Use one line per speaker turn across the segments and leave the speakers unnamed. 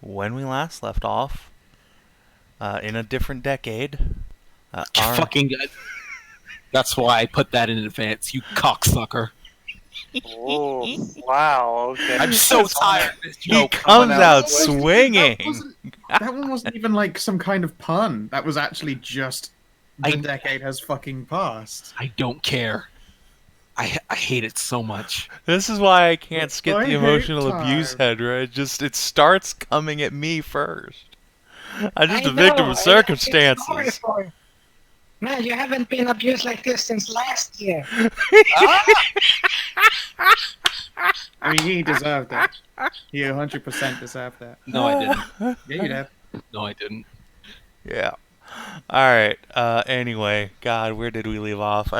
when we last left off, in a different decade,
Fucking. That's why I put that in advance, you cocksucker.
Oh, wow, okay.
I'm so tired of this
he
joke.
comes out
That wasn't-
swinging.
That one wasn't even like some kind of pun. That was actually just the
I-
decade has fucking passed.
I don't care. I hate it so much.
This is why I can't skip
I
the
hate
emotional
time.
abuse, Hedrah. It starts coming at me first. I'm just
I
a victim
know,
of
I-
circumstances.
it's horrible. Man, you haven't been abused like this since last year.
I mean, he deserved that. He 100% deserved that.
No, I didn't.
Yeah, you did.
No, I didn't.
Yeah. Alright, anyway, God, where did we leave off?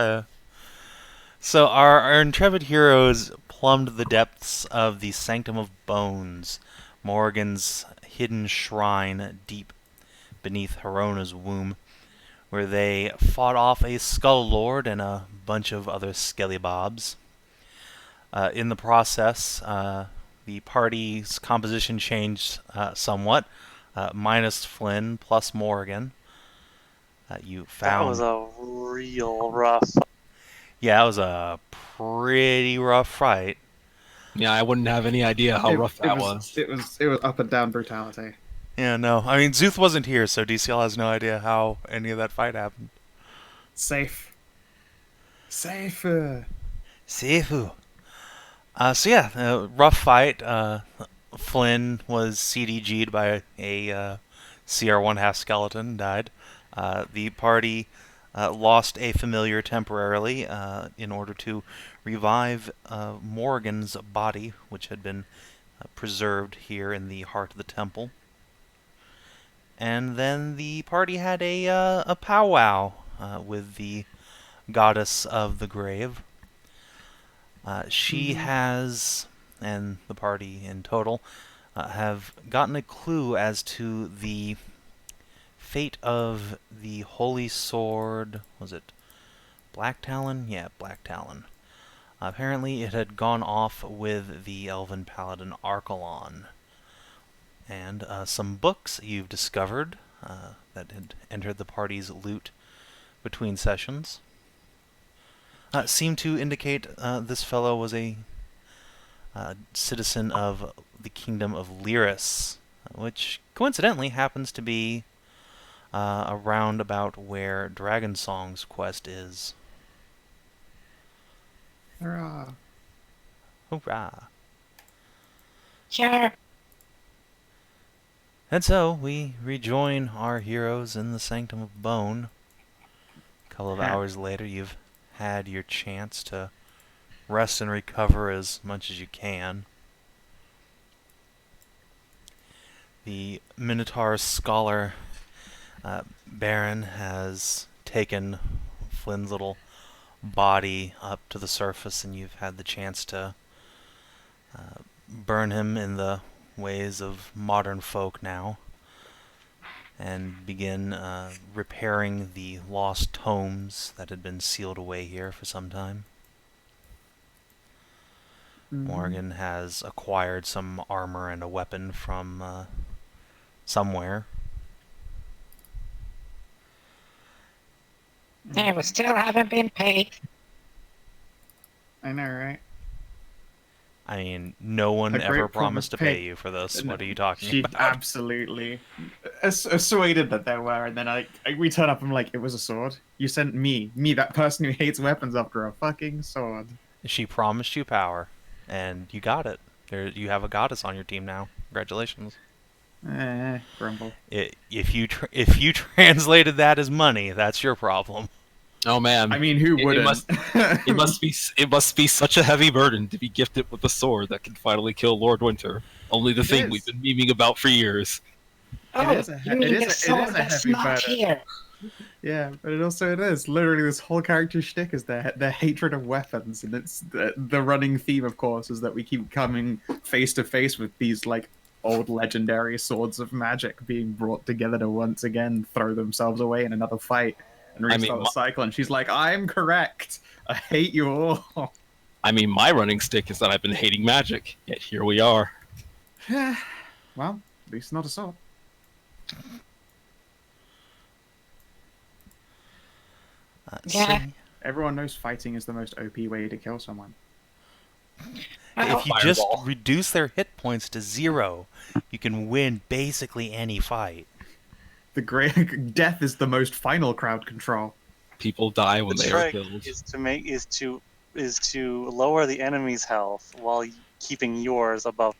So our intrepid heroes plumbed the depths of the Sanctum of Bones, Morrigan's hidden shrine deep beneath Herona's womb, where they fought off a Skull Lord and a bunch of other skellybobs. In the process, the party's composition changed somewhat, minus Flynn plus Morrigan. You found
That was a real rough.
Yeah, it was a pretty rough fight.
Yeah, I wouldn't have any idea how rough that was.
It was up and down brutality.
Yeah, no. I mean, Zeus wasn't here, so DCL has no idea how any of that fight happened.
Safe. Safe.
Sifu. So yeah, rough fight. Flynn was CDG'd by a CR1 half skeleton, died. The party lost a familiar temporarily in order to revive Morrigan's body, which had been preserved here in the heart of the temple. And then the party had a powwow with the goddess of the grave. She has, and the party in total, have gotten a clue as to the fate of the holy sword. Was it Black Talon? Yeah, Black Talon. Apparently it had gone off with the elven paladin Archelon. And some books you've discovered that had entered the party's loot between sessions seem to indicate this fellow was a citizen of the kingdom of Lyris, which coincidentally happens to be around about where Dragon Song's quest is.
Hurrah.
Hoorah!
Sure.
And so we rejoin our heroes in the Sanctum of Bone. A couple of hours later, you've had your chance to rest and recover as much as you can. The Minotaur Scholar Baron has taken Flynn's little body up to the surface, and you've had the chance to burn him in the ways of modern folk now, and begin repairing the lost tomes that had been sealed away here for some time. Morgan has acquired some armor and a weapon from somewhere.
Yeah, we still haven't been paid.
I know, right?
I mean, no one
A great
ever
promise
promised to pay
paid.
you for this.
No,
What are you talking
She
about?
absolutely persuaded that there were, and then we turn up and I'm like, it was a sword. You sent me, that person who hates weapons, after a fucking sword.
She promised you power, and you got it. You have a goddess on your team now. Congratulations.
Grumble.
If you translated that as money, that's your problem.
Oh man!
I mean, who wouldn't?
It must be such a heavy burden to be gifted with a sword that can finally kill Lord Winter. Only the
It
thing
is.
we've been memeing about for years.
Oh,
is a he-
you mean
it
the
is a
sword that's
heavy
not
burden.
here?
Yeah, but it is. Literally, this whole character shtick is their hatred of weapons, and it's the running theme, of course, is that we keep coming face to face with these like old legendary swords of magic being brought together to once again throw themselves away in another fight and
I mean,
restart the cycle. And she's like, "I'm correct. I hate you all."
I mean, my running stick is that I've been hating magic, yet here we are.
Well, At least not a sword.
Let's
Yeah.
see.
Everyone knows fighting is the most OP way to kill someone.
Well,
If you just
Fireball.
reduce their hit points to 0, you can win basically any fight.
The great death is the most final crowd control.
People die when
The
they are
trick
killed.
is to lower the enemy's health while keeping yours above.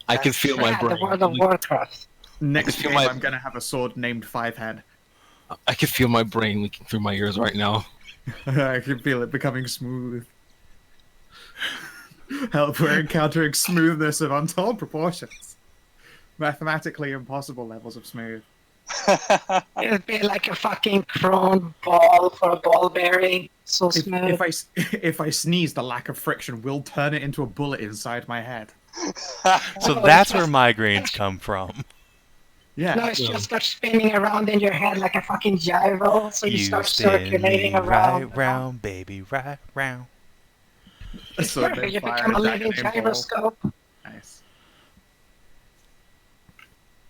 I can feel my
yeah, the
brain.
World of Warcraft.
Next
feel
game,
my-
I'm gonna have a sword named Fivehead.
I can feel my brain leaking through my ears right now.
I can feel it becoming smooth. Help, we're encountering smoothness of untold proportions. Mathematically impossible levels of smooth.
It'd be like a fucking chrome ball for a ball bearing. So
If,
smooth.
if I sneeze, the lack of friction will turn it into a bullet inside my head.
So
Oh,
that's
it's
where
just-
migraines come from.
Yeah.
No, it's just start spinning around in your head like a fucking gyro, so you
You
start
spin
circulating
me
around.
right round, baby, right round.
A
It's
sword
perfect.
named
You
Fire,
become a living
dagger named Ball.
gyroscope.
Nice.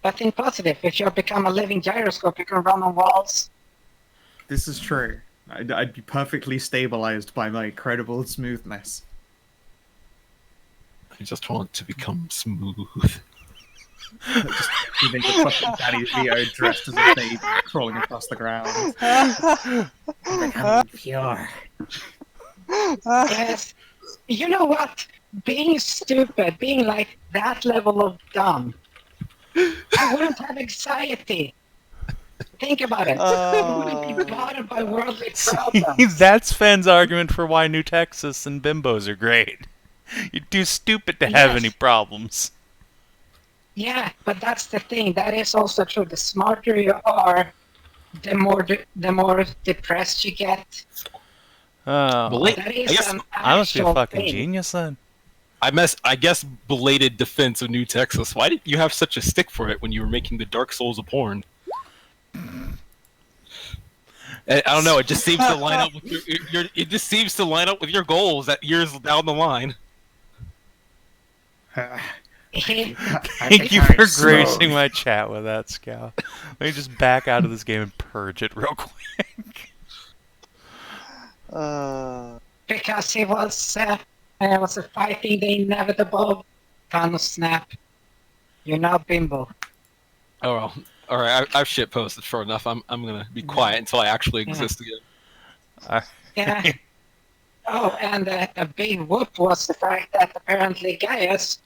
But in positive, if you become a living gyroscope, you can run on walls.
This is true. I'd be perfectly stabilized by my incredible smoothness.
I just want to become smooth.
Just even the fucking Daddy Theo dressed as a baby crawling across the ground. Becoming pure.
Yes. You know what? Being stupid, being like that level of dumb, I wouldn't have anxiety. Think about it. I wouldn't be bothered by worldly problems.
That's Fenn's argument for why New Texas and bimbos are great. You're too stupid to have
Yes.
any problems.
Yeah, but that's the thing. That is also true. The smarter you are, the more depressed you get.
Oh,
Bela-
That is
I guess
an
I must be a
actual
fucking
thing.
genius then.
I guess belated defense of New Texas. Why did you have such a stick for it when you were making the Dark Souls a porn? I don't know. It just seems to line up with your. It just seems to line up with your goals that years down the line.
Thank you for gracing my chat with that, Scout. Let me just back out of this game and purge it real quick.
Because he was fighting the inevitable Thanos snap. You're now bimbo.
Oh well. All right. I've shit posted for enough. I'm gonna be quiet until I actually exist again.
Yeah. Oh, and a big whoop was the fact that apparently Gaius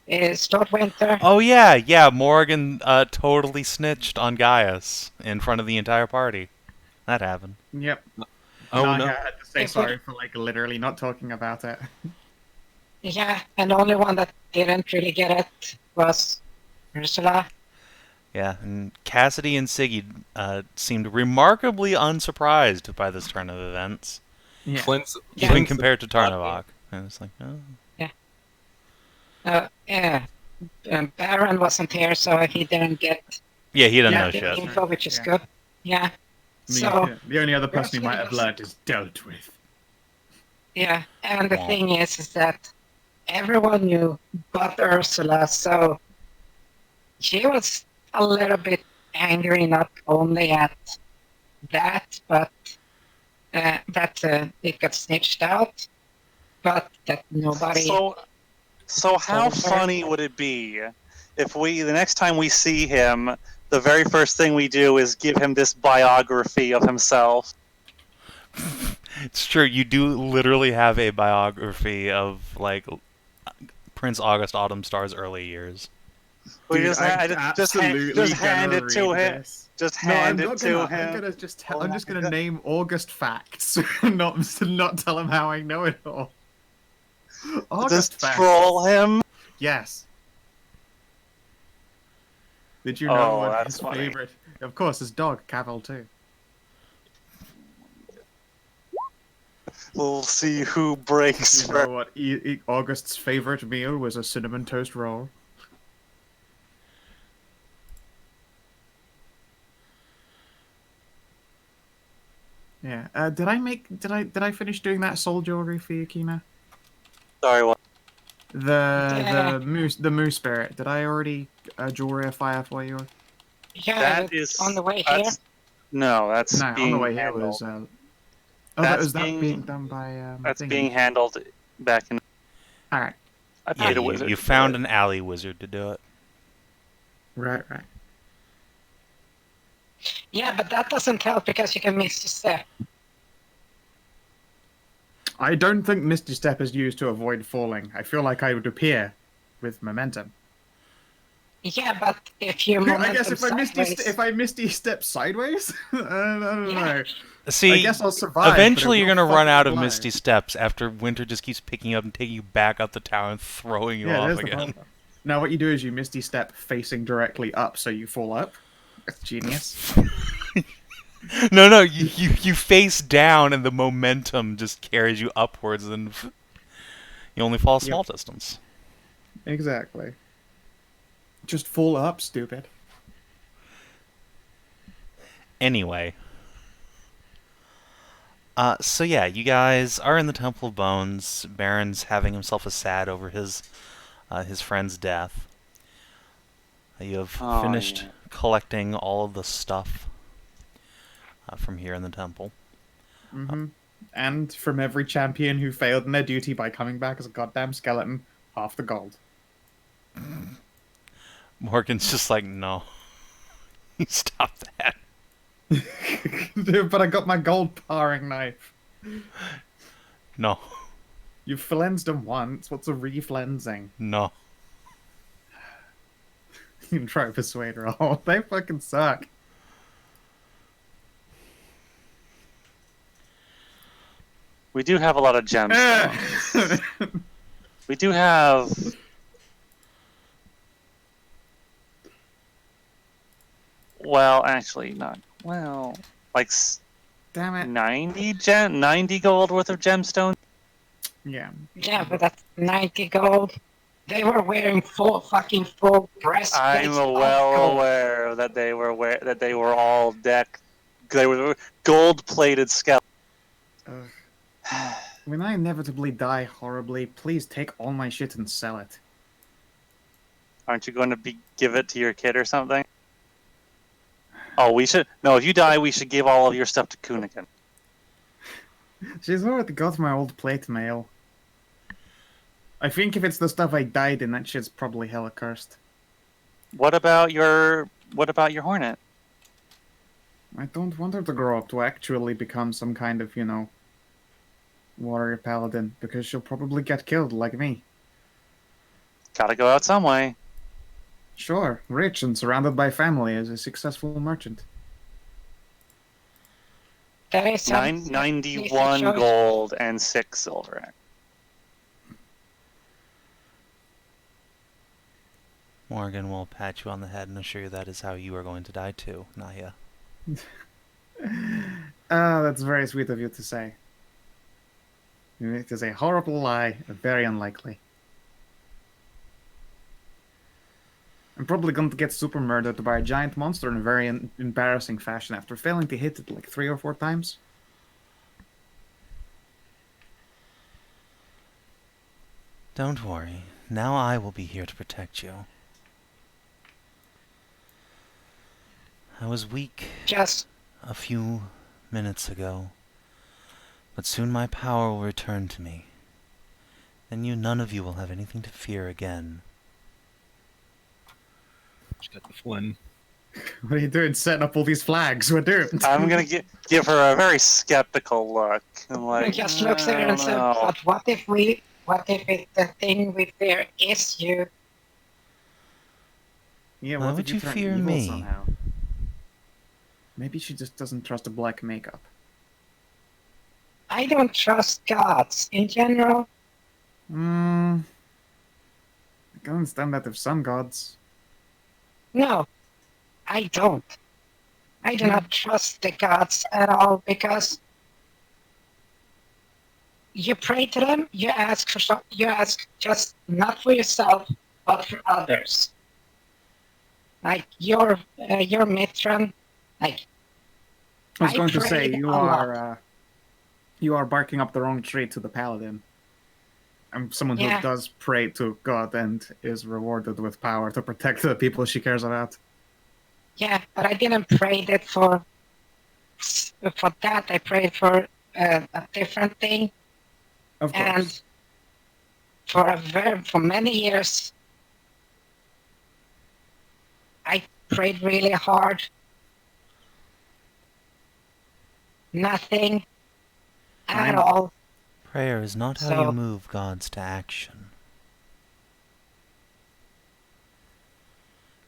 is Winter.
Oh yeah. Morgan totally snitched on Gaius in front of the entire party. That happened.
Yep.
Oh
Nahia
no.
had to say sorry for like literally not talking about it.
Yeah, and the only one that didn't really get it was Ursula.
Yeah, and Cassidy and Siggy seemed remarkably unsurprised by this turn of events,
Yeah.
Flint's,
Yeah.
even
Flint's-
compared to Tarnavak. And it's like, oh.
Yeah. Baron wasn't here, so he didn't get
Yeah, he doesn't
Yeah,
know
the
shit.
info, which is
Yeah.
good. Yeah. So,
The only other person he might have
Ursula
learned is dealt with.
yeah, and the
Wow.
thing is that everyone knew but Ursula, so she was a little bit angry, not only at that, but that it got snitched out, but that nobody.
So how
Told her.
funny would it be if the next time we see him, the very first thing we do is give him this biography of himself?
It's true. You do literally have a biography of like Prince August Autumnstar's early years.
We
Dude,
just
I'm
just
absolutely
hand
gonna
it to
read
him.
this.
Just
No, I'm
hand
not
it to
gonna.
him.
I'm just gonna name August facts, not tell him how I know it all. August
Just
facts.
troll him.
Yes. Did you know
Oh,
what
that's
his
funny.
favorite? Of course, his dog, Cavil, too.
We'll see who breaks
You know
first.
what August's favorite meal was? A cinnamon toast roll. Yeah. Did I finish doing that soul jewelry for you, Kina?
Sorry, what?
Yeah.
The moose spirit. Did I already jewelry fire for you?
Yeah,
That
it's
is
on the way here.
that's, no, that's
No, on
being
the way here
handled.
was. Oh,
That's
was that
being-
being done by?
That's
thingy?
being handled back in.
All right,
I
Yeah,
paid a
you,
wizard.
you
to do
found
it.
an alley wizard to do it.
right.
Yeah, but that doesn't help because you can miss your step.
I don't think Misty Step is used to avoid falling. I feel like I would appear with momentum.
Yeah, but if you
I guess if I
sideways,
Misty Step sideways, I don't
Yeah.
know.
See,
I guess I'll survive. but
eventually
it
you're
will
going to run
fucking
out of
fly.
Misty Steps after Winter just keeps picking you up and taking you back up the tower and throwing you
Yeah,
off
there's the
again.
problem. Now what you do is you Misty Step facing directly up, so you fall up. That's genius.
No, you face down and the momentum just carries you upwards and you only fall a small distance.
Exactly. Just fall up, stupid.
Anyway. So yeah, you guys are in the Temple of Bones. Baron's having himself a sad over his friend's death. You have
Oh,
finished
yeah.
collecting all of the stuff from here in the temple.
Mm-hmm. And from every champion who failed in their duty by coming back as a goddamn skeleton, half the gold.
Morgan's just like, no. Stop that.
Dude, but I got my gold paring knife.
No.
You flensed them once. What's a reflensing?
No.
You can try to persuade her. Oh, they fucking suck.
We do have a lot of gemstones. We do have. Well, actually, not well. Like
Damn it.
90 gold worth of gemstones.
Yeah.
yeah, but that's 90 gold. They were wearing full breastplates.
I'm
of
well
gold.
aware that they were all decked. They were gold-plated skeletons.
When I inevitably die horribly, please take all my shit and sell it.
Aren't you going to give it to your kid or something? Oh, we should. No, if you die, we should give all of your stuff to Kunigan.
She's already got my old plate mail. I think if it's the stuff I died in, that shit's probably hella cursed.
What about your hornet?
I don't want her to grow up to actually become some kind of, warrior paladin, because she'll probably get killed like me.
Gotta go out some way.
Sure, rich and surrounded by family as a successful merchant.
There is some
91
choice.
gold and 6 silver.
Morgan will pat you on the head and assure you that is how you are going to die too, Nahia.
That's very sweet of you to say. It is a horrible lie, very unlikely. I'm probably going to get super murdered by a giant monster in a very embarrassing fashion after failing to hit it like 3 or 4 times.
Don't worry. Now I will be here to protect you. I was weak
Just
a few minutes ago, but soon my power will return to me. Then none of you will have anything to fear again.
Just got the Flynn.
What are you doing setting up all these flags? We're doomed.
I'm gonna give her a very skeptical look. I'm
he
like,
just looks at her
I
and
don't
says,
know.
but what if the thing we fear is you?
Yeah,
Why
what
would
if
you
turn
fear
evil
me?
somehow? Maybe she just doesn't trust the black makeup.
I don't trust gods in general.
I can understand that of some gods.
No, I don't. I do not trust the gods at all because you pray to them, you ask just not for yourself, but for others. Like your Mithran, like
I was
I
going to say
prayed
you
a lot.
are barking up the wrong tree to the paladin. I'm someone who
Yeah.
does pray to God and is rewarded with power to protect the people she cares about.
Yeah, but I didn't pray that for that. I prayed for a different thing,
Of
and
course.
for many years, I prayed really hard. Nothing at
Fine.
all.
Prayer is not how you
So
move gods to action.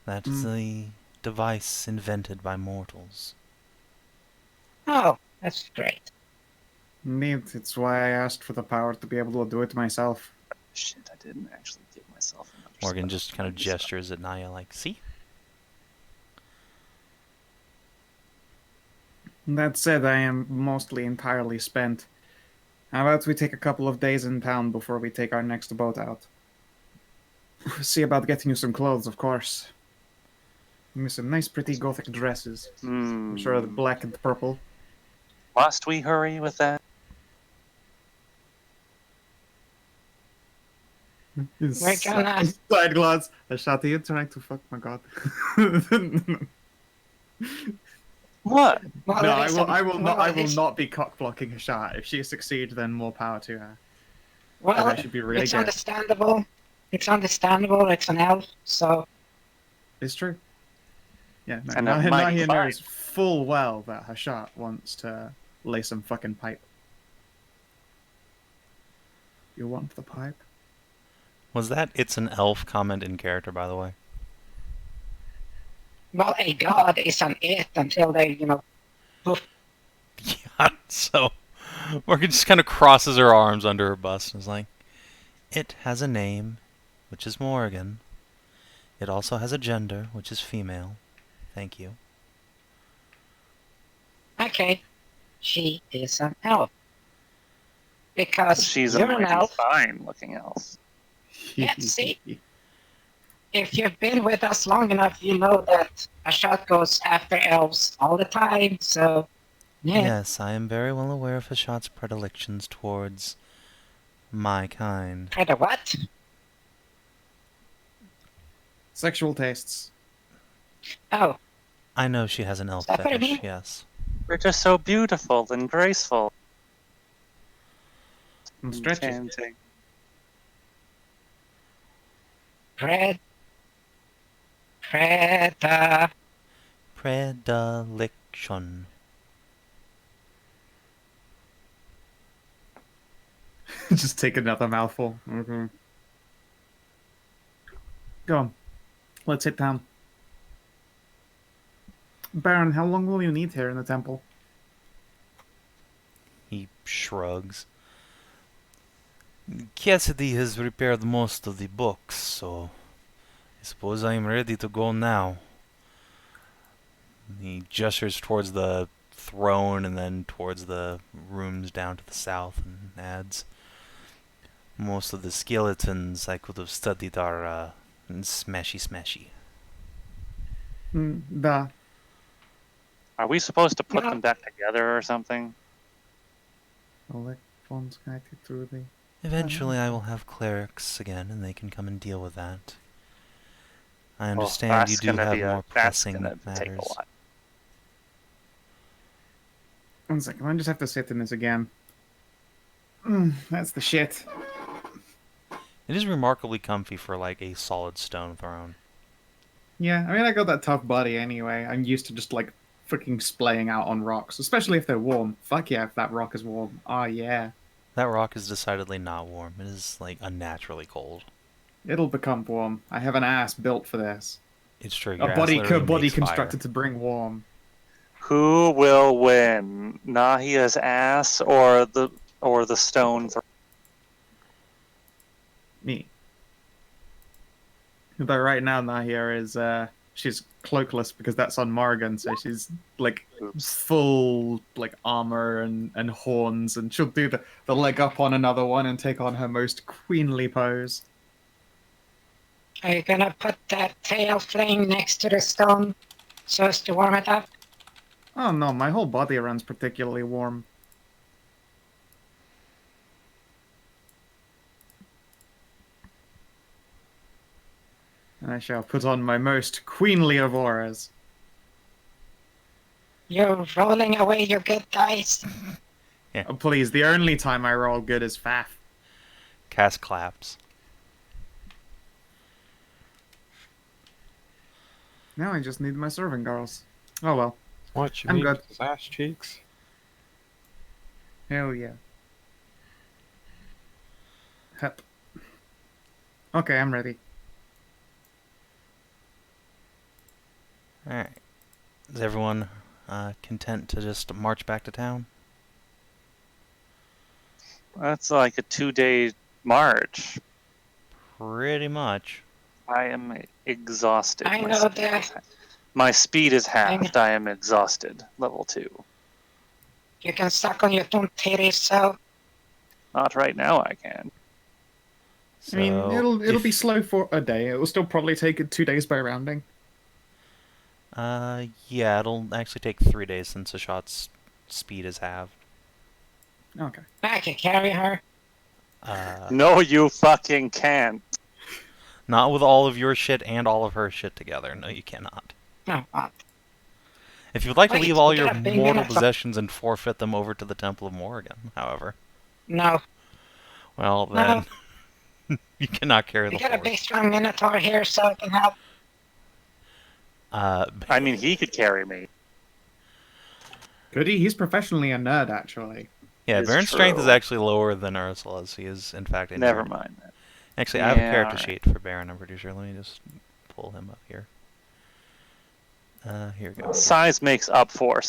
That is the device invented by mortals.
oh, that's great.
Indeed, it's why I asked for the power to be able to do it myself.
Shit, I didn't actually give myself another
Morgan
spell.
just kind of gestures at Nahia like, see?
That said, I am mostly entirely spent. How about we take a couple of days in town before we take our next boat out? See about getting you some clothes, of course. Give me some nice, pretty gothic dresses. I'm sure the black and purple.
Must we hurry with that?
We're gonna.
Side glance. Hashat, are you trying to fuck my god?
What?
Well,
No,
there is
I will not. I will
it's-
not be cock blocking Hashat. If she succeeds, then more power to her.
Well,
that should be really
it's
good.
understandable. It's understandable. It's an elf, so
It's true. Yeah, no,
And a mighty
Nahia
climb.
knows full well that Hashat wants to lay some fucking pipe. You want the pipe?
Was that "it's an elf" comment in character, by the way?
well, a god is an it until they, poof.
Yeah, so Morgan just kind of crosses her arms under her bust and is like, it has a name, which is Morgan. It also has a gender, which is female. Thank you.
Okay, she is an elf because
She's a
you're an
mighty
elf.
fine-looking elf.
Yeah, see? If you've been with us long enough, you know that Hashat goes after elves all the time. So, yeah.
Yes, I am very well aware of Hashat's predilections towards my kind.
Try the what?
Sexual tastes.
Oh,
I know she has an elf
that what I
fetish,
mean?
yes.
We're just so beautiful and graceful.
And stretchy.
Enchanting.
Preda.
Predilection.
Just take another mouthful. Go on. Let's hit town. Baron, how long will you need here in the temple?
He shrugs. Cassidy has repaired most of the books, so I suppose I am ready to go now. He gestures towards the throne and then towards the rooms down to the south and adds, most of the skeletons I could have studied are smashy.
Da.
Are we supposed to put
No.
them back together or something?
Electrons connected through the...
Eventually I will have clerics again and they can come and deal with that. I
Well,
understand you
that's
do
gonna
have
be
more
that's
pressing
gonna take
matters.
a lot.
1 second, I just have to sit in this again. That's the shit.
It is remarkably comfy for like a solid stone throne.
Yeah, I mean, I got that tough body anyway. I'm used to just, like, freaking splaying out on rocks, especially if they're warm. Fuck yeah, if that rock is warm. Oh, yeah.
That rock is decidedly not warm. It is like unnaturally cold.
It'll become warm. I have an ass built for this.
It's true.
A
Your ass
body
literally
body
makes fire.
constructed to bring warm.
Who will win, Nahia's ass or the stone?
Me. But right now, Nahia is, she's cloakless because that's on Morgan, so she's, like,
Oops.
full, like, armor and horns, and she'll do the leg up on another one and take on her most queenly pose.
Are you gonna put that tail flame next to the stone so as to warm it up?
Oh no, my whole body runs particularly warm. And I shall put on my most queenly of auras.
You're rolling away your good dice.
Oh, please, the only time I roll good is faff.
Cast claps.
Now I just need my serving girls. Oh well.
What you
I'm
need
good.
is ass cheeks.
Hell yeah. Hup. Okay, I'm ready.
Alright. Is everyone content to just march back to town?
That's like a 2-day march.
Pretty much.
I am exhausted.
I know that.
My speed is
I know.
halved. I am exhausted. Level 2.
You can suck on your own titties, so
Not right now. I can.
So
I mean, it'll be
if-
slow for a day. It will still probably take it 2 days by rounding.
Yeah, it'll actually take 3 days since Hashat's speed is halved.
Okay.
I can carry her.
No, you fucking can't.
Not with all of your shit and all of her shit together. No, you cannot.
No,
If you'd like to
Wait,
leave all
you
your
gotta bring
mortal
in a-
possessions and forfeit them over to the Temple of Morrigan, however,
no.
well then, you cannot carry
We
the
got a
force.
big strong Minotaur here, so it can help.
I mean, he could carry me.
Could he? He's professionally a nerd, actually.
Yeah,
It's
Baron's strength is
true.
actually lower than Ursula's. He is, in fact, injured.
Never mind that.
Actually, I have a
Yeah,
character
alright.
sheet for Baron, I'm pretty sure. Let me just pull him up here. Here we go.
Size makes up for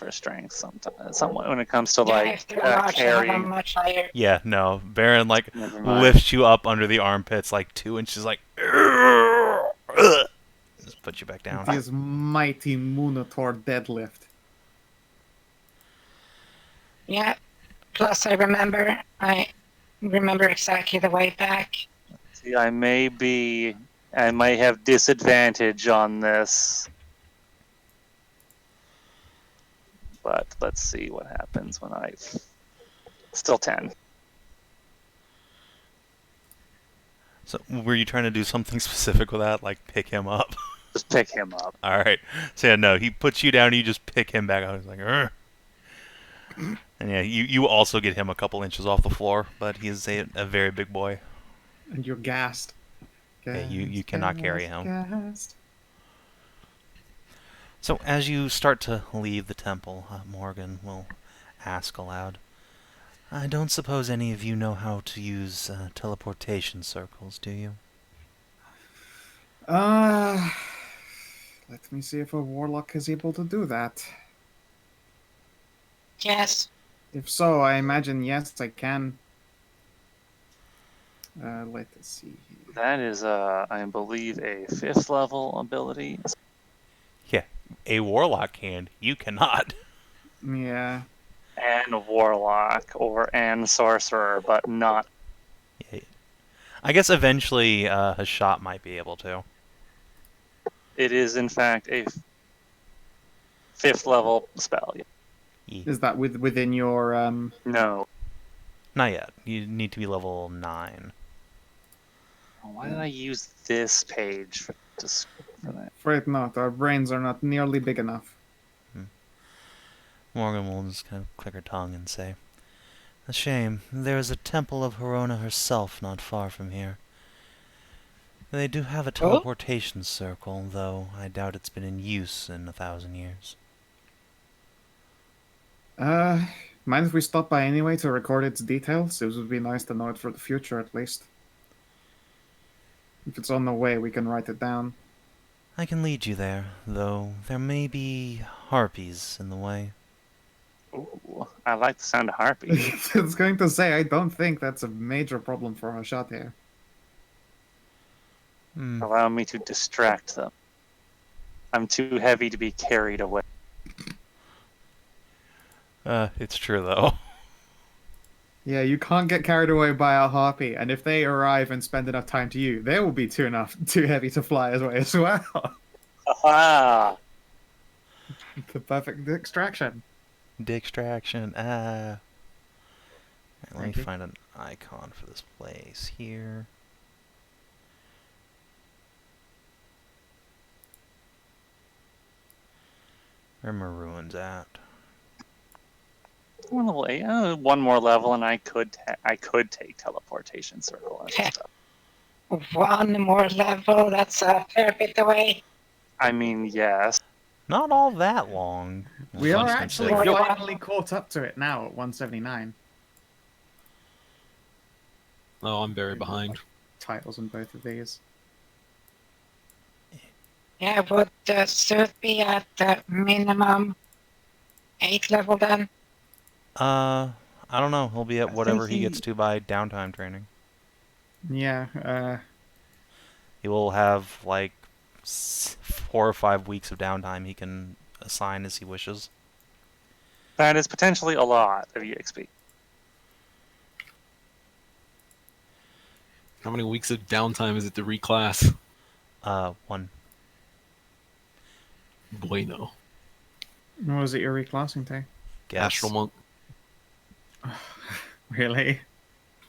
strength sometimes. Somewhat when it comes to
Yeah,
like
if they're large, I have a
carrying.
much higher.
Yeah, no. Baron, like,
Never mind.
lifts you up under the armpits, like, 2 inches, like, just put you back down.
His mighty Minotaur deadlift.
Yeah. Plus, I remember exactly the way back.
See, I may have disadvantage on this. But let's see what happens when I. Still 10.
So, were you trying to do something specific with that? Like, pick him up?
Just pick him up.
Alright. So, yeah, no, he puts you down, you just pick him back up. He's like, "Arr." And yeah, you also get him a couple inches off the floor, but he's a very big boy.
And you're gassed.
Yeah, you cannot carry him.
Gassed.
So, as you start to leave the temple, Morgan will ask aloud, I don't suppose any of you know how to use teleportation circles, do you?
Let me see if a warlock is able to do that.
Yes.
If so, I imagine yes, I can. Let us see here.
That is, I believe, a 5th level ability.
Yeah, a warlock can. You cannot.
Yeah.
And Warlock and Sorcerer, but not.
Yeah. I guess eventually Hashat might be able to.
It is, in fact, a 5th level spell.
Yeah.
Is that within your
No.
Not yet. You need to be level 9.
Why did I use this page for that?
Afraid not. Our brains are not nearly big enough.
Morgan will just kind of click her tongue and say, a shame. There is a temple of Herona herself not far from here. They do have a teleportation circle, though I doubt it's been in use in 1,000 years.
Mind if we stop by anyway to record its details? It would be nice to know it for the future, at least. If it's on the way, we can write it down.
I can lead you there, though there may be harpies in the way.
Ooh, I like the sound of harpy.
I was going to say, I don't think that's a major problem for Hashat here.
Allow me to distract them. I'm too heavy to be carried away.
It's true, though.
Yeah, you can't get carried away by a harpy, and if they arrive and spend enough time to you, they will be too heavy to fly away as well.
Aha!
The perfect extraction.
Distraction. Let me
Thank you.
find an icon for this place here. Where are my ruins at?
One level 8. One more level, and I could take teleportation circle and stuff.
One more level, that's a fair bit away.
I mean, yes.
Not all that long.
We
all
are
things
actually
considered.
finally caught up to it now at 179.
Oh, I'm very behind.
Titles on both of these.
Yeah, would the suit be at minimum 8 level then?
I don't know. He'll be at
I
whatever
think
he gets to by downtime training.
Yeah,
He will have like 4 or 5 weeks of downtime he can assign as he wishes.
That is potentially a lot of EXP.
How many weeks of downtime is it to reclass?
1.
Bueno.
what was it you're reclassing to?
Guess.
Astral Monk.
Really?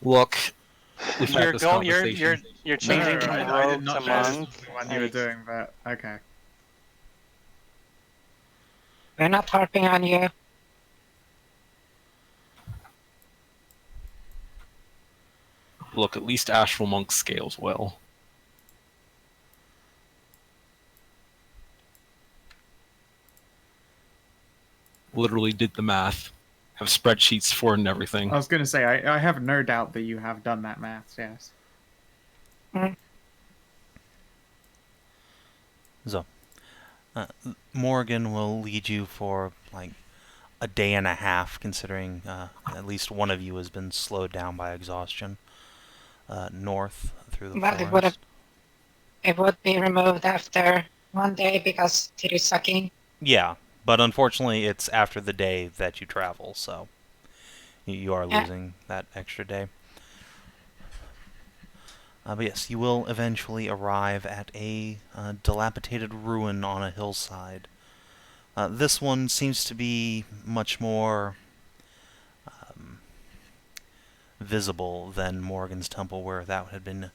Look, we've had this
You're
conversation.
changing
No,
from
I did
rogue
not
to
know this
monk.
was the one you were doing, but okay.
We're not harping on you.
Look, at least Astral Monk scales well. Literally did the math. Have spreadsheets for it and everything.
I was going to say, I have no doubt that you have done that maths, yes.
So, Morgan will lead you for like a day and a half, considering at least one of you has been slowed down by exhaustion. North through the
But
forest.
it would be removed after 1 day because it is sucking.
Yeah, but unfortunately it's after the day that you travel, so you are losing that extra day. But yes, you will eventually arrive at a dilapidated ruin on a hillside. This one seems to be much more visible than Morgan's temple, where that had been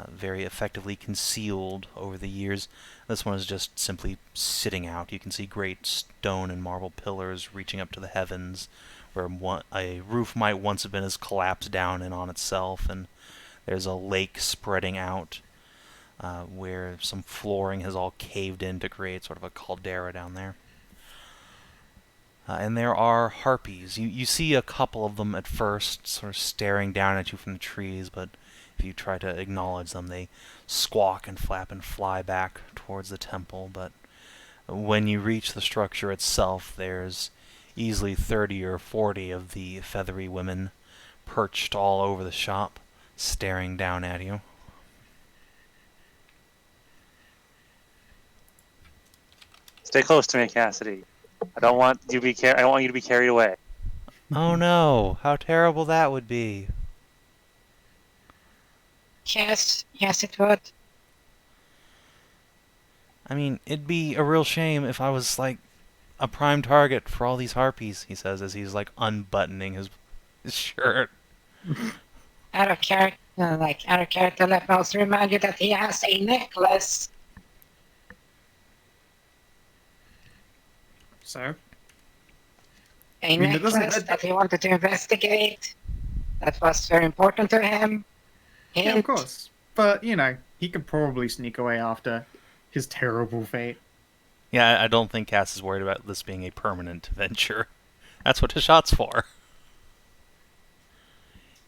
very effectively concealed over the years. This one is just simply sitting out. You can see great stone and marble pillars reaching up to the heavens, where a roof might once have been has collapsed down in on itself, and there's a lake spreading out where some flooring has all caved in to create sort of a caldera down there. And there are harpies. You see a couple of them at first, sort of staring down at you from the trees, but if you try to acknowledge them, they squawk and flap and fly back towards the temple. But when you reach the structure itself, there's easily 30 or 40 of the feathery women perched all over the shop, staring down at you.
Stay close to me, Cassidy. I don't want you to be carried away.
Oh no, how terrible that would be.
Yes, it would.
I mean, it'd be a real shame if I was, like, a prime target for all these harpies, he says as he's, like, unbuttoning his shirt.
Out of character, let me also remind you that he has a necklace.
So?
A
mean, it doesn't-
necklace that he wanted to investigate. That was very important to him.
Yeah, of course. But, he could probably sneak away after his terrible fate.
Yeah, I don't think Cass is worried about this being a permanent venture. That's what Hashat's for.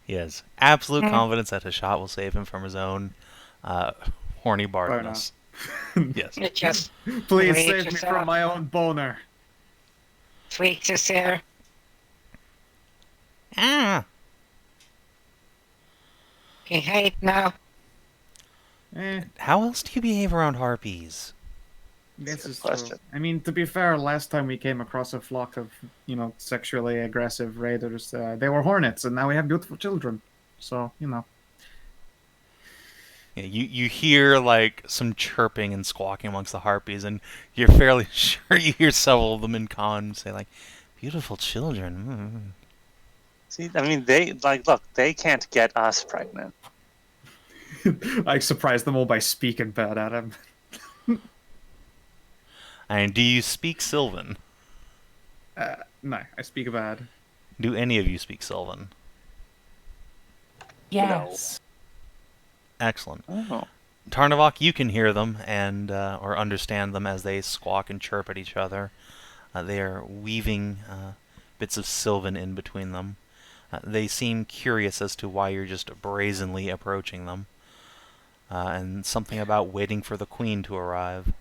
He has absolute confidence that Hashat will save him from his own horny bardness. Yes.
It just
Please
Wait
save me
yourself.
from my own boner.
tweaks his hair.
Ah!
He hate now.
How else do you behave around harpies?
This
Good
is
question.
true. I mean, to be fair, last time we came across a flock of, sexually aggressive raiders, they were hornets, and now we have beautiful children. So,
Yeah, you hear, like, some chirping and squawking amongst the harpies, and you're fairly sure you hear several of them in common say, like, beautiful children.
See, I mean, they can't get us pregnant.
I surprised them all by speaking bad at him.
And do you speak Sylvan?
No, I speak bad.
Do any of you speak Sylvan?
Yes.
Excellent.
Oh.
Tarnavak, you can hear them and or understand them as they squawk and chirp at each other. They are weaving bits of Sylvan in between them. They seem curious as to why you're just brazenly approaching them. And something about waiting for the queen to arrive.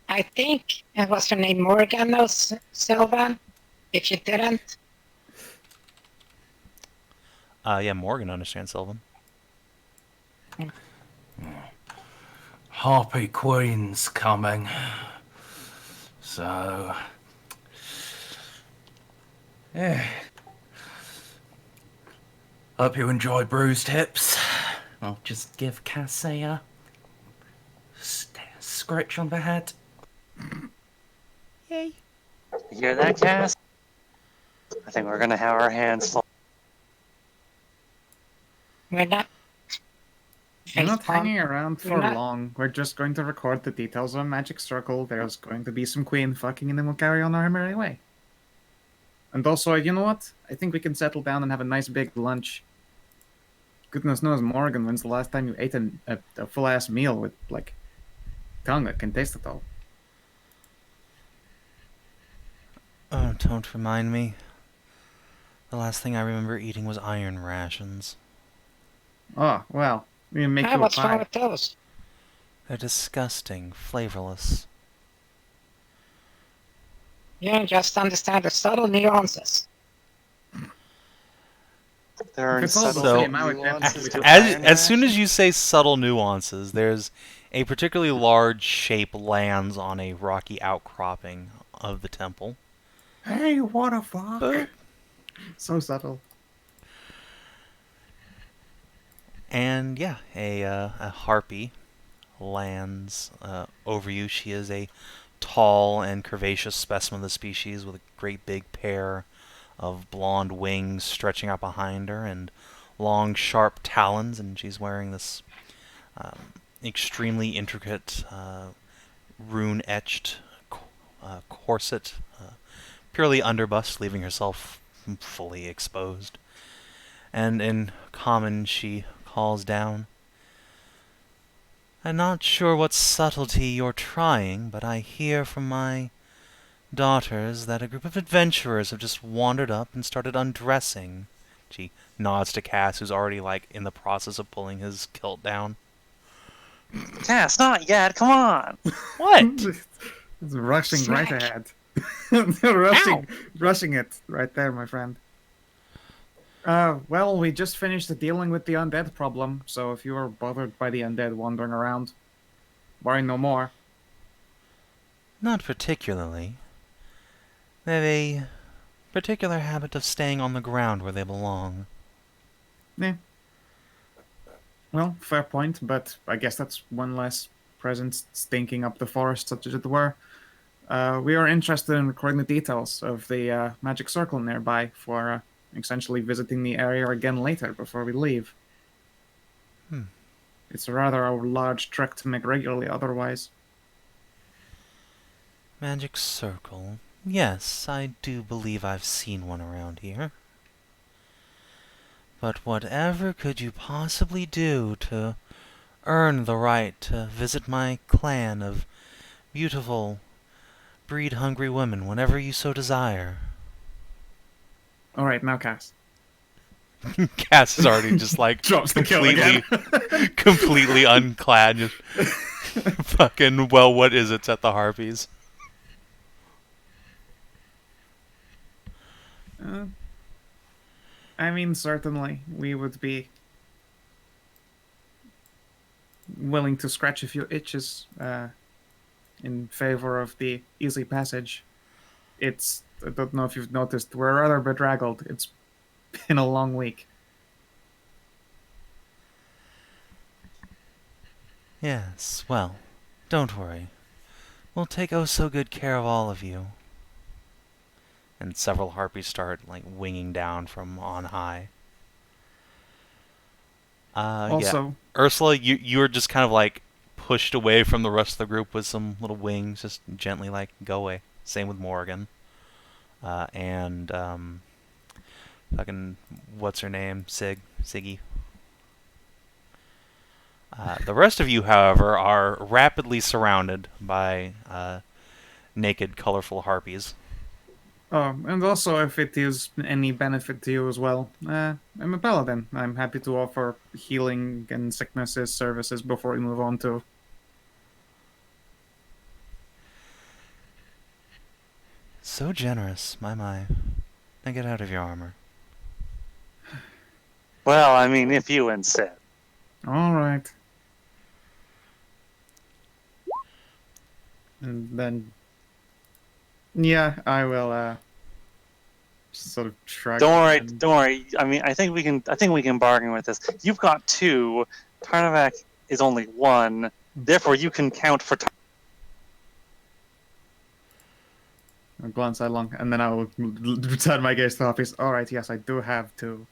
I think it was her name Morgan knows Sylvan. If you didn't,
Yeah, Morgan understands Sylvan.
Harpy Queen's coming. So... yeah. Hope you enjoy bruised hips. I'll just give Cass a scratch on the head.
Yay.
You hear that, Cass? I think we're gonna have our hands full.
we're not.
We're not
facepalm.
hanging around for
We're not-
long. We're just going to record the details of a magic circle. There's going to be some queen fucking, and then we'll carry on our merry way. And also, you know what? I think we can settle down and have a nice big lunch. Goodness knows, Morgan, when's the last time you ate a full-ass meal with, like, tongue that can taste it all?
Oh, don't remind me. The last thing I remember eating was iron rations.
Oh, well, we can make
Hey,
you a
what's wrong
pie.
with those?
They're disgusting, flavorless.
You don't just understand the subtle nuances.
There are
If it's all the
subtle
same, I would
nuances
definitely
to
do
iron
As soon as
rations.
you say subtle nuances, there's a particularly large shape lands on a rocky outcropping of the temple.
Hey, what a fuck!
Boop.
So subtle.
And yeah, a harpy lands over you. She is a tall and curvaceous specimen of the species with a great big pair of blonde wings stretching out behind her and long, sharp talons. And she's wearing this extremely intricate, rune-etched corset, purely underbust, leaving herself fully exposed. And in common, she calls down, "I'm not sure what subtlety you're trying, but I hear from my daughters that a group of adventurers have just wandered up and started undressing." She nods to Cass, who's already, like, in the process of pulling his kilt down.
Cass, not yet. Come on.
What?
It's rushing
Smack.
right ahead. Rushing it right there, my friend. Well, we just finished dealing with the undead problem, so if you are bothered by the undead wandering around, worry no more.
Not particularly. They have a particular habit of staying on the ground where they belong.
Well, fair point, but I guess that's one less presence stinking up the forest, such as it were. We are interested in recording the details of the magic circle nearby for essentially visiting the area again later before we leave. It's a rather large trek to make regularly otherwise.
Magic circle. Yes, I do believe I've seen one around here. But whatever could you possibly do to earn the right to visit my clan of beautiful, breed-hungry women whenever you so desire?
Alright, now Cass.
Cass is already just like
Drops the kill again.
completely unclad. Just fucking, well, what is it at the harpies?
I mean, certainly, we would be willing to scratch a few itches in favor of the easy passage. I don't know if you've noticed, we're rather bedraggled. It's been a long week.
Yes, well, don't worry. We'll take oh so good care of all of you. And several harpies start, like, winging down from on high. Yeah.
Also,
Ursula, you're just kind of, like, pushed away from the rest of the group with some little wings, just gently like, go away. Same with Morgan. And fucking, what's her name? Siggy. The rest of you, however, are rapidly surrounded by naked, colorful harpies.
Oh, and also, if it is any benefit to you as well, I'm a paladin. I'm happy to offer healing and sicknesses services before we move on to.
So generous, my. Now get out of your armor.
Well, I mean, if you insist.
All right. And then, yeah, I will sort of shrug.
Don't worry,
and-
don't worry. I mean, I think we can bargain with this. You've got 2. Tarnavak is only 1. Therefore, you can count for.
I'll glance along, and then I will return my gaze to the office. All right, yes, I do have 2.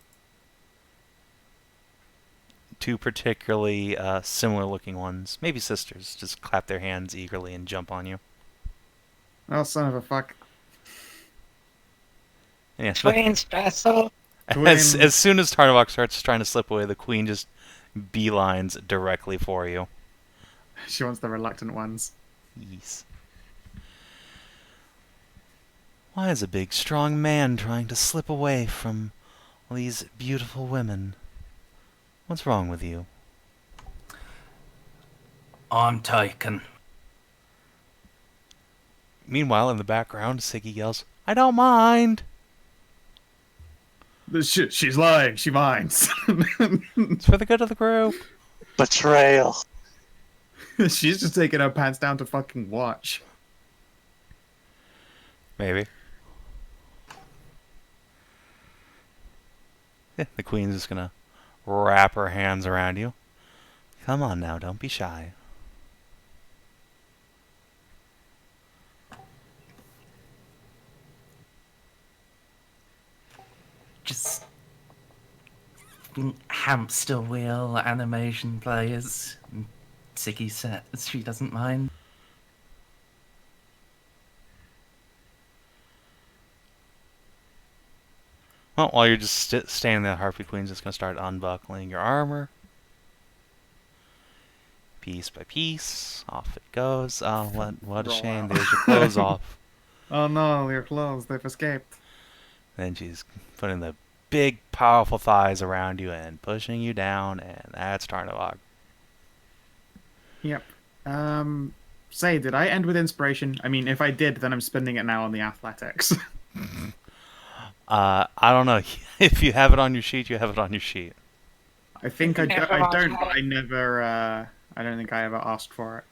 2 particularly similar-looking ones, maybe sisters, just clap their hands eagerly and jump on you.
Oh, son of a fuck.
Yeah.
Twins vessel.
As soon as Tarnavak starts trying to slip away, the queen just beelines directly for you.
She wants the reluctant ones.
Yes. Why is a big, strong man trying to slip away from all these beautiful women? What's wrong with you?
I'm taken.
Meanwhile, in the background, Siggy yells, I don't mind!
She's lying. She minds.
It's for the good of the group.
Betrayal.
She's just taking her pants down to fucking watch.
Maybe. Yeah, the queen's just gonna wrap her hands around you. Come on now, don't be shy.
Just hamster wheel animation players. Siggy says she doesn't mind.
Well, while you're just standing there, Harpy Queen's just gonna start unbuckling your armor. Piece by piece, off it goes. Oh, what a
Roll
shame.
out.
There's your clothes off.
Oh no, your clothes, they've escaped.
Then she's putting the big, powerful thighs around you and pushing you down, and that's Tarnavak.
Yep. Say, did I end with inspiration? I mean, if I did, then I'm spending it now on the athletics.
I don't know. If you have it on your sheet, you have it on your sheet.
I think I don't, but I never, I don't think I ever asked for it.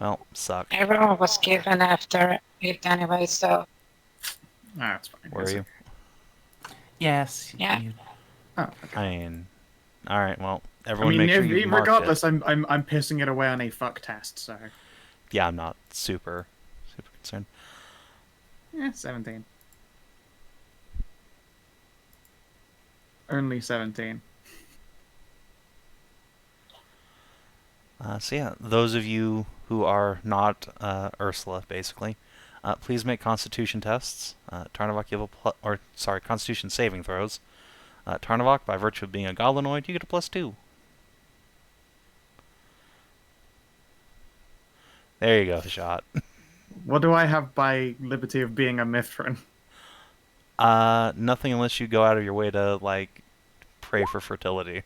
Well, suck.
Everyone was given after it anyway, so
Ah, that's fine.
Were you?
Yes.
Yeah.
Oh, okay.
I mean, all right. Well,
I
everyone
mean,
make sure you mark
regardless,
it.
I'm pissing it away on a fuck test, so
Yeah, I'm not super concerned.
yeah, 17. Only 17.
So yeah, those of you who are not Ursula, basically, please make Constitution tests. Tarnavak, you have a Constitution saving throws. Tarnavak, by virtue of being a goblinoid, you get a +2. There you go, Hashat.
What do I have by liberty of being a Mithrin?
Nothing unless you go out of your way to like pray for fertility.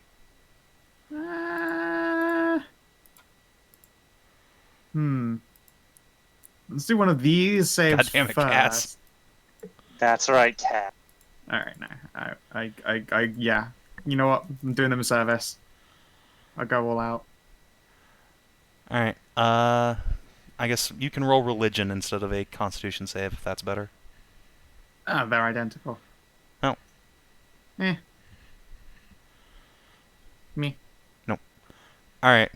Let's do one of these saves
God damn it,
first.
Cass.
That's right, Cat.
All right, now I yeah. You know what? I'm doing them a service. I'll go all out.
All right. I guess you can roll religion instead of a Constitution save if that's better.
Ah, they're identical.
No.
Eh. Me.
All right.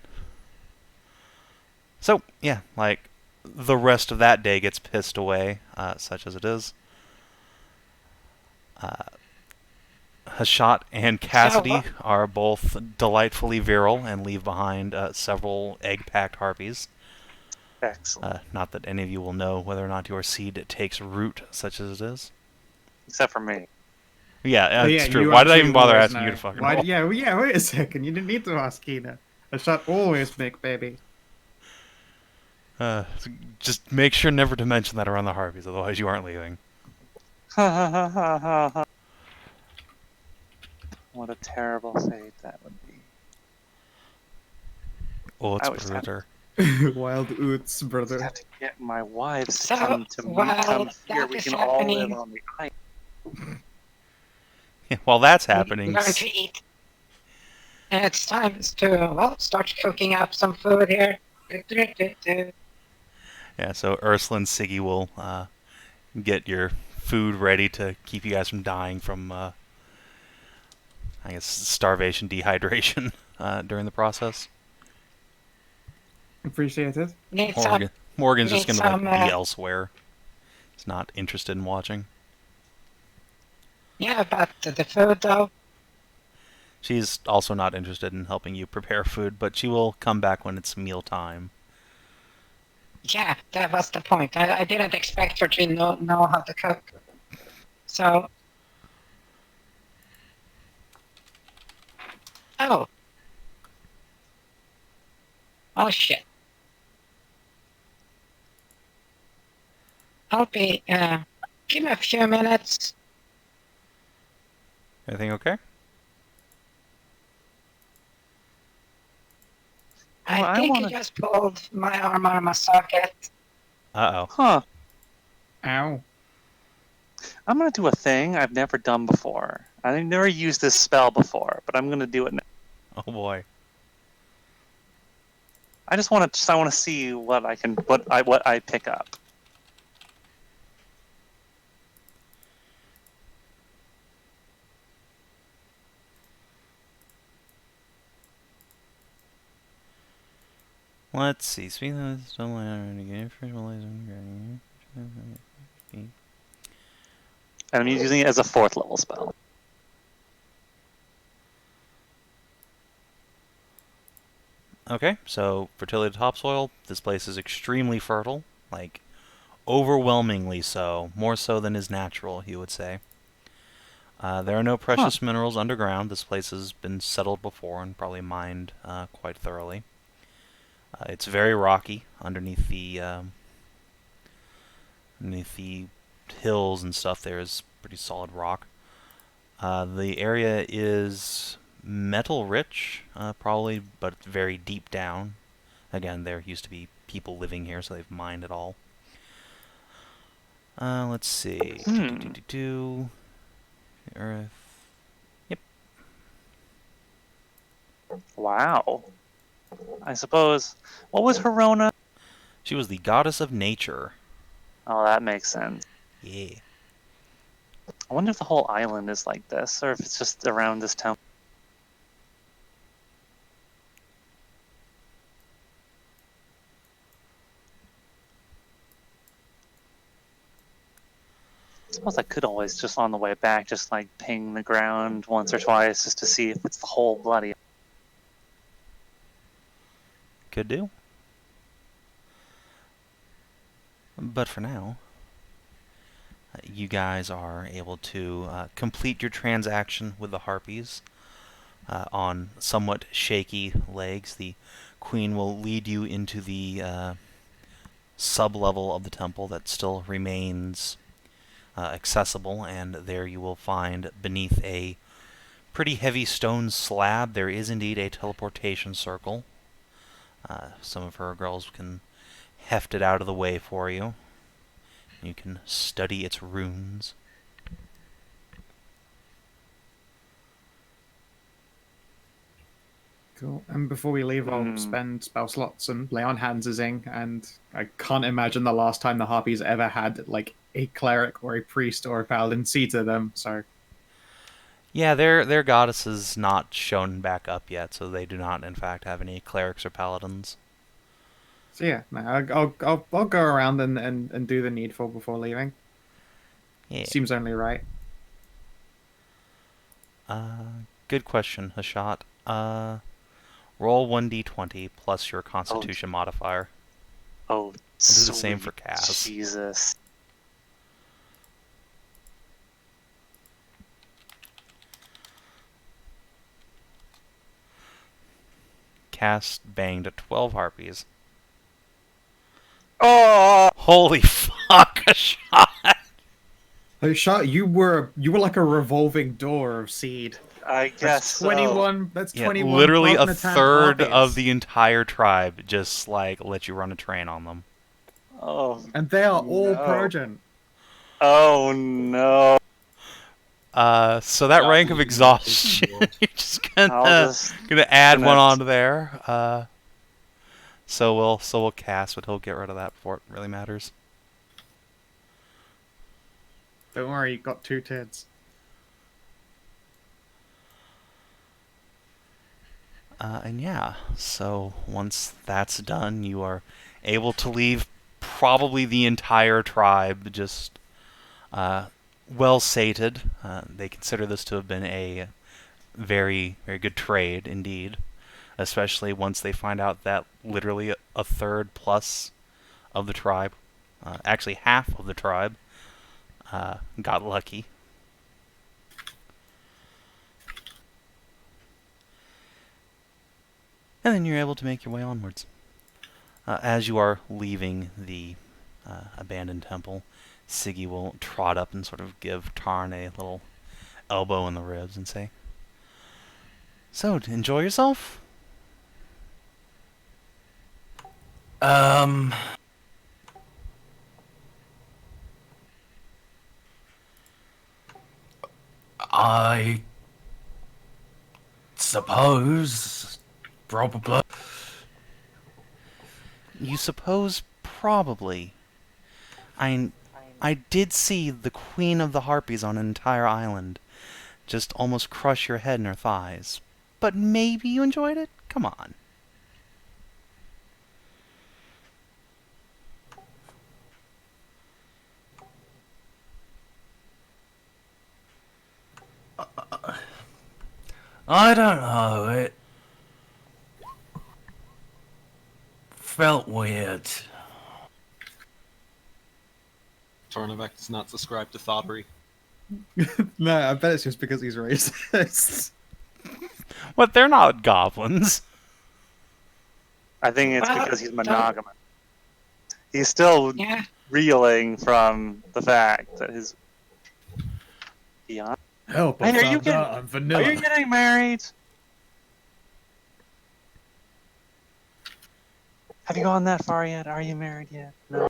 So yeah, like the rest of that day gets pissed away, such as it is. Hashat and Cassidy are both delightfully virile and leave behind several egg-packed harpies.
Excellent.
Not that any of you will know whether or not your seed takes root, such as it is.
Except for me.
Yeah, it's true.
you
Why did I
actually
even bother
always
asking you to
know.
fucking
Why?
roll?
Yeah, wait a second. You didn't need to ask Kina. I shall always make baby.
Just make sure never to mention that around the harpies, otherwise you aren't leaving.
Ha ha ha ha ha ha. What a terrible fate that would be.
Oh, it's
I was
brutal.
Wild Oots,
I
brother.
have to get my wives to
So,
come to
while
come here.
that
We
is
can all live
happening-
on the island.
While that's
We're
happening,
going to eat. And it's time to, well, start cooking up some food here.
yeah. So Ursula and Siggy will get your food ready to keep you guys from dying from, I guess, starvation, dehydration during the process.
Appreciate it.
Need some,
Morgan's just
need
gonna
some,
be elsewhere. He's not interested in watching.
yeah, but the food though.
She's also not interested in helping you prepare food, but she will come back when it's meal time.
Yeah, that was the point. I didn't expect her to know how to cook. So. Oh. Oh shit. I'll be, give me a few minutes.
Everything okay?
Well, I
I think
wanna-
you just pulled my arm out of my socket.
Uh-oh.
Huh.
Ow.
I'm gonna do a thing I've never done before. I've never used this spell before, but I'm gonna do it now.
Oh boy.
I want to see what I pick up.
Let's see. Speaking of this, don't
And I'm using it as a 4th level spell.
Okay, so fertility to topsoil. This place is extremely fertile, like overwhelmingly so, more so than is natural, you would say. There are no precious minerals underground. This place has been settled before and probably mined quite thoroughly. It's very rocky underneath the hills and stuff. There is pretty solid rock. The area is metal rich, probably, but very deep down. Again, there used to be people living here, so they've mined it all. Let's see. The earth. Yep.
Wow. I suppose. What was Herona?
She was the goddess of nature.
Oh, that makes sense.
Yeah.
I wonder if the whole island is like this, or if it's just around this temple. I suppose I could always just on the way back, just like ping the ground once or twice, just to see if it's the whole bloody.
Could do. But for now, you guys are able to complete your transaction with the harpies on somewhat shaky legs. The queen will lead you into the sub-level of the temple that still remains accessible, and there you will find beneath a pretty heavy stone slab there is indeed a teleportation circle. Some of her girls can heft it out of the way for you. You can study its runes.
Cool. And before we leave, I'll spend spell slots and lay on hands as Zing. And I can't imagine the last time the Harpies ever had like a cleric or a priest or a paladin seated them. So
Yeah, their goddess is not shown back up yet, so they do not, in fact, have any clerics or paladins.
so yeah, no, I'll go around and do the needful before leaving.
Yeah.
Seems only right.
Good question, Hashat. Roll 1d20 plus your Constitution modifier.
Oh,
I'll do
sweet
the same for Kaz.
Jesus.
Cast banged at 12 harpies.
Oh!
Holy fuck, Hashat!
Like, shot, you were like a revolving door of seed.
I guess
That's
so.
21. That's
Yeah,
21.
literally a
plazmatant
third of
harpies.
the entire tribe just, like, let you run a train on them.
Oh,
And they are all
no.
Persian.
Oh, no.
So that
God,
rank of
we-
exhaustion, you're just
I'll
gonna
just...
add
gonna-
one onto there. So we'll cast, but he'll get rid of that before it really matters.
Don't worry, you got 2 tids.
And yeah, so once that's done, you are able to leave probably the entire tribe just well sated. They consider this to have been a very, very good trade indeed, especially once they find out that literally a third plus of the tribe, actually half of the tribe, got lucky. And then you're able to make your way onwards. As you are leaving the abandoned temple, Siggy will trot up and sort of give Tarn a little elbow in the ribs and say, "So, enjoy yourself?"
I suppose probably.
You suppose probably. I did see the Queen of the Harpies on an entire island just almost crush your head in her thighs. But maybe you enjoyed it? Come on.
I don't know. It felt weird.
Tarnavak does not subscribe to thottery.
No, I bet it's just because he's racist.
What? They're not goblins.
I think it's
Well,
because he's
don't-
monogamous. He's still
Yeah.
reeling from the fact that his... Beyond...
Help
Hey,
us,
are you
I'm
getting-
not, I'm vanilla.
Are you getting married? Have you gone that far yet? Are you married yet? No.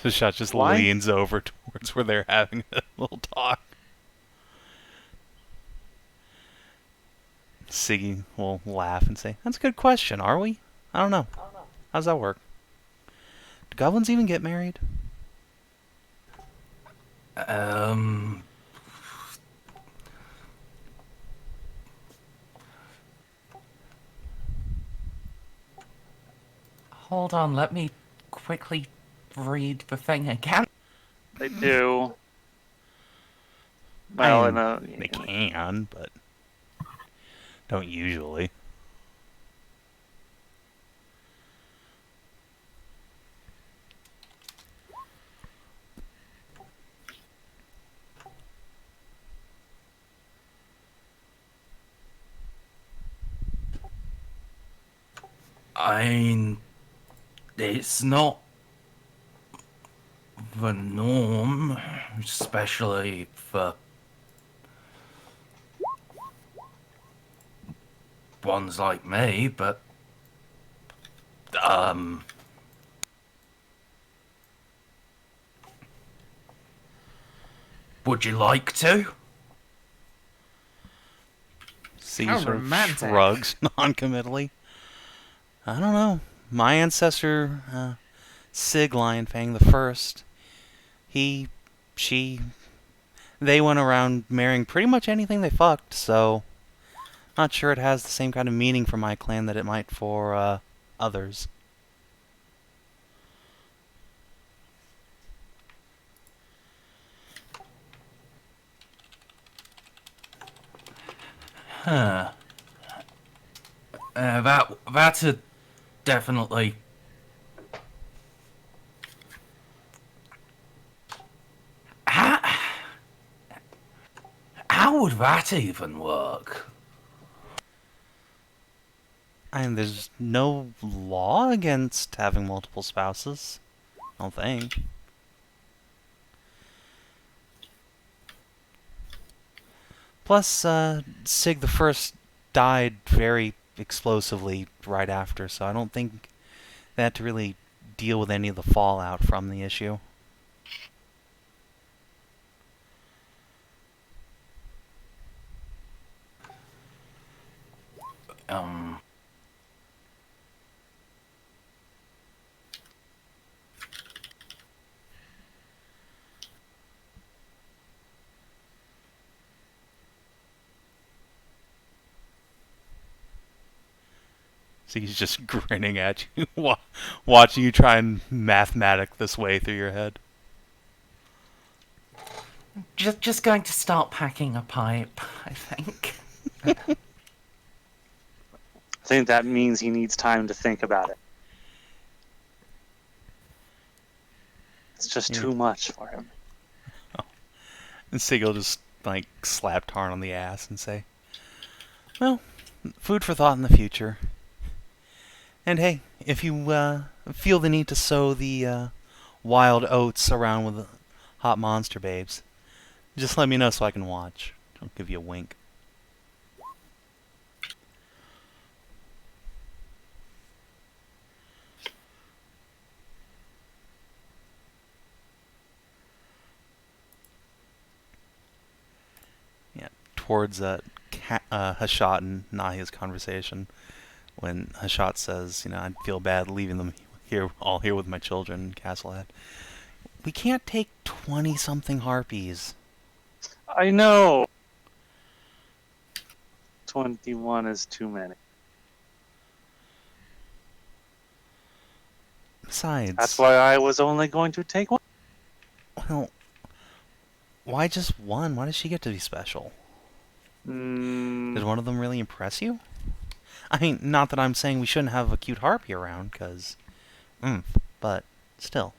The shot just
Why?
leans over towards where they're having a little talk. Siggy will laugh and say, "That's a good question, are we? I don't know. How's that work? Do goblins even get married?"
Hold on, let me quickly read the thing again.
They do. Well,
I
in a...
They can, but don't usually.
I mean, it's not the norm, especially for ones like me, but would you like to?
Siggy
How
sort of
romantic.
shrugs non-committally. I don't know. My ancestor, Sig Lionfang the First, they went around marrying pretty much anything they fucked, so not sure it has the same kind of meaning for my clan that it might for others.
Huh. That's a definitely. How, how would that even work?
And there's no law against having multiple spouses. I don't think. Plus, Sig the First died very explosively right after, so I don't think they had to really deal with any of the fallout from the issue.
Um.
So he's just grinning at you, watching you try and mathematic this way through your head.
Just going to start packing a pipe, I think.
I think that means he needs time to think about it. It's just
Yeah.
too much for him.
And Sig will just, like, slap Tarn on the ass and say, well, food for thought in the future. And hey, if you feel the need to sow the wild oats around with the hot monster babes, just let me know so I can watch. I'll give you a wink. Yeah, towards Hashat and Nahia's conversation, when Hashat says, you know, I'd feel bad leaving them all here with my children in Castlehead. We can't take 20-something harpies.
I know! 21 is too many.
Besides,
That's why I was only going to take one.
well, why just one? Why does she get to be special? Did one of them really impress you? I mean, not that I'm saying we shouldn't have a cute harpy around, because, but still.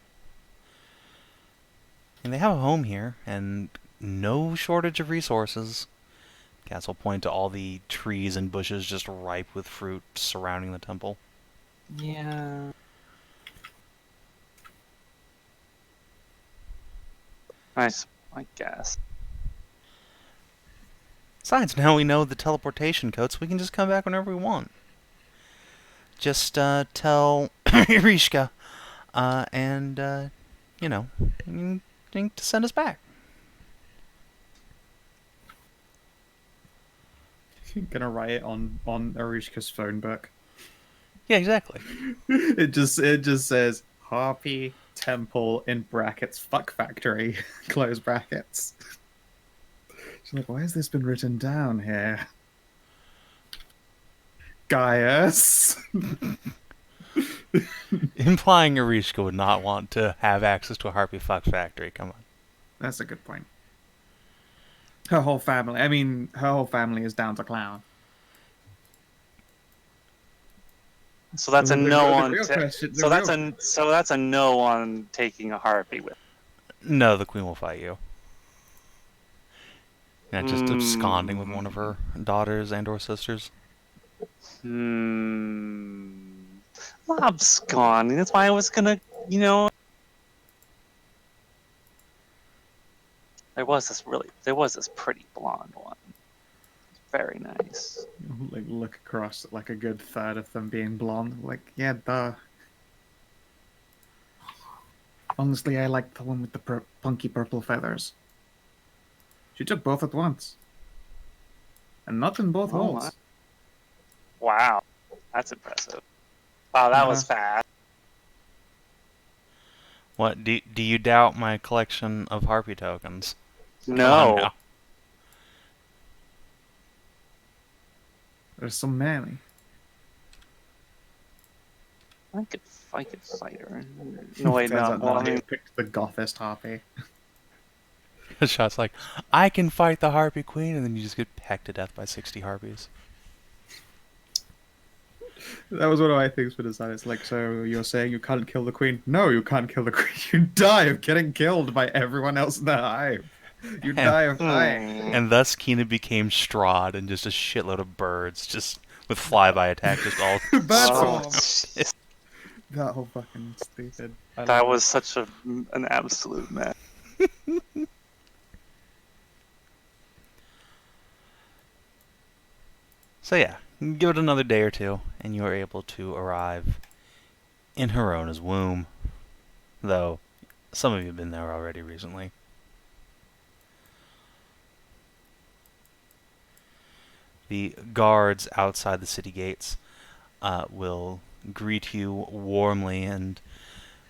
And they have a home here, and no shortage of resources. Cass will point to all the trees and bushes just ripe with fruit surrounding the temple.
Yeah. Nice, I guess.
Besides, now we know the teleportation code, so we can just come back whenever we want. Just tell Irishka, and you know, to send us back.
Gonna write it on Arishka's phone book.
Yeah, exactly.
It just says Harpy Temple in brackets fuck factory close brackets. She's like, why has this been written down here? Gaius.
Implying Irishka would not want to have access to a harpy fuck factory. Come on.
That's a good point. Her whole family. I mean, her whole family is down to clown.
So that's a
The
no
real
on.
question- the
So that's
real-
a no on taking a harpy with.
No, the queen will fight you. Yeah, just absconding with one of her daughters and/or sisters.
Not absconding. That's why I was gonna, you know. There was this pretty blonde one. Very nice.
Like, look across at like a good third of them being blonde. Like, yeah, duh. Honestly, I like the one with the punky purple feathers. She took both at once. And not in both
Oh,
holds.
Wow, that's impressive. Wow, that was fast.
What, do you doubt my collection of harpy tokens? Come on
No.
now.
There's so many.
I could fight her. No, wait,
Turns
no.
out
Well, I
Nahia
mean,
picked the gothest harpy.
Hashat's like, I can fight the Harpy Queen, and then you just get pecked to death by 60 Harpies.
That was one of my things for design. It's like, so you're saying you can't kill the queen? No, you can't kill the queen. You die of getting killed by everyone else in the hive. You die of dying.
And thus Kina became Strahd and just a shitload of birds, just with flyby attack, just all.
That's
Oh,
awesome. That whole fucking stupid. I
that
love
was such an absolute mess.
So yeah, give it another day or two, and you are able to arrive in Herona's womb. Though, some of you have been there already recently. The guards outside the city gates will greet you warmly, and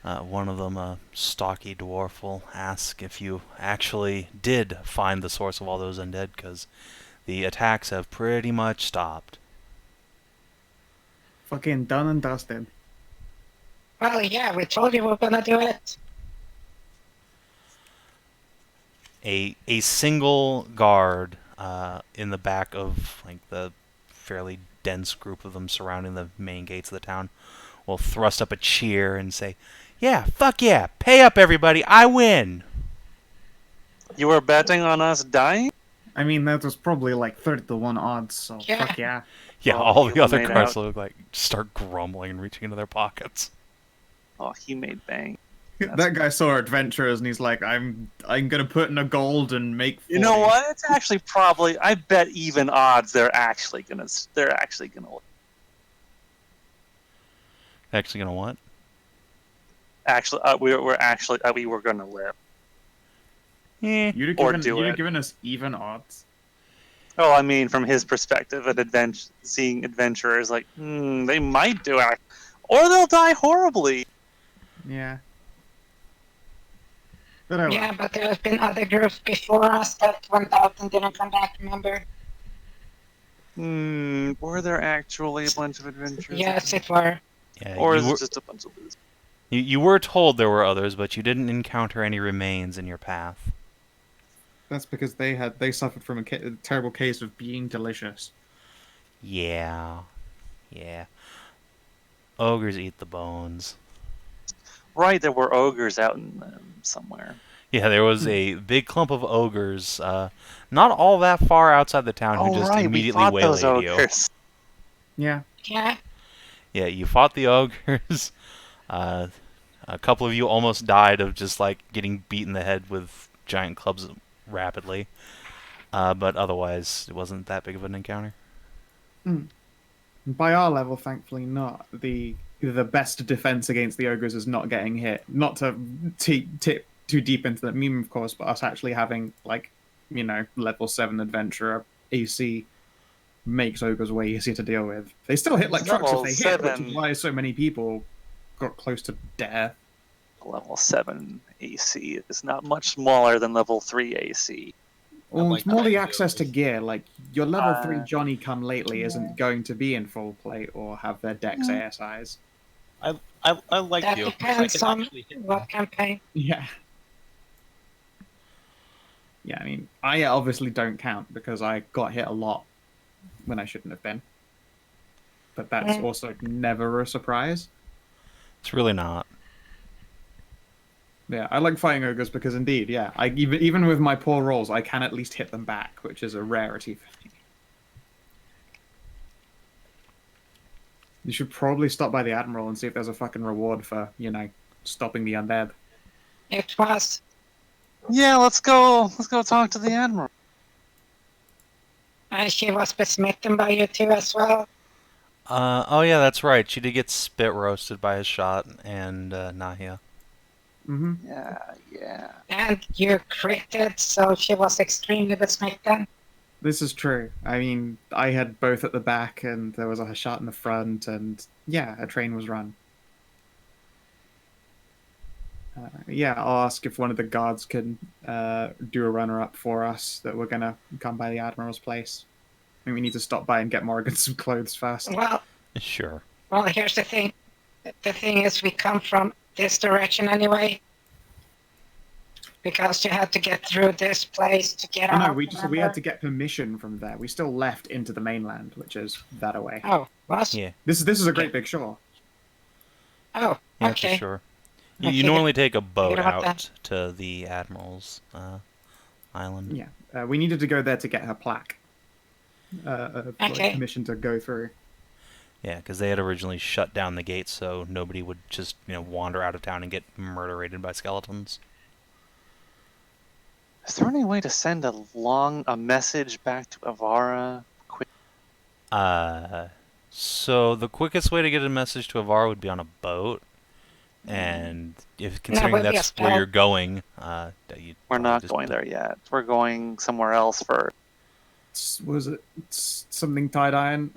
one of them, a stocky dwarf, will ask if you actually did find the source of all those undead, because the attacks have pretty much stopped.
Fucking done and dusted.
Well, yeah, we told you we were gonna do it.
A single guard in the back of like the fairly dense group of them surrounding the main gates of the town will thrust up a cheer and say, "Yeah, fuck yeah, pay up everybody, I win."
You were betting on us dying?
I mean, that was probably like 30-1 odds, so
Yeah.
fuck yeah.
Yeah,
Oh,
all
you
the other
made
guards
out.
look like start grumbling and reaching into their pockets.
Oh, he made bang.
That guy saw adventurers and he's like, I'm gonna put in a gold and make 40.
You know what? It's actually probably. I bet even odds they're actually gonna.
Actually gonna what?
Actually, we were gonna live.
Eh.
You'd
Or
have
do it.
given us even odds.
Oh, I mean, from his perspective, seeing adventurers like, they might do it, or they'll die horribly.
Yeah. But oh well.
Yeah, but there have been other groups before us that went out and didn't come back, remember?
Were there actually a bunch of adventurers?
Yes, it were.
Yeah,
Or
you
is
were,
it just a bunch of losers?
you were told there were others, but you didn't encounter any remains in your path.
That's because they suffered from a terrible case of being delicious.
Yeah. Ogres eat the bones.
Right, there were ogres out in somewhere.
Yeah, there was a big clump of ogres, not all that far outside the town, who just
we
immediately
fought those
waylaid you.
ogres.
Yeah.
Yeah.
Yeah, you fought the ogres. A couple of you almost died of just like getting beat in the head with giant clubs rapidly. But otherwise, it wasn't that big of an encounter.
By our level, thankfully not. The best defense against the ogres is not getting hit. Not to tip too deep into the meme, of course, but us actually having, like, level 7 adventurer AC makes ogres way easier to deal with. They still hit like trucks if
Level
they hit, which
7.
is why so many people got close to death.
Level 7 AC is not much smaller than level 3 AC.
Well,
like
it's more
that
the
idea,
access to
at least.
gear. Like, your level 3
Uh,
Johnny come lately isn't going to be in full plate or have their dex ASIs.
I like
That
the ogres. I
depends
can
on
actually hit
what campaign.
Yeah. Yeah, I mean, I obviously don't count because I got hit a lot when I shouldn't have been. But that's
Mm.
also never a surprise.
It's really not.
Yeah, I like fighting ogres because indeed, yeah, I even with my poor rolls, I can at least hit them back, which is a rarity for me. You should probably stop by the Admiral and see if there's a fucking reward for, stopping the undead.
It was.
Yeah, let's go talk to the Admiral.
She was besmitten by you too as well.
Oh yeah, that's right. She did get spit roasted by Hashat and Nahia.
Mm-hmm.
Yeah.
And you critted, so she was extremely besmitten.
This is true. I mean, I had both at the back, and there was a shot in the front, and yeah, a train was run. Yeah, I'll ask if one of the guards can do a runner-up for us, that we're gonna come by the Admiral's place. I think we need to stop by and get Morgan some clothes first.
Sure.
Well, here's the thing. The thing is, we come from this direction anyway. because you had to get through this place to get
Oh,
out.
no, we had
remember?
to get permission from there. We still left into the mainland, which is that away.
Oh, was?
Yeah.
This is a great big shore.
Oh,
Yeah,
okay.
for sure.
I
You
figured-
normally take a boat
figured about
out to the Admiral's island.
Yeah, we needed to go there to get her plaque. Like,
Okay.
permission to go through.
Yeah, because they had originally shut down the gates so nobody would just wander out of town and get murderated by skeletons.
Is there any way to send a message back to Avara? Quick.
So the quickest way to get a message to Avar would be on a boat, and if considering
but
that's
yes,
where
Paul.
you're going,
We're not going there yet. We're going somewhere else first.
Was it something Tide Iron?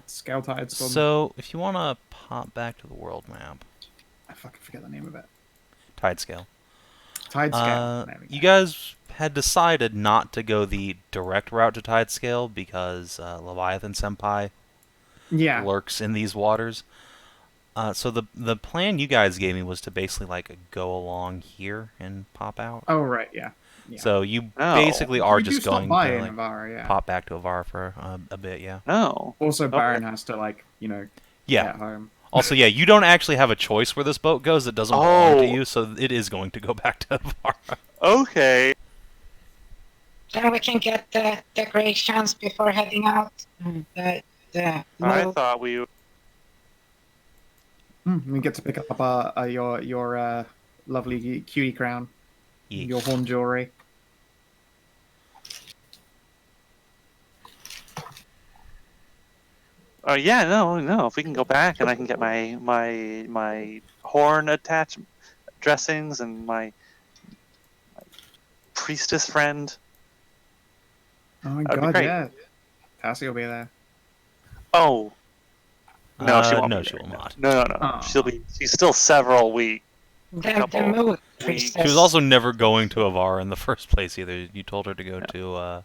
Scale Tide Storm?
So if you want to pop back to the world map,
I fucking forget the name of it.
Tidescale.
Tidescale. There we go.
You guys had decided not to go the direct route to Tidescale because Leviathan Senpai
Yeah.
lurks in these waters. So the plan you guys gave me was to basically like go along here and pop out.
Oh right, yeah. Yeah.
So you
Oh.
basically are
we do
just
stop
going
by
to
in
like,
Navarra, yeah.
pop back to Avar for a bit, yeah.
No.
Also,
Okay.
Baron has to
Yeah.
get home.
Also, yeah, you don't actually have a choice where this boat goes. It doesn't belong to
Oh.
you, so it is going to go back to Avar.
Okay.
Then we can get the decorations before heading out. The
I
low-
thought we.
We get to pick up your lovely cutie crown,
Yeah.
your horn jewelry.
Oh yeah, no. If we can go back and I can get my horn attach dressings and my priestess friend.
Oh my
That'd be
god,
great.
yeah. Tassie will be there.
Oh. No, she won't.
No,
be
she
there.
will not.
No.
Aw.
She's still several weeks.
the
couple
mood
weeks.
priestess.
She was also never going to Avar in the first place either. You told her to go to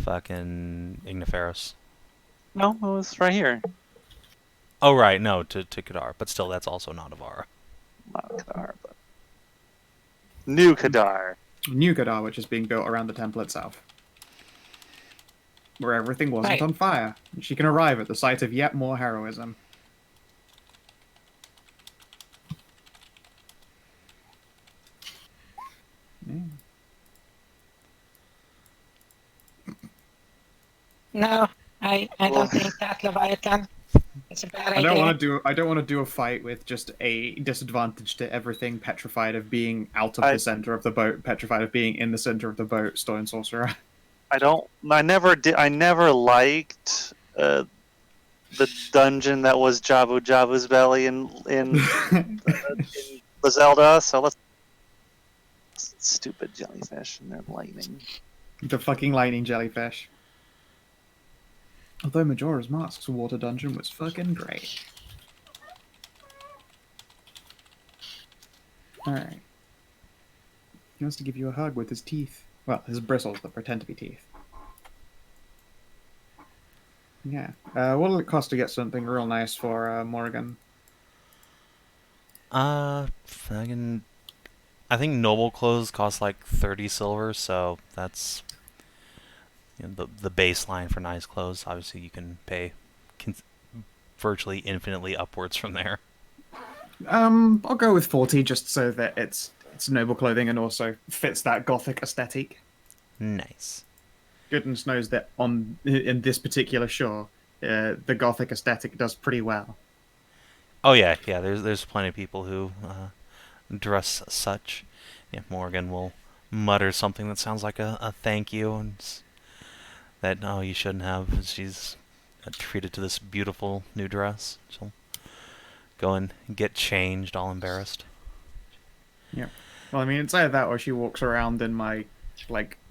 fucking Igniferous.
No, it was right here.
Oh right, no, to Kadar, but still, that's also not Avar.
Not Kadar, but New Kadar.
New Gadar, which is being built around the temple itself. Where everything wasn't
Right.
on fire. She can arrive at the site of yet more heroism. Yeah.
No, I
Well-
don't think that Leviathan. It's a bad
I
idea.
don't want to do a fight with just a disadvantage to everything petrified of being out of
I-
the center of the boat, petrified of being in the center of the boat, Stone Sorcerer.
I never liked the dungeon that was Javu's belly in the Zelda. So let's stupid jellyfish and then lightning.
The fucking lightning jellyfish. Although Majora's Mask's water dungeon was fucking great. Alright. He wants to give you a hug with his teeth. Well, his bristles that pretend to be teeth. Yeah. What'll it cost to get something real nice for Morgan?
Fucking, I think noble clothes cost like 30 silver, so that's the baseline for nice clothes. Obviously, you can pay virtually infinitely upwards from there.
I'll go with 40 just so that it's noble clothing and also fits that gothic aesthetic.
Nice.
Goodness knows that in this particular shore, the gothic aesthetic does pretty well.
Oh yeah. There's plenty of people who dress such. Yeah, Morgan will mutter something that sounds like a thank you, and that no, you shouldn't have. She's treated to this beautiful new dress. She'll go and get changed, all embarrassed.
Well, I mean, it's either that or she walks around in my,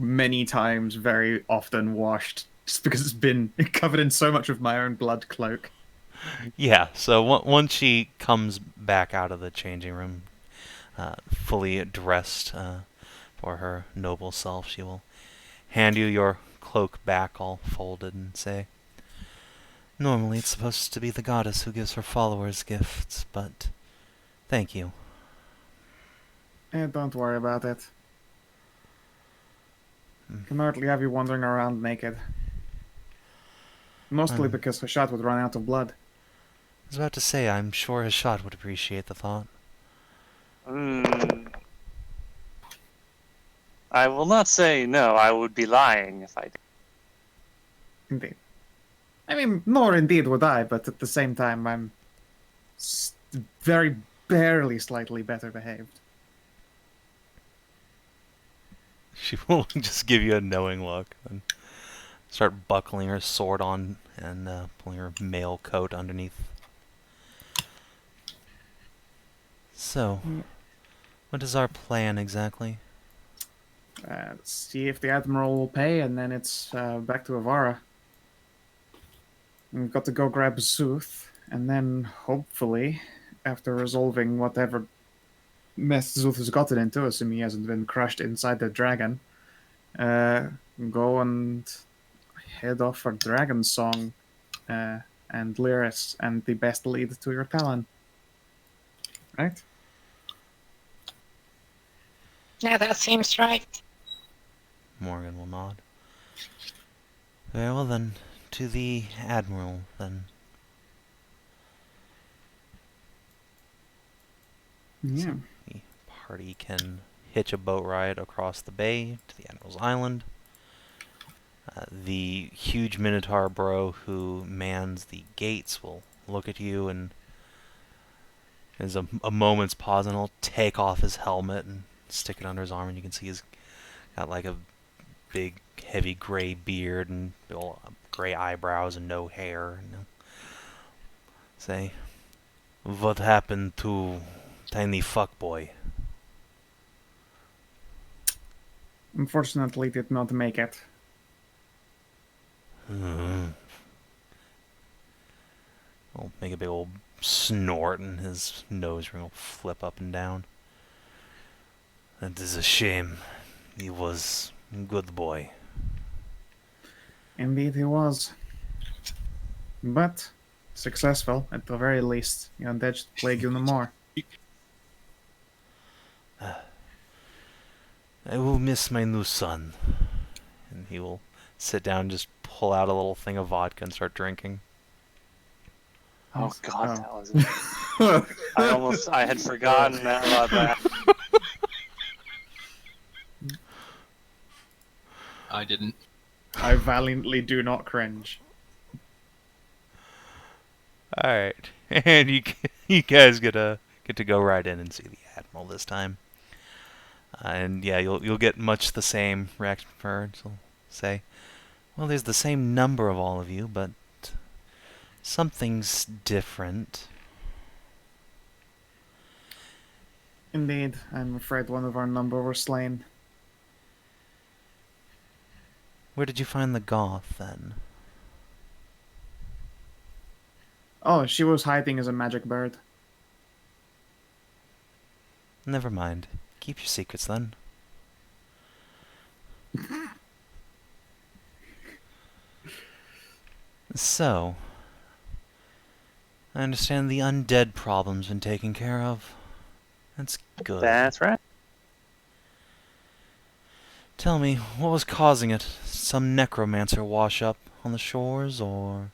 many times, very often washed, just because it's been covered in so much of my own blood cloak.
Yeah, so once she comes back out of the changing room, fully dressed for her noble self, she will hand you your cloak back all folded and say, "Normally it's supposed to be the goddess who gives her followers gifts, but thank you."
Don't worry about it. Can hardly have you wandering around naked. Mostly because Hashat would run out of blood.
I was about to say, I'm sure Hashat would appreciate the thought.
I will not say no. I would be lying if I did.
Indeed. I mean, nor indeed would I, but at the same time, I'm very barely slightly better behaved.
She will just give you a knowing look and start buckling her sword on and pulling her mail coat underneath. So, what is our plan exactly?
See if the Admiral will pay, and then it's back to Avara. We've got to go grab Zeus, and then hopefully, after resolving whatever mess Zeus has gotten into, assuming he hasn't been crushed inside the dragon, go and head off for Dragon Song and Lyris and the best lead to your Talon. Right?
Yeah, that seems right.
Morgan will nod. Very well then, to the Admiral then.
Yeah.
The party can hitch a boat ride across the bay to the Admiral's Island. The huge Minotaur bro who mans the gates will look at you and there's a moment's pause and he'll take off his helmet and stick it under his arm and you can see he's got like a big heavy gray beard and gray eyebrows and no hair and he'll say, "What happened to tiny fuckboy?"
Unfortunately, did not make it.
He'll make a big old snort and his nose ring will flip up and down. That is a shame. He was a good boy.
Indeed, he was. But successful, at the very least. The undead should plague you no more.
I will miss my new son. And he will sit down and just pull out a little thing of vodka and start drinking.
Oh God,
Oh.
that was. I had forgotten about that.
I didn't.
I valiantly do not cringe.
Alright. And you guys get to go right in and see the Admiral this time. And yeah, you'll get much the same reaction from her. She'll say, "Well, there's the same number of all of you, but something's different."
Indeed, I'm afraid one of our number were slain.
Where did you find the Goth, then?
Oh, she was hiding as a magic bird.
Never mind. Keep your secrets, then. So, I understand the undead problem's been taken care of. That's good.
That's right.
Tell me, what was causing it? Some necromancer wash up on the shores, or...?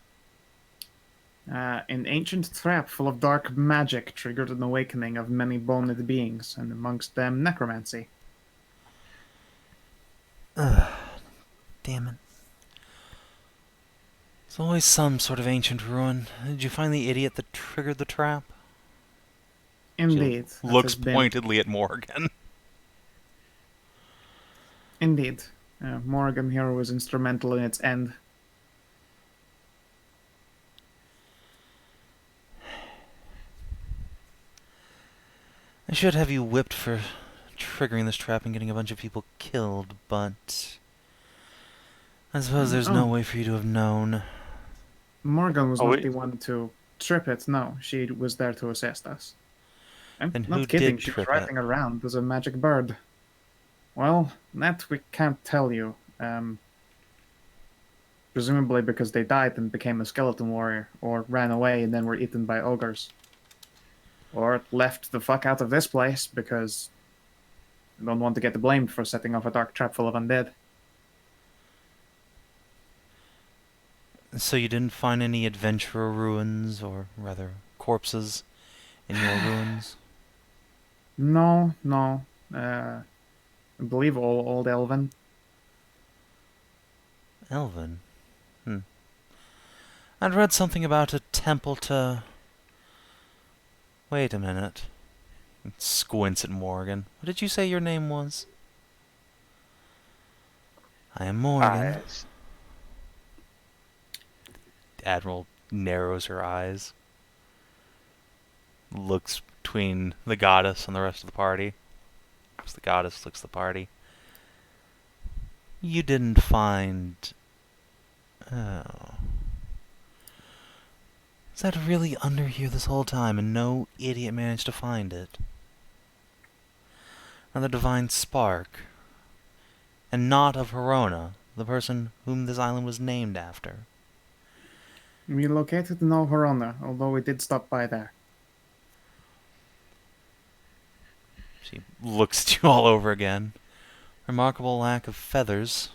An ancient trap full of dark magic triggered an awakening of many boned beings, and amongst them necromancy.
Ugh. Damn it. There's always some sort of ancient ruin. Did you find the idiot that triggered the trap?
Indeed.
She
that
looks
has been-
pointedly at Morgan.
Indeed. Morgan here was instrumental in its end.
I should have you whipped for triggering this trap and getting a bunch of people killed, but... I suppose there's no way for you to have known.
Morgan was
Oh,
not
wait.
the one to trip it, no. She was there to assist us. I'm
Then
not
who
kidding,
did
she was
trip
riding around as a magic bird. Well, that we can't tell you. Presumably because they died and became a skeleton warrior, or ran away and then were eaten by ogres. Or left the fuck out of this place because I don't want to get blamed for setting off a dark trap full of undead.
So you didn't find any adventurer ruins, or rather, corpses in your ruins?
No, no. I believe all old Elven.
Elven? I'd read something about a temple to... Wait a minute. Squints at Morgan. What did you say your name was? I am Morgan. Admiral narrows her eyes. Looks between the goddess and the rest of the party. The goddess looks at the party. You didn't find... Oh. Is that really under here this whole time and no idiot managed to find it? Another divine spark. And not of Herona, the person whom this island was named after.
We located no Herona, although we did stop by there.
She looks at you all over again. Remarkable lack of feathers.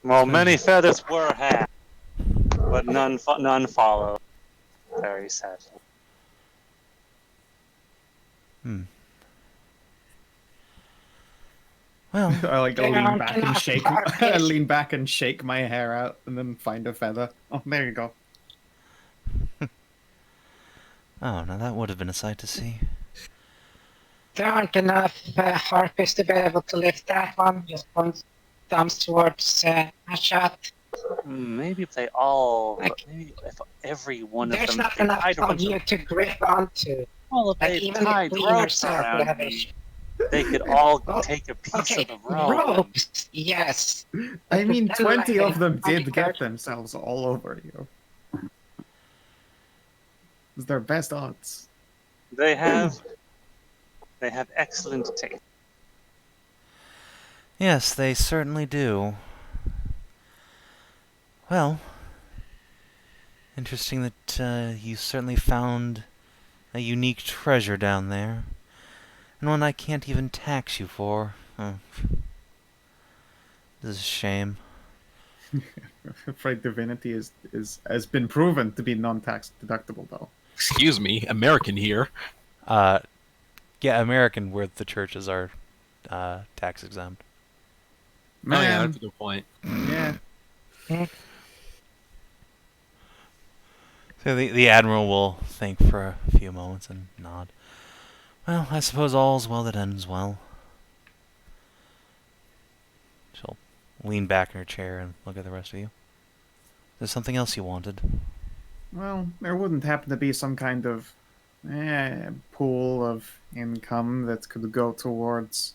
Well, many feathers were had, but none followed. Very sad.
Well,
I like to
They
lean
aren't
back and
enough
shake.
harpies.
I lean back and shake my hair out, and then find a feather. Oh, there you go.
oh, now that would have been a sight to see.
There aren't enough harpies to be able to lift that one. Just point thumbs towards Hashat.
Maybe if they all,
Like,
maybe if every one of
There's
them
not
they
enough
tied a
of
bunch
you
of,
to grip onto.
well, if
Like,
they
even
tied
if we
ropes
yourself
around
have
me,
issues.
they could all
Oh,
take a piece
Okay,
of the rope.
ropes, yes.
I mean,
Then
20
like
of them
a
did get
bodyguard.
themselves all over you. It's their best odds.
They have excellent taste.
Yes, they certainly do. Well, interesting that you certainly found a unique treasure down there. And one I can't even tax you for. Oh. This is a shame.
I'm afraid divinity has been proven to be non-tax deductible, though.
Excuse me, American here.
Yeah, American, where the churches are tax exempt.
Oh yeah,
Man,
that's a good point.
yeah.
So the Admiral will think for a few moments and nod. Well, I suppose all's well that ends well. She'll lean back in her chair and look at the rest of you. There's something else you wanted?
Well, there wouldn't happen to be some kind of pool of income that could go towards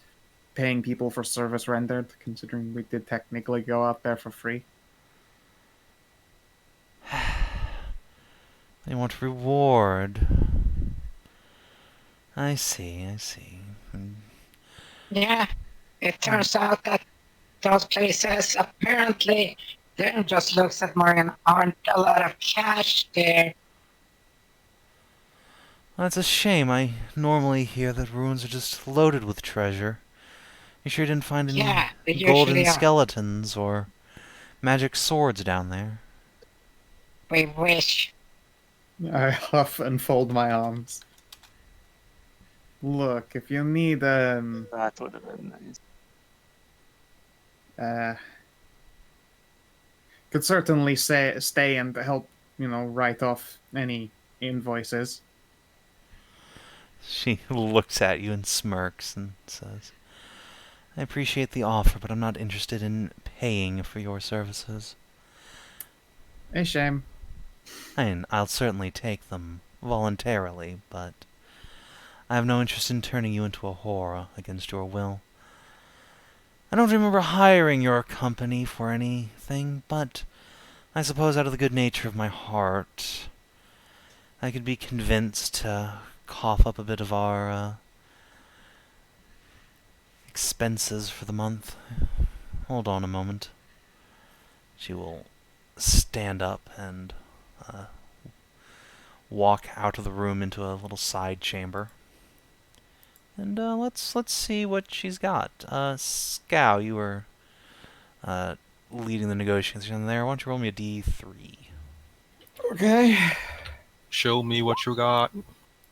paying people for service rendered, considering we did technically go out there for free.
They want reward. I see.
Yeah, it turns out that those places apparently then just looks at Morgan aren't a lot of cash there.
Well, that's a shame. I normally hear that ruins are just loaded with treasure. You sure didn't find any
Yeah, they
golden
usually are.
skeletons or magic swords down there?
We wish.
I huff and fold my arms. Look, if you need
That would have been nice.
could certainly stay and help, write off any invoices.
She looks at you and smirks and says, I appreciate the offer, but I'm not interested in paying for your services.
A shame.
I'll certainly take them voluntarily, but I have no interest in turning you into a whore against your will. I don't remember hiring your company for anything, but I suppose out of the good nature of my heart, I could be convinced to cough up a bit of our expenses for the month. Hold on a moment. She will stand up and walk out of the room into a little side chamber. And let's see what she's got. Scow, you were leading the negotiation there. Why don't you roll me a d3?
Okay.
Show me what you got.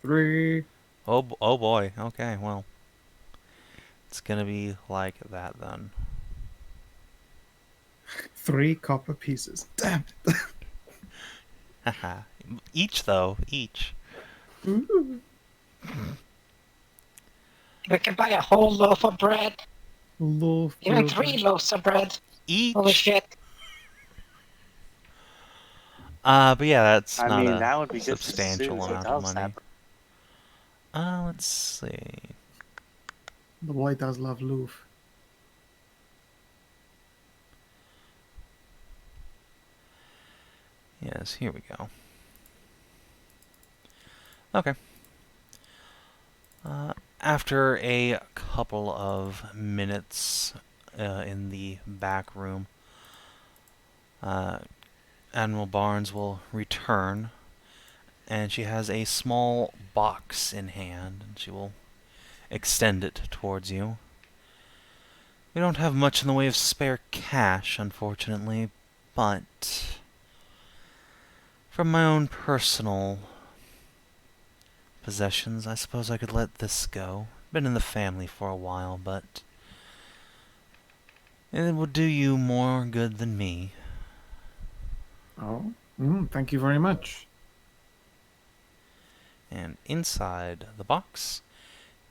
3.
Oh boy. Okay, well. It's gonna be like that then.
3 copper pieces. Damn it.
Haha. Each, though. Each.
Ooh.
We can buy a whole loaf of bread.
Loaf
Even
of
3
bread.
loaves of bread.
Each?
Holy shit.
But yeah, that's
I
not
mean,
a
that would be good for
substantial
Zeus. He
amount of
does
money.
that.
Let's see.
The boy does love loaf.
Yes, here we go. Okay. After a couple of minutes in the back room, Admiral Barnes will return, and she has a small box in hand, and she will extend it towards you. We don't have much in the way of spare cash, unfortunately, but from my own personal possessions, I suppose I could let this go. Been in the family for a while, but it would do you more good than me.
Oh, thank you very much.
And inside the box,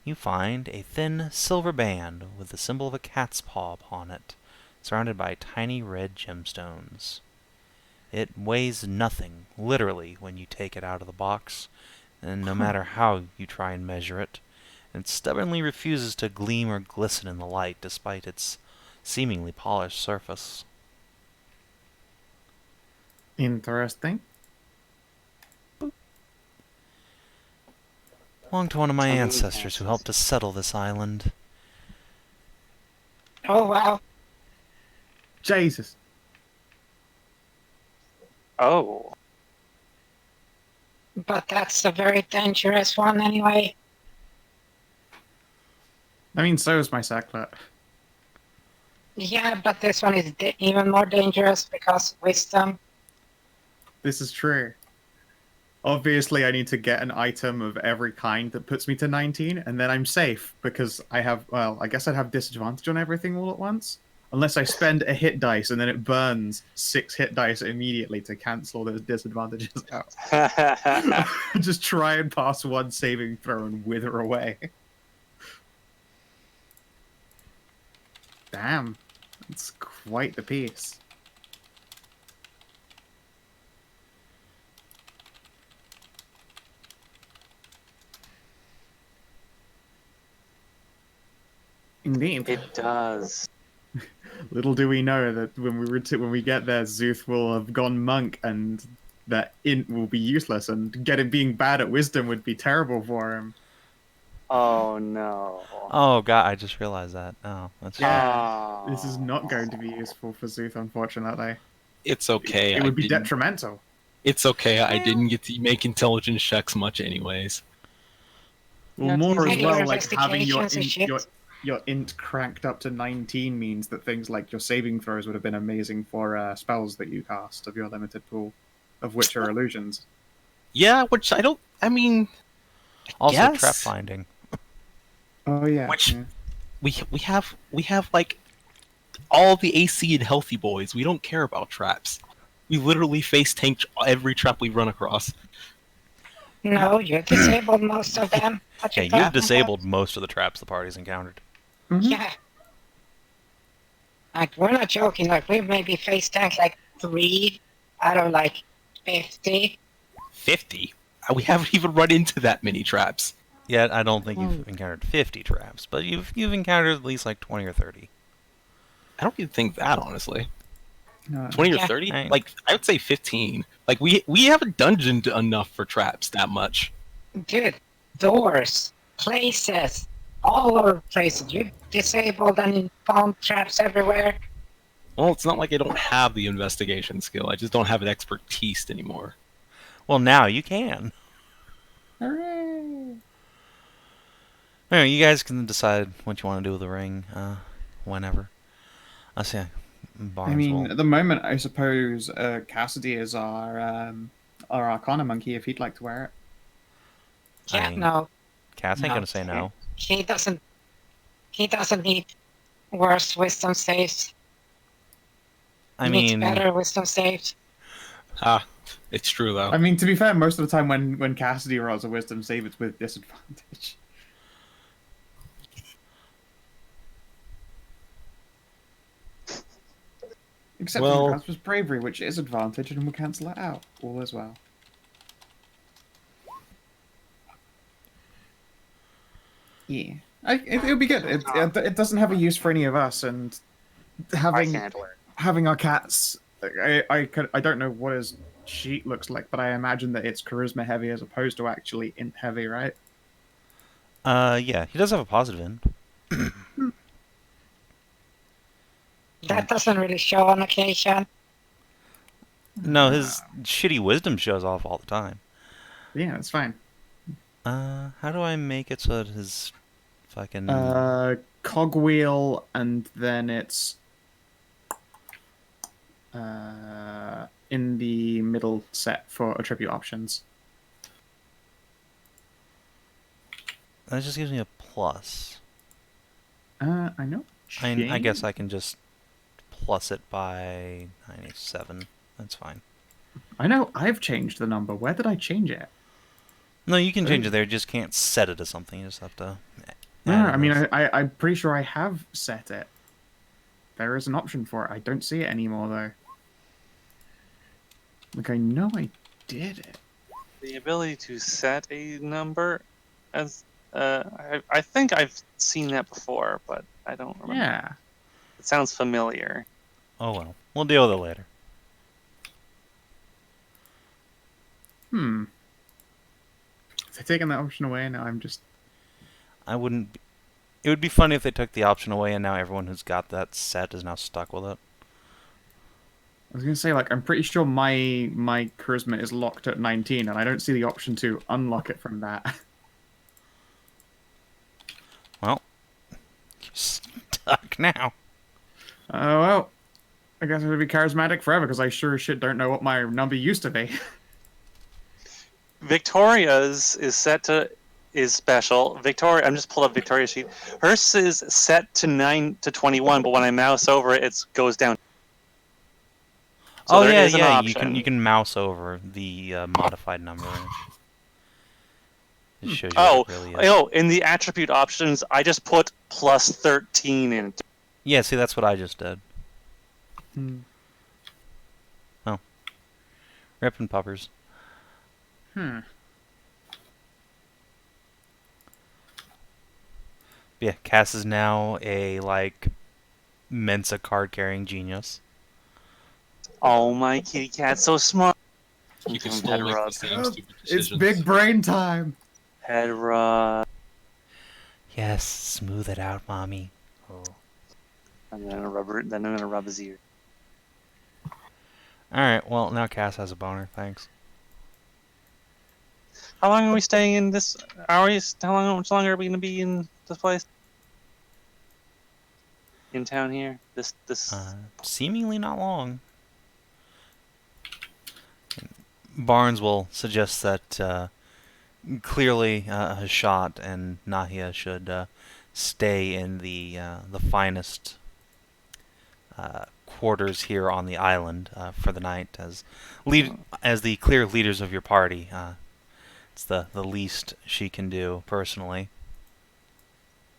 you find a thin silver band with the symbol of a cat's paw upon it, surrounded by tiny red gemstones. It weighs nothing, literally, when you take it out of the box, and no matter how you try and measure it, it stubbornly refuses to gleam or glisten in the light despite its seemingly polished surface.
Interesting.
Belonged to one of my
Something
ancestors who helped to settle this island.
Oh wow.
Jesus.
Oh.
But that's a very dangerous one anyway.
I mean, so is my sacklet.
Yeah, but this one is even more dangerous because wisdom.
This is true. Obviously, I need to get an item of every kind that puts me to 19, and then I'm safe, because I have, well, I guess I'd have disadvantage on everything all at once. Unless I spend a hit dice, and then it burns 6 hit dice immediately to cancel those disadvantages out. Just try and pass one saving throw and wither away. Damn. It's quite the piece. Indeed.
It does.
Little do we know that when we get there, Zeus will have gone monk, and that int will be useless, and being bad at wisdom would be terrible for him.
Oh no.
Oh god, I just realized that. Oh, that's
Yeah, this is not going to be useful for Zeus, unfortunately.
It's okay.
It would be detrimental.
It's okay. I didn't get to make intelligence checks much, anyways.
Well,
Yeah,
more
it's
as well, like
easy.
having
Investigations and shit.
your int cranked up to 19 means that things like your saving throws would have been amazing for spells that you cast of your limited pool, of which are illusions.
Yeah, which I don't. I mean,
also
yes.
trap finding.
Oh yeah.
Which-
yeah.
we have like all the AC and healthy boys. We don't care about traps. We literally face tank every trap we run across.
No, you disabled most of them. What
Yeah,
you talking
you've disabled most of the traps the party's encountered.
about? Yeah. Like, we're not joking. Like, we've maybe face tanked like 3 out of like 50.
50. We haven't even run into that many traps.
Yet, I don't think you've encountered 50 traps, but you've encountered at least like 20 or 30.
I don't even think that, honestly.
No.
20 or
Yeah.
30?
Right.
Like, I would say 15. Like, we haven't dungeoned enough for traps that much.
Dude, doors, places, all over places. You disabled and found traps everywhere.
Well, it's not like I don't have the investigation skill. I just don't have an expertise anymore.
Well, now you can.
Hooray!
Anyway, you guys can decide what you want to do with the ring, whenever. I see. Barnes
I mean,
will.
at the moment, I suppose Cassidy is our Arcana monkey if he'd like to wear it.
I
Yeah,
mean,
no,
Cass ain't
no.
gonna say no.
He doesn't. He doesn't need worse wisdom saves.
I
He needs
mean,
better wisdom saves.
It's true though.
I mean, to be fair, most of the time when Cassidy rolls a wisdom save, it's with disadvantage. Except in
Well-
regards to his bravery, which is advantage, and we'll cancel it out. All as well. Yeah. It'll be good. It doesn't have a use for any of us, and
I
having
can't wear it.
having our cats, I don't know what his sheet looks like, but I imagine that it's charisma heavy as opposed to actually int heavy, right?
yeah, he does have a positive end.
That doesn't really show on occasion.
No, his shitty wisdom shows off all the time.
Yeah, it's fine.
How do I make it so that his fucking...
Cogwheel, and then it's in the middle set for attribute options.
That just gives me a plus.
I know.
I guess I can just plus it by 97. That's fine.
I know. I've changed the number. Where did I change it?
No, you can change it there. You just can't set it to something. You just have to...
No,
add
I mean,
those.
I'm pretty sure I have set it. There is an option for it. I don't see it anymore, though. Like, I know I did it.
The ability to set a number as I think I've seen that before, but I don't remember.
Yeah.
It sounds familiar.
Oh well. We'll deal with it later.
Is they taking that option away? Now I'm just...
I wouldn't... It would be funny if they took the option away and now everyone who's got that set is now stuck with it.
I was gonna say, like, I'm pretty sure my charisma is locked at 19, and I don't see the option to unlock it from that.
Well, you're stuck now.
Well, I guess I'm gonna be charismatic forever, because I sure as shit don't know what my number used to be.
Victoria's is special. Victoria, I'm just pulled up Victoria's sheet. Hers is set to 9 to 21, but when I mouse over it, it goes down. So
Oh
there
yeah,
is an
yeah.
option.
You can mouse over the modified number. It shows you
Oh,
what it really is.
oh, in the attribute options, I just put plus 13 in.
Yeah, see, that's what I just did.
Hmm.
Oh, ripping puppers. Yeah, Cass is now a like Mensa card carrying genius.
Oh, my kitty cat's so smart.
You can still make the same stupid
It's
decisions.
big brain time!
Hedrah.
Yes, smooth it out, mommy. Oh.
And then I'm gonna rub his ear.
All right. Well, now Cass has a boner. Thanks.
How long are we staying in this? How much longer are we gonna be in this place? In town here? This.
Seemingly not long. Barnes will suggest that clearly Hashat and Nahia should stay in the finest quarters here on the island for the night as the clear leaders of your party. It's the least she can do personally.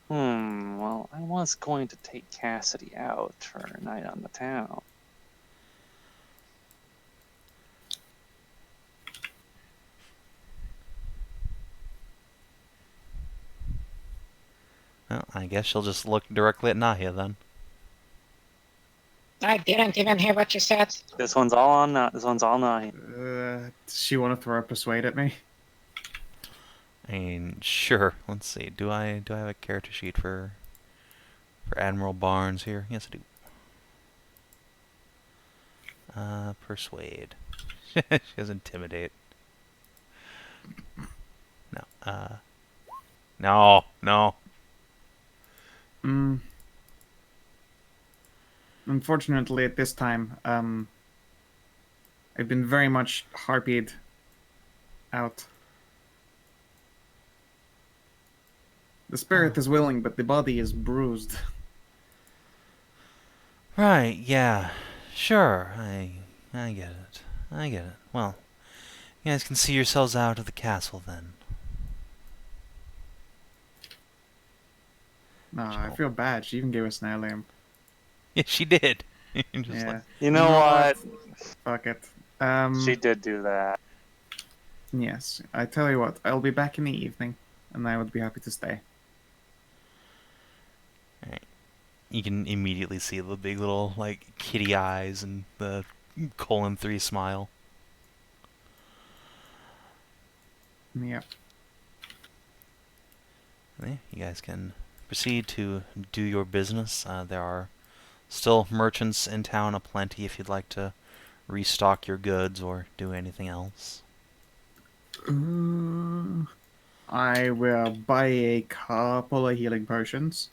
Well, I was going to take Cassidy out for a night on the town.
Well, I guess she'll just look directly at Nahia then.
I didn't even hear what you said.
This one's all on. This one's all Nahia.
Does she want to throw a persuade at me?
I mean, sure. Let's see. Do I have a character sheet for Admiral Barnes here? Yes, I do. Persuade. She has intimidate. No. No.
Mm. Unfortunately, at this time, I've been very much harpied out. The spirit is willing, but the body is bruised.
Right, yeah. Sure, I get it. I get it. Well, you guys can see yourselves out of the castle then.
No, I feel bad. She even gave us an heirloom.
Yeah, she did. Just
Yeah.
like,
You know what?
Fuck it.
She did do that.
Yes. I tell you what, I'll be back in the evening, and I would be happy to stay.
you can immediately see the big little, like, kitty eyes and the :3 smile.
Yep.
Yeah, you guys can proceed to do your business. There are still merchants in town aplenty if you'd like to restock your goods or do anything else.
I will buy a couple of healing potions.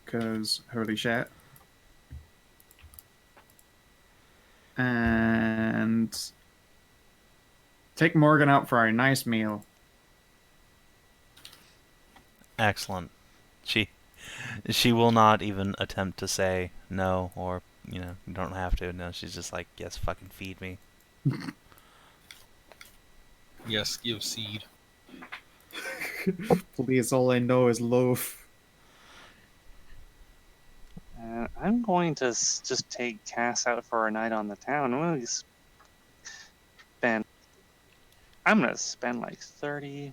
Because holy shit. And take Morgan out for a nice meal.
Excellent. She will not even attempt to say no or, you don't have to. No, she's just like, yes, fucking feed me.
Yes, give seed.
Please, all I know is loaf.
I'm going to just take Cass out for a night on the town. I'm gonna spend like 30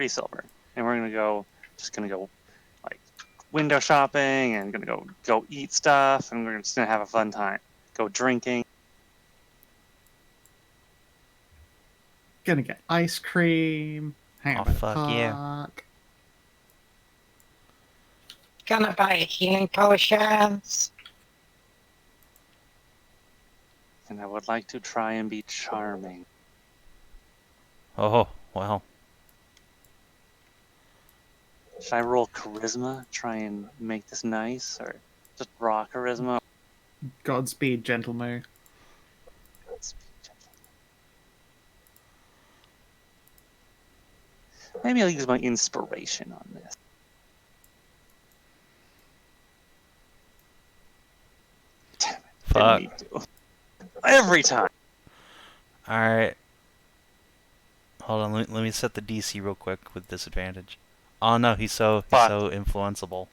silver, and we're gonna go like window shopping, and gonna go eat stuff, and we're just gonna have a fun time. Go drinking.
Gonna get ice cream. Hang
Oh,
on.
fuck yeah.
Gonna buy healing potions.
And I would like to try and be charming.
Oh, well.
Should I roll charisma? Try and make this nice, or just raw charisma?
Godspeed, gentlemen.
Maybe I'll use my inspiration on this. Damn it.
Fuck.
Didn't need to. Every time.
Alright. Hold on, let me set the DC real quick with disadvantage. Oh no, he's so influenceable.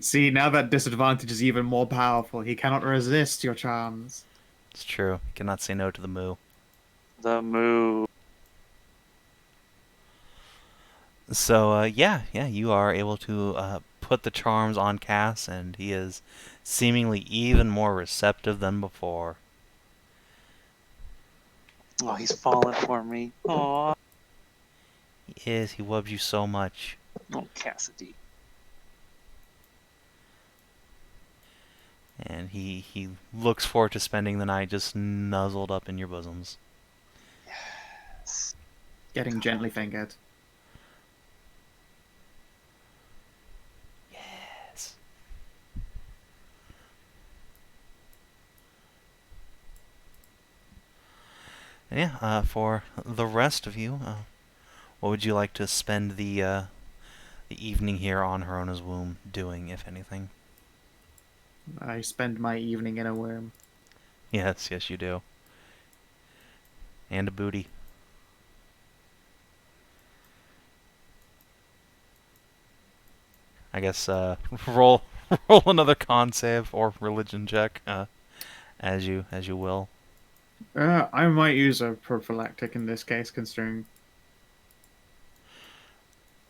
See, now that disadvantage is even more powerful. He cannot resist your charms.
It's true. He cannot say no to the moo.
The move.
So, yeah, you are able to put the charms on Cass, and he is seemingly even more receptive than before.
Oh, he's fallen for me. Aww.
He is. He loves you so much.
Oh, Cassidy.
And he looks forward to spending the night just nuzzled up in your bosoms.
Yes.
Getting gently fingered.
Yes. And yeah, for the rest of you, what would you like to spend the evening here on Herona's womb doing, if anything?
I spend my evening in a worm.
Yes, you do. And a booty. I guess roll another con save or religion check, as you will.
I might use a prophylactic in this case, considering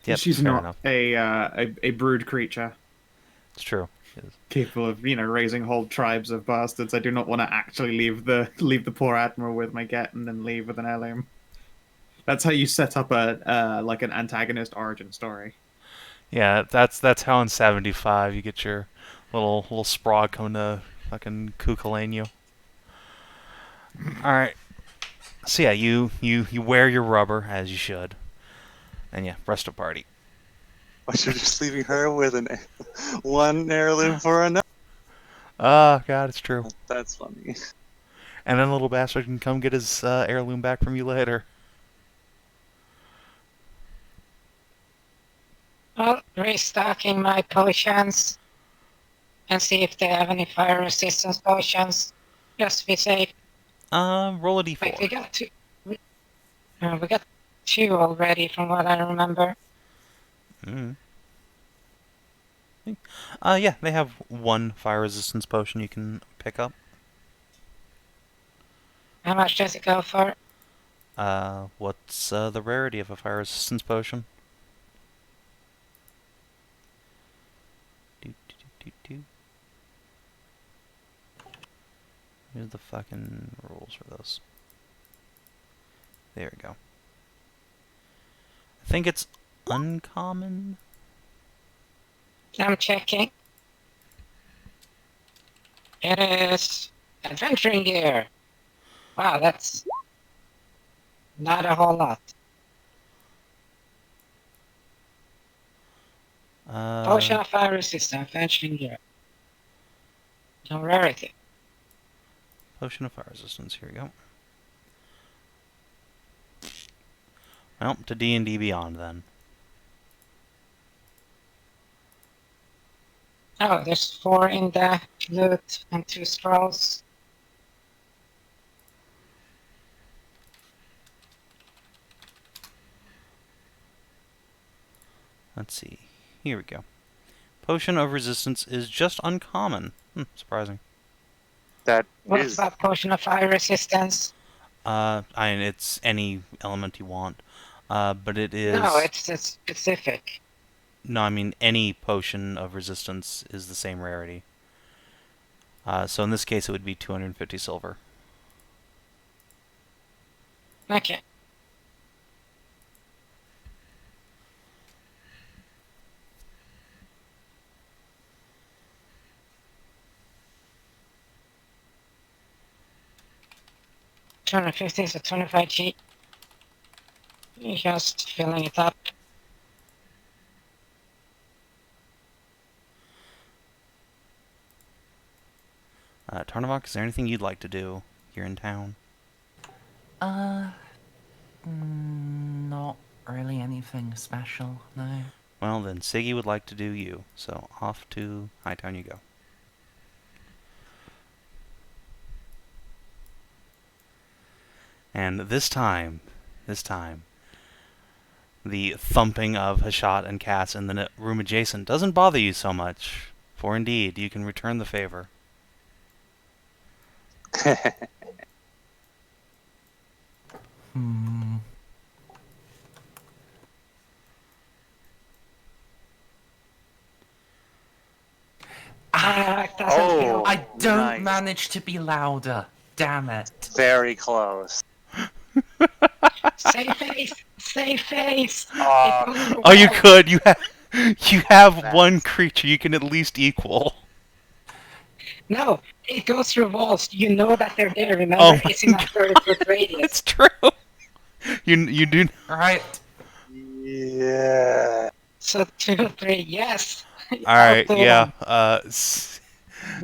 Yep,
she's
fair
not
enough.
a brood creature
It's true. It is.
capable of raising whole tribes of bastards. I do not want to actually leave the poor admiral with my get and then leave with an heirloom. That's how you set up a like an antagonist origin story.
Yeah, that's how in 75 you get your little sprog coming to fucking Kukulane you. Alright. So yeah, you wear your rubber as you should. And yeah, rest of party.
But you're just leaving her with one heirloom for another.
Oh, God, it's true.
That's funny.
And then little bastard can come get his heirloom back from you later.
Well, restocking my potions and see if they have any fire resistance potions. Just to be safe.
Roll a
Wait,
d4.
we got two. We got two already, from what I remember.
Mm. Yeah, they have one fire resistance potion you can pick up.
How much does it go for?
What's the rarity of a fire resistance potion? Here's the fucking rules for this. There we go. I think it's uncommon.
I'm checking. It is adventuring gear. Wow, that's not a whole lot. Potion of fire resistance, adventuring gear. No rarity.
Potion of fire resistance. Here we go. Well, to D&D Beyond then.
Oh, there's 4 in the loot and 2 scrolls.
Let's see. Here we go. Potion of resistance is just uncommon. Surprising.
That
What
is
about potion of fire resistance?
I mean, it's any element you want. But it is...
No, it's specific.
No, I mean, any potion of resistance is the same rarity. So in this case, it would be 250 silver.
Okay. $250, so 25 G. Just filling it up.
Tarnavak, is there anything you'd like to do here in town?
Not really anything special, no.
Well, then Siggy would like to do you, so off to Hightown you go. And this time, the thumping of Hashat and Cass in the room adjacent doesn't bother you so much, for indeed, you can return the favor.
Hmm.
Oh,
I don't
nice.
manage to be louder. Damn it.
Very close.
Save face! Save face!
Oh, you could. You have one creature you can at least equal.
No, it goes through walls. You know that they're there. Remember,
Oh
it's in a 30-foot radius.
It's true. You do.
Right.
Yeah.
So 2, 3, yes.
All right.
Outdo
Yeah.
them.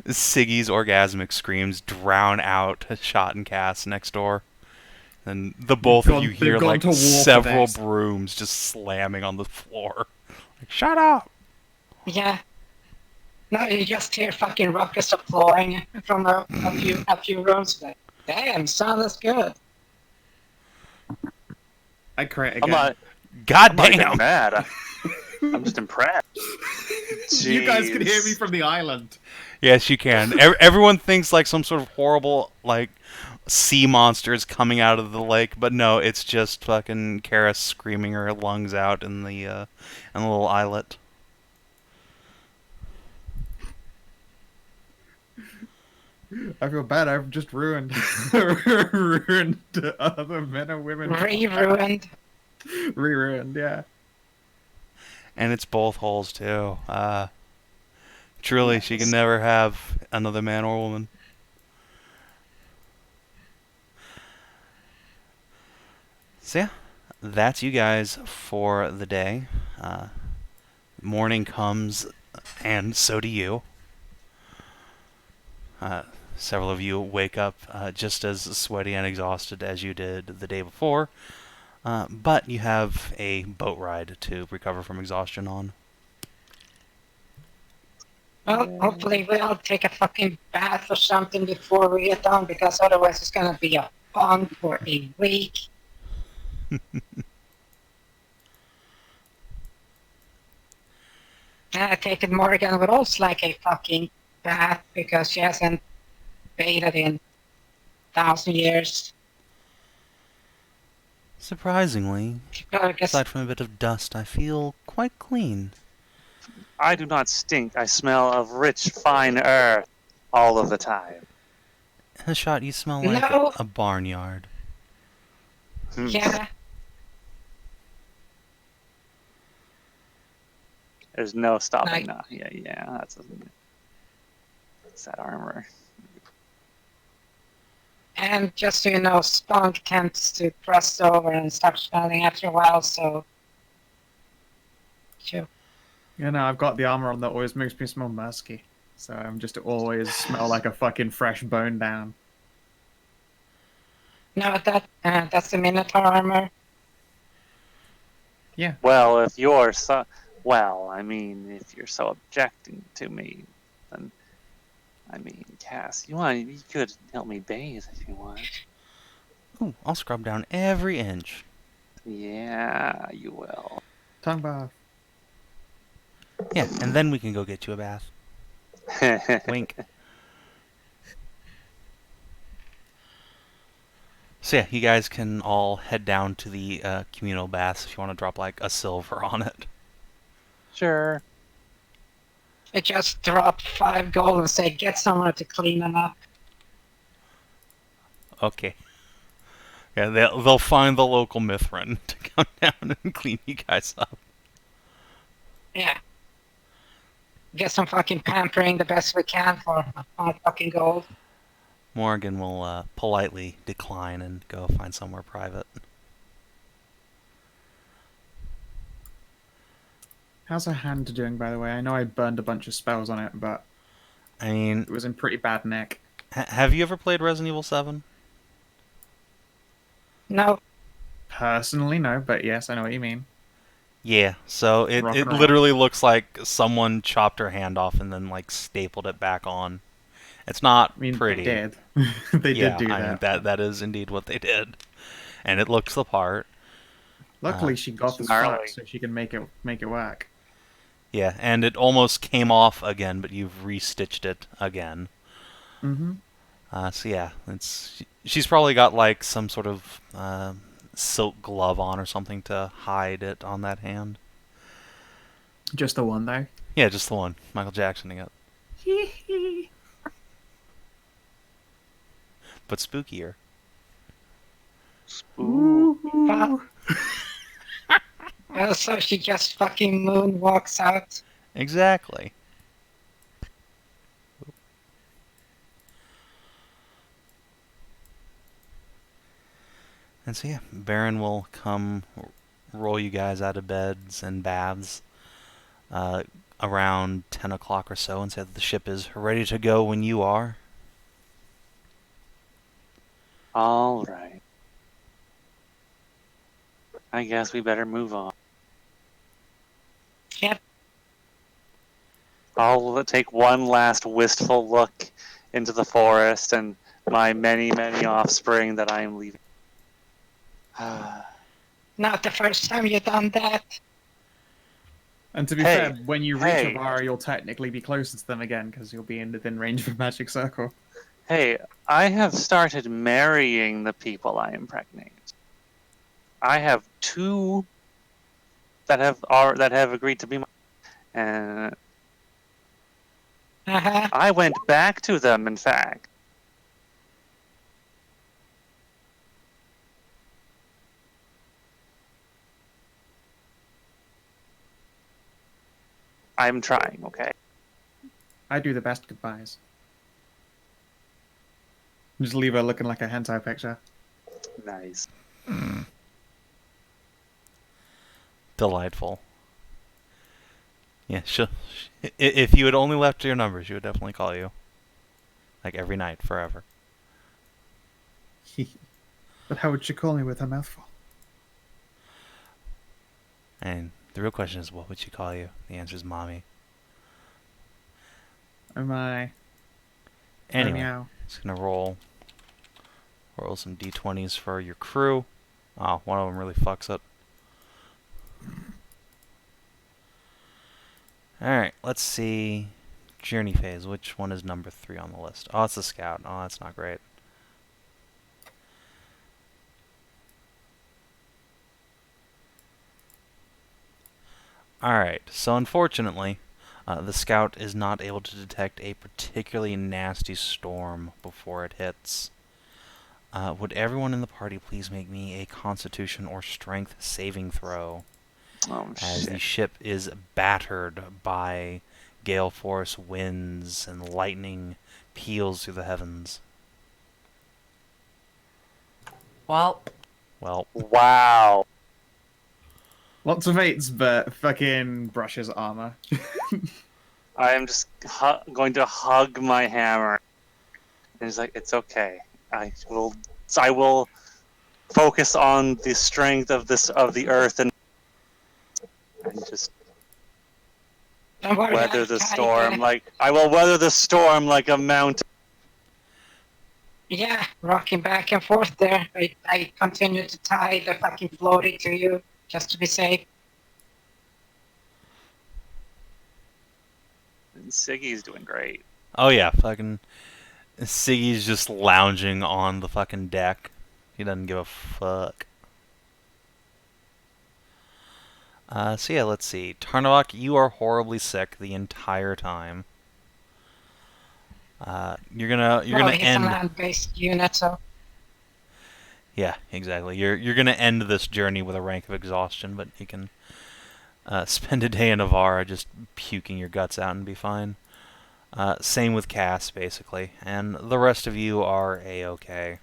Siggy's orgasmic screams drown out Shot and Cass next door. And the both of you hear
gone
like
to war for
several
this.
brooms just slamming on the floor. Like, shut up!
Yeah. No, you just hear fucking rockets applauding from a few rooms. Like, damn, sounds good.
I crit
I'm
again.
not.
God
I'm not even
damn!
mad. I'm just impressed.
You guys can hear me
Jeez.
from the island.
Yes, you can. Everyone thinks like some sort of horrible like sea monster is coming out of the lake, but no, it's just fucking Karis screaming her lungs out in the little islet.
I feel bad. I've just ruined ruined other men and women.
Ruined.
Re-ruined, yeah.
And it's both holes too. Truly, she can never have another man or woman. So yeah, that's you guys for the day. Morning comes, and so do you. Several of you wake up just as sweaty and exhausted as you did the day before, but you have a boat ride to recover from exhaustion on.
Well, hopefully we'll take a fucking bath or something before we get down, because otherwise it's gonna be a fun for a week. And I take it Morgan would also like a fucking bath, because she hasn't bathed in 1,000 years.
Surprisingly,
I guess
aside from a bit of dust, I feel quite clean.
I do not stink. I smell of rich, fine earth all of the time.
Hashat, you smell like
No.
a barnyard.
Yeah.
There's no stopping
Like-
Nahia. Yeah, that's that armor.
And just so you know, Spunk tends to crust over and start smelling after a while, so... Sure.
You know, I've got the armor on that always makes me smell musky. So I'm just always smell like a fucking fresh bone down.
No, that's the Minotaur armor.
Well, if you're so... Well, I mean, if you're so objecting to me, then... I mean, Cass, you could help me bathe if you want.
Ooh, I'll scrub down every inch.
Yeah, you will.
Tongue bath.
Yeah, and then we can go get you a bath. Wink. So yeah, you guys can all head down to the communal baths if you want to drop like a silver on it.
Sure.
I just drop 5 gold and say, get someone to clean them up.
Okay. Yeah, they'll find the local Mithrin to come down and clean you guys up.
Yeah. Get some fucking pampering the best we can for 5 fucking gold.
Morgan will politely decline and go find somewhere private.
How's her hand doing, by the way? I know I burned a bunch of spells on it, but
I mean,
it was in pretty bad nick.
have you ever played Resident Evil 7?
No.
Personally, no, but yes, I know what you mean.
Yeah, so it
Rock and roll.
literally looks like someone chopped her hand off and then like stapled it back on. It's not
I mean,
pretty.
they did. They
Yeah,
did do
I mean,
that.
that is indeed what they did, and it looks the part.
Luckily, she got the
gnarly.
fuck, so she can make it work.
Yeah, and it almost came off again, but you've restitched it again.
Mm-hmm.
So yeah, she's probably got like some sort of silk glove on or something to hide it on that hand.
Just the one, though.
Yeah, just the one. Michael Jacksoning it. But spookier.
Ooh.
Well, so she just fucking moonwalks out.
Exactly. And so yeah, Baron will come roll you guys out of beds and baths around 10 o'clock or so and say that the ship is ready to go when you are.
All right. I guess we better move on.
Yep.
I'll take one last wistful look into the forest and my many, many offspring that I am leaving.
Not the first time you've done that.
And to be
Hey,
fair, when you reach
hey.
Avara, you'll technically be closer to them again, because you'll be within range of a magic circle.
Hey, I have started marrying the people I impregnate. I have 2 that have agreed to be my, and
Uh-huh.
I went back to them. In fact, I'm trying. Okay.
I do the best goodbyes. Just leave her looking like a hentai picture.
Nice.
Delightful. Yeah, if you had only left your numbers, she would definitely call you. Like every night, forever.
But how would she call me with her mouth full?
And the real question is, what would she call you? The answer is mommy.
Oh my.
Anyway,
meow.
just gonna roll some d20s for your crew. Oh, one of them really fucks it. Alright, let's see. Journey phase. Which one is number 3 on the list? Oh, it's the scout. Oh, that's not great. Alright, so unfortunately, the scout is not able to detect a particularly nasty storm before it hits. Would everyone in the party please make me a constitution or strength saving throw?
Oh
As the
shit!
ship is battered by gale force winds and lightning peals through the heavens.
Well,
Well,
Wow.
Lots of 8s, but fucking brushes armor.
I am just going to hug my hammer. And he's like, "It's okay. I will focus on the strength of the earth and just
Don't worry,
weather
I'll
the
try
storm.
to-
Like I will weather the storm like a mountain."
Yeah, rocking back and forth there. I continue to tie the fucking floaty to you, just to be safe.
And Siggy's doing great.
oh yeah, fucking Siggy's just lounging on the fucking deck. He doesn't give a fuck. So yeah, let's see. Tarnavak, you are horribly sick the entire time. You're gonna
He's a
end.
land-based unit, so
Yeah, exactly. You're gonna end this journey with a rank of exhaustion, but you can spend a day in Avara just puking your guts out and be fine. Same with Cass, basically, and the rest of you are a-okay.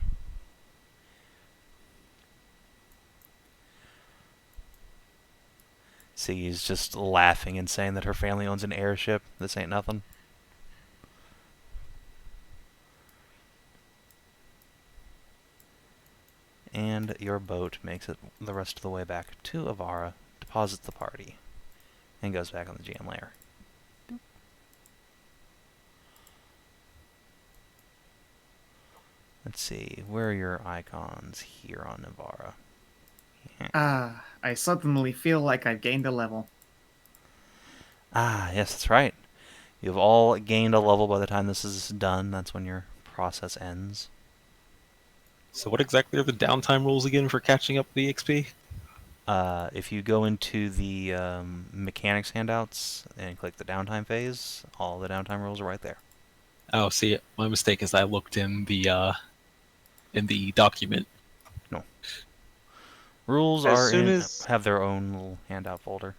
Siggy's just laughing and saying that her family owns an airship. This ain't nothing. And your boat makes it the rest of the way back to Avara, deposits the party, and goes back on the GM layer. Let's see, where are your icons here on Avara?
Ah, I suddenly feel like I've gained a level.
Ah, yes, that's right. You've all gained a level by the time this is done. That's when your process ends.
So what exactly are the downtime rules again for catching up the XP?
If you go into the mechanics handouts and click the downtime phase, all the downtime rules are right there.
Oh, see, my mistake is I looked in the document.
No. Rules have their own little handout folder.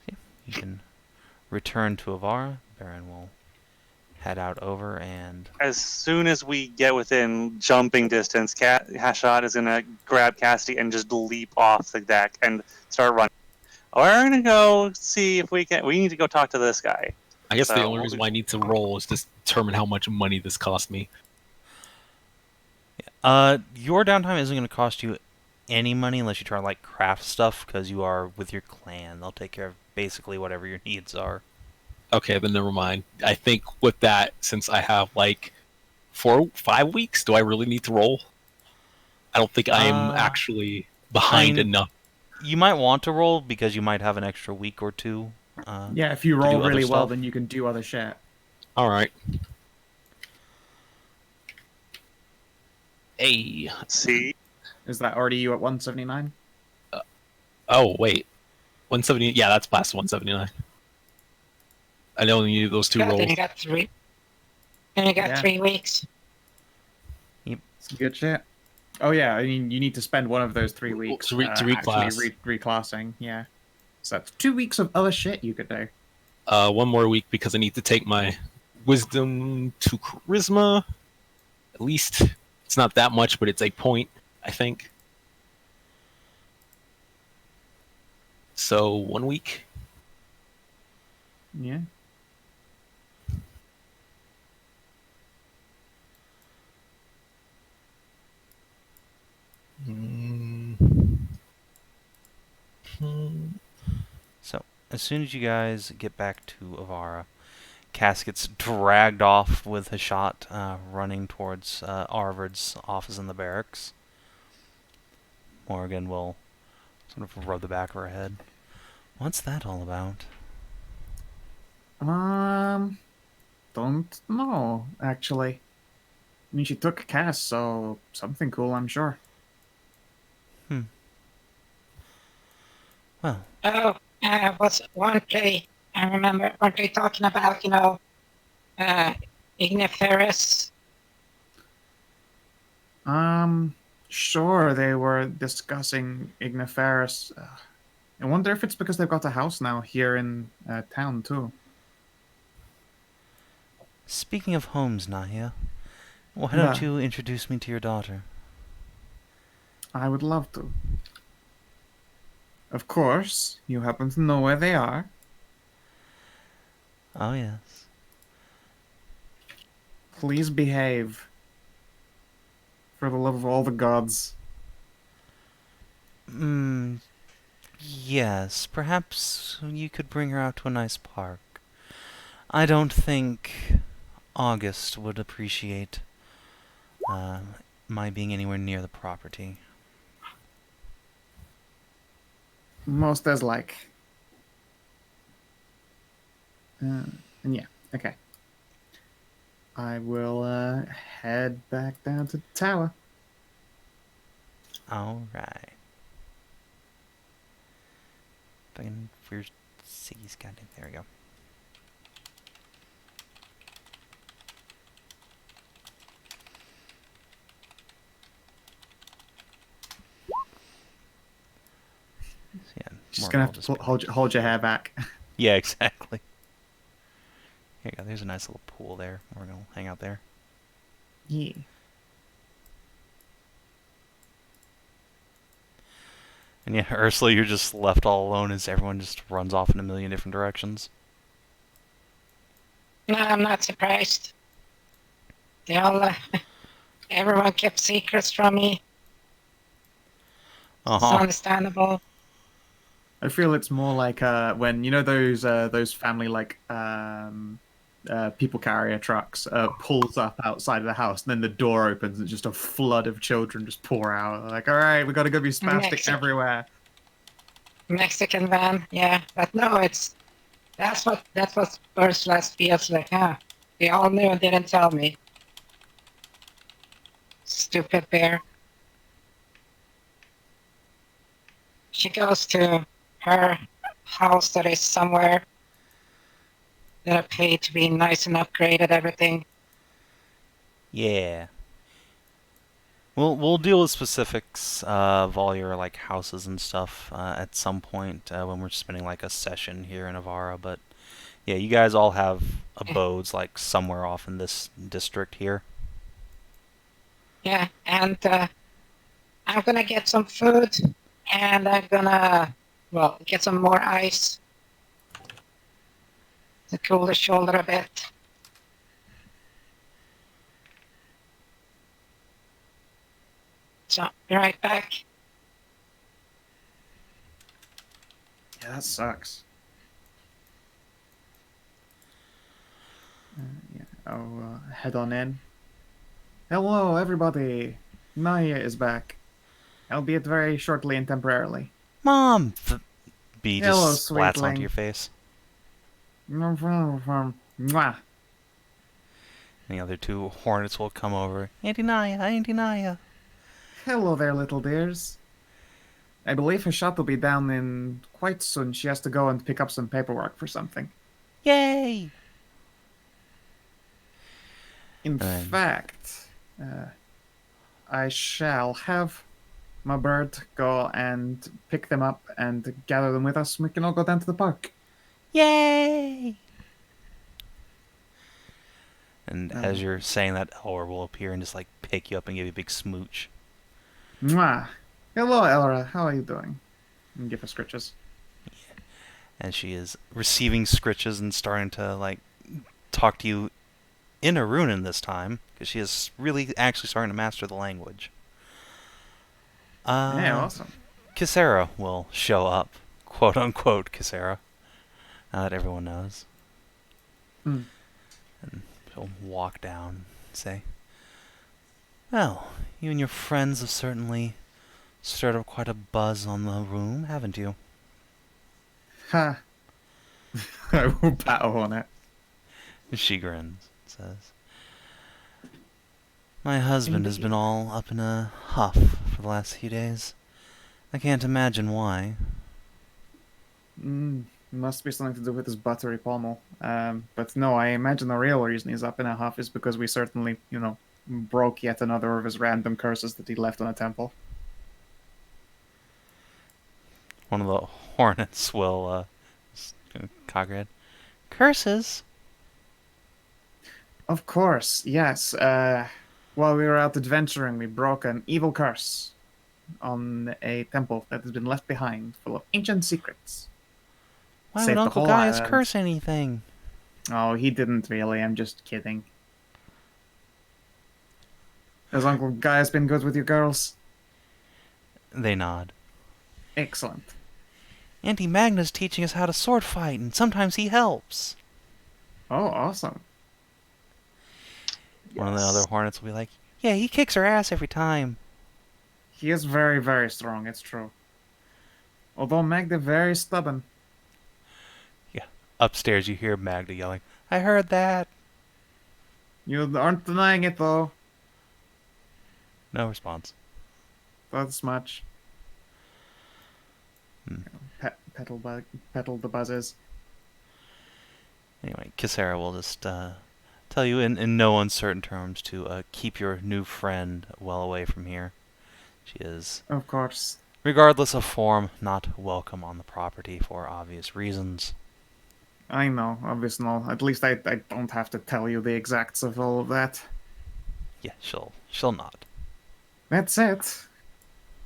Yeah, you can return to Avara. Baron will head out over and...
As soon as we get within jumping distance, Hashat is gonna grab Cassidy and just leap off the deck and start running. We're gonna go see if we can. We need to go talk to this guy.
I guess the
So,
only reason why I need to roll is to determine how much money this cost me.
Your downtime isn't going to cost you any money unless you try to, like, craft stuff, because you are with your clan. They'll take care of basically whatever your needs are.
Okay, then never mind. I think with that, since I have like 5 weeks, do I really need to roll? I don't think I am actually behind enough.
You might want to roll because you might have an extra week or two.
Yeah, if you
do
roll
other
really well,
stuff.
then you can do other shit.
All right. Hey.
See,
Is that already you at 179?
Oh wait, 170. Yeah, that's past 179. I only need those 2
then
rolls.
you got 3. Then you got
Yeah.
3 weeks.
Some good shit. Oh yeah, I mean, you need to spend one of those 3 weeks
To reclass.
actually reclassing. Yeah, so that's 2 weeks of other shit you could do.
1 more week because I need to take my wisdom to charisma. At least it's not that much, but it's a point, I think. So 1 week.
Yeah.
Mm. Hmm.
So, as soon as you guys get back to Avara, Cass gets dragged off with Hashat running towards Arvid's office in the barracks. Morgan will sort of rub the back of her head. What's that all about?
Don't know, actually. I mean, she took Cass, so something cool, I'm sure.
Well,
Oh, weren't they, I remember, weren't they talking about, uh, Igniferous?
Sure, they were discussing Igniferous. I wonder if it's because they've got a house now here in town, too.
speaking of homes, Nahia, why don't
Yeah,
you introduce me to your daughter?
I would love to. Of course, you happen to know where they are.
Oh, yes.
Please behave. For the love of all the gods.
Yes, perhaps you could bring her out to a nice park. I don't think August would appreciate my being anywhere near the property.
Most as like. And yeah, okay. I will head back down to the tower.
Alright. Where's Siggy's goddamn? There we go. So yeah,
Just
Morgan
gonna
will
have to
just
hold your hair back.
Yeah, exactly. Here you go. There's a nice little pool there. We're gonna hang out there.
Yeah.
And yeah, Ursula, you're just left all alone as everyone just runs off in a million different directions.
No, I'm not surprised. They all, everyone kept secrets from me. It's
Uh-huh.
understandable.
I feel it's more like when you know those family like people carrier trucks pulls up outside of the house and then the door opens and just a flood of children just pour out. Like, all right, we got to go be spastic everywhere.
Mexican van, yeah. But no, that's what Ursula feels like, huh? They all knew and didn't tell me. Stupid bear. She goes to her house that is somewhere that I paid to be nice and upgraded everything.
Yeah. We'll deal with specifics of all your like houses and stuff at some point when we're spending like a session here in Avara. But yeah, you guys all have abodes like somewhere off in this district here.
Yeah, and I'm gonna get some food, and I'm gonna, well, get some more ice to cool the shoulder a bit. So, be right back.
Yeah, that sucks. Yeah, I'll head on in. Hello, everybody. Nahia is back, albeit very shortly and temporarily.
Mom! B
Hello,
just splats
sweetling.
onto your face.
Mwah.
And the other two hornets will come over. Auntie Nahia, Auntie Nahia.
Hello there, little dears. I believe Hashat will be down in quite soon. She has to go and pick up some paperwork for something.
Yay!
In fact, I shall have my bird go and pick them up and gather them with us. We can all go down to the park.
Yay! And as you're saying that, Elra will appear and just like pick you up and give you a big smooch.
Mwah. Hello, Elra. How are you doing? And give her scritches.
and she is receiving scritches and starting to like talk to you in Heronan this time, because she is really actually starting to master the language.
Yeah, awesome.
Kisera will show up, quote unquote Kisera, now that everyone knows.
Hmm.
And she'll walk down and say, "Well, you and your friends have certainly stirred up quite a buzz on the room, haven't you?"
Ha. I will battle on it.
She grins, says, "My husband has been all up in a huff for the last few days. I can't imagine why."
Must be something to do with his buttery pommel. But no, I imagine the real reason he's up in a huff is because we certainly, broke yet another of his random curses that he left on a temple.
One of the hornets will cock her head. "Curses?"
Of course, yes. While we were out adventuring, we broke an evil curse on a temple that has been left behind, full of ancient secrets.
Why would
Saved the
Uncle
whole
Gaius
island.
curse anything?
Oh, he didn't really. I'm just kidding. Has Uncle Gaius been good with you girls?
They nod.
Excellent.
Auntie Magna's teaching us how to sword fight, and sometimes he helps.
Oh, awesome.
One of the other hornets will be like, "Yeah, he kicks her ass every time."
He is very, very strong, it's true. Although Magda very stubborn.
Yeah. Upstairs you hear Magda yelling, "I heard that."
You aren't denying it, though.
No response.
That's much.
Hmm.
Peddle the buzzes.
Anyway, Kisera will just tell you in no uncertain terms to keep your new friend well away from here. She is,
Of course.
regardless of form, not welcome on the property for obvious reasons.
I know, obviously. No. At least I don't have to tell you the exacts of all of that.
Yeah, she'll nod.
That's it.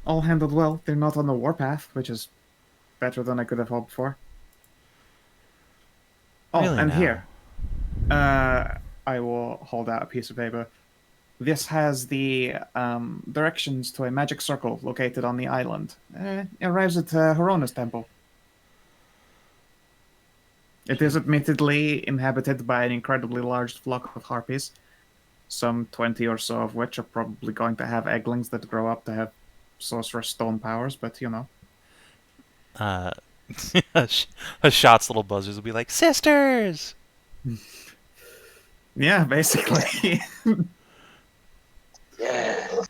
All handled well. They're not on the warpath, which is better than I could have hoped for. Oh,
Really
and
now?
here. I will hold out a piece of paper. This has the directions to a magic circle located on the island. It arrives at Herona's temple. It is admittedly inhabited by an incredibly large flock of harpies, some 20 or so of which are probably going to have egglings that grow up to have sorcerer stone powers, but
Hashat's little buzzers will be like, "Sisters!"
Yeah, basically.
Yeah.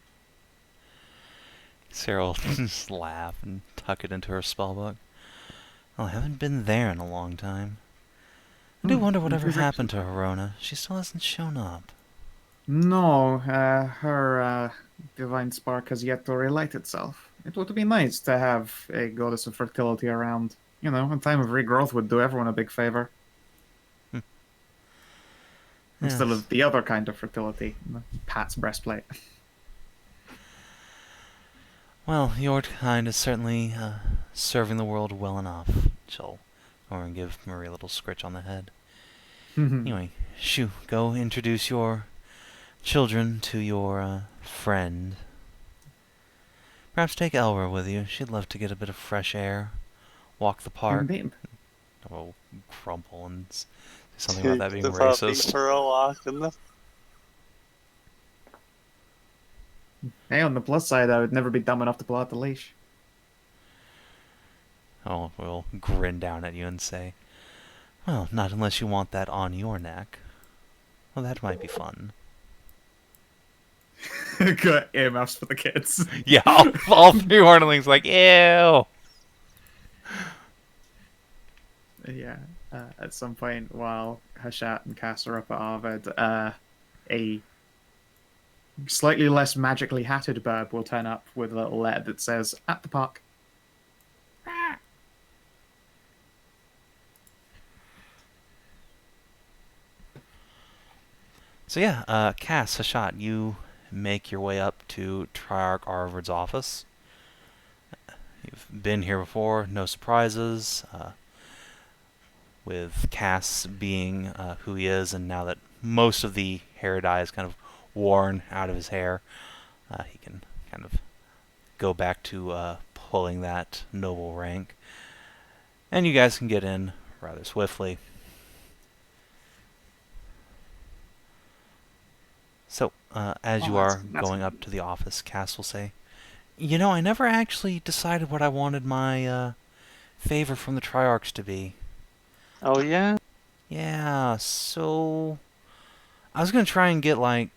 Sarah will just laugh and tuck it into her spellbook. "Well, I haven't been there in a long time. I do wonder whatever happened to Herona. She still hasn't shown up."
No, her divine spark has yet to relight itself. It would be nice to have a goddess of fertility around. A time of regrowth would do everyone a big favor. Instead
Yes.
of the other kind of fertility, Pat's breastplate.
Well, your kind is certainly serving the world well enough. She'll go and give Marie a little scritch on the head. Anyway, shoo, go introduce your children to your friend. Perhaps take Elra with you. She'd love to get a bit of fresh air. Walk the park.
Indeed.
Oh, crumple and say something about that being
the puppy
racist.
for a walk in the.
Hey, on the plus side, I would never be dumb enough to pull out the leash.
Oh, we'll grin down at you and say, "Well, not unless you want that on your neck." Well, that might be fun.
Good earmuffs for the kids.
Yeah, all three hornlings like, ew.
Yeah, at some point while Hashat and Cass are up at Arvid, a slightly less magically hatted bird will turn up with a little letter that says, "At the park."
So yeah, Cass, Hashat, you make your way up to Triarch Arvid's office. You've been here before, no surprises. with Cass being who he is, and now that most of the hair dye is kind of worn out of his hair, he can kind of go back to pulling that noble rank. And you guys can get in rather swiftly. So, as you are going up to the office, Cass will say, "You know, I never actually decided what I wanted my favor from the Triarchs to be."
Oh, yeah?
Yeah, so I was going to try and get, like,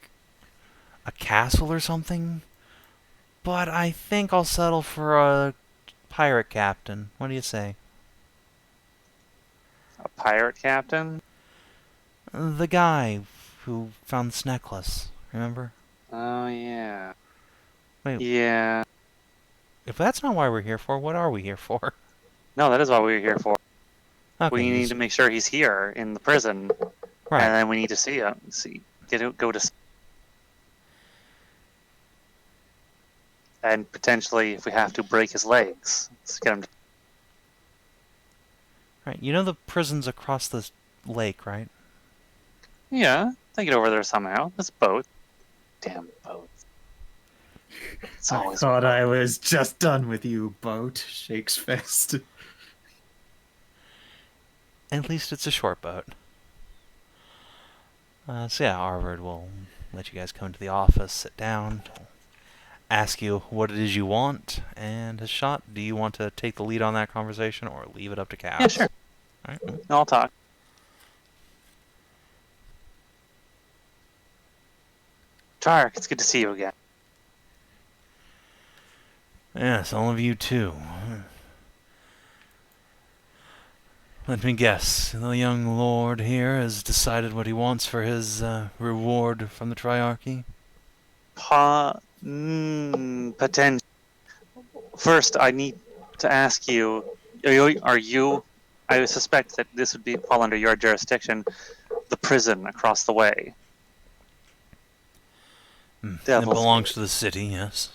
a castle or something, but I think I'll settle for a pirate captain. What do you say?
A pirate captain?
The guy who found this necklace, remember?
Oh, yeah.
Wait.
Yeah.
If that's not why we're here for, what are we here for?
No, that is what we're here for.
Okay,
We need to make sure he's here in the prison,
right.
and then we need to see him. Go to, and potentially, if we have to, break his legs. Let's get him.
Right. You know the prison's across the lake, right?
Yeah, they get over there somehow. This boat. Damn boat. It's
I
always.
thought I was just done with you, boat. Shakes fist.
At least it's a short boat. So yeah, Arvard will let you guys come to the office, sit down, ask you what it is you want, and Hashat, do you want to take the lead on that conversation or leave it up to Cass?
Yeah, sure.
All right.
I'll talk. Tark, it's good to see you again.
Yes, all of you too. Let me guess, the young lord here has decided what he wants for his reward from the Triarchy?
Potential. First, I need to ask you, are you, I suspect that this would fall under your jurisdiction, the prison across the way.
It belongs to the city, yes.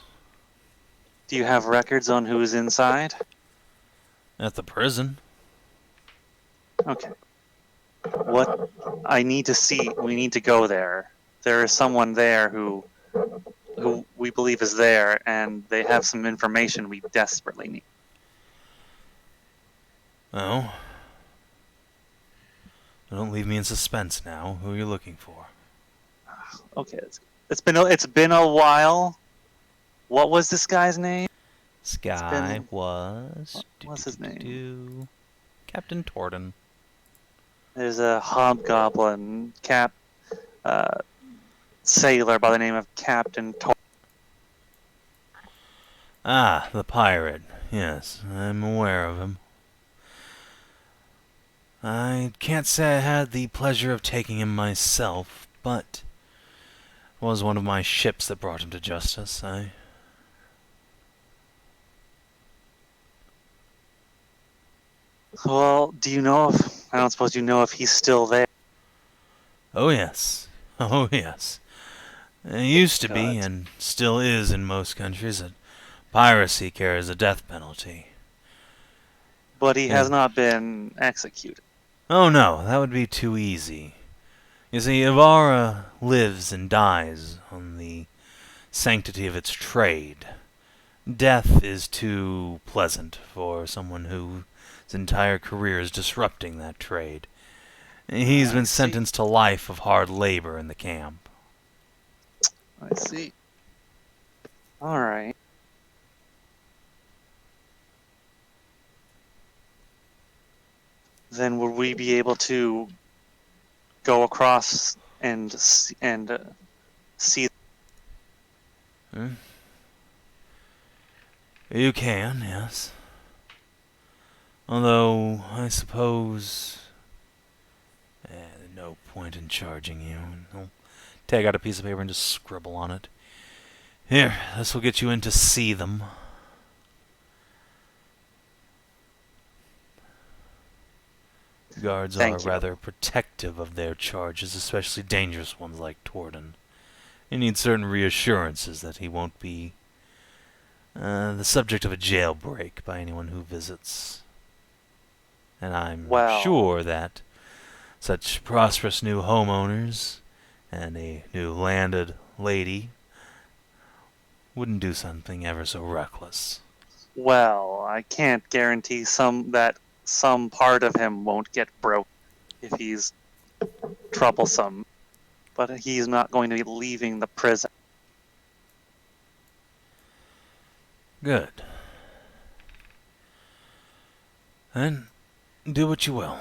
Do you have records on who is inside?
At the prison?
Okay. What I need to see, we need to go there. There is someone there who we believe is there, and they have some information we desperately need.
Oh? Don't leave me in suspense now. Who are you looking for?
Okay, it's been a while. What was this guy's name?
This guy was...
What's his name?
Captain Torden.
There's a hobgoblin sailor by the name of Captain Torden.
Ah, the pirate. Yes, I'm aware of him. I can't say I had the pleasure of taking him myself, but it was one of my ships that brought him to justice.
Well, I don't suppose you know if he's still there?
Oh yes. Oh yes. It used to be,
God.
and still is in most countries, that piracy carries a death penalty.
But he has not been executed.
Oh no, that would be too easy. You see, Ivara lives and dies on the sanctity of its trade. Death is too pleasant for someone whose entire career is disrupting that trade. He's been sentenced to life of hard labor in the camp.
I see. Alright. Then would we be able to go across and see?
You can, yes. Although, I suppose... no point in charging you. I'll take out a piece of paper and just scribble on it. Here, this will get you in to see them. Guards are rather protective of their charges, especially dangerous ones like Torden. You need certain reassurances that he won't be the subject of a jailbreak by anyone who visits. And I'm
Well.
sure that such prosperous new homeowners and a new landed lady wouldn't do something ever so reckless.
Well, I can't guarantee that some part of him won't get broke if he's troublesome, but he's not going to be leaving the prison.
Good. Then do what you will.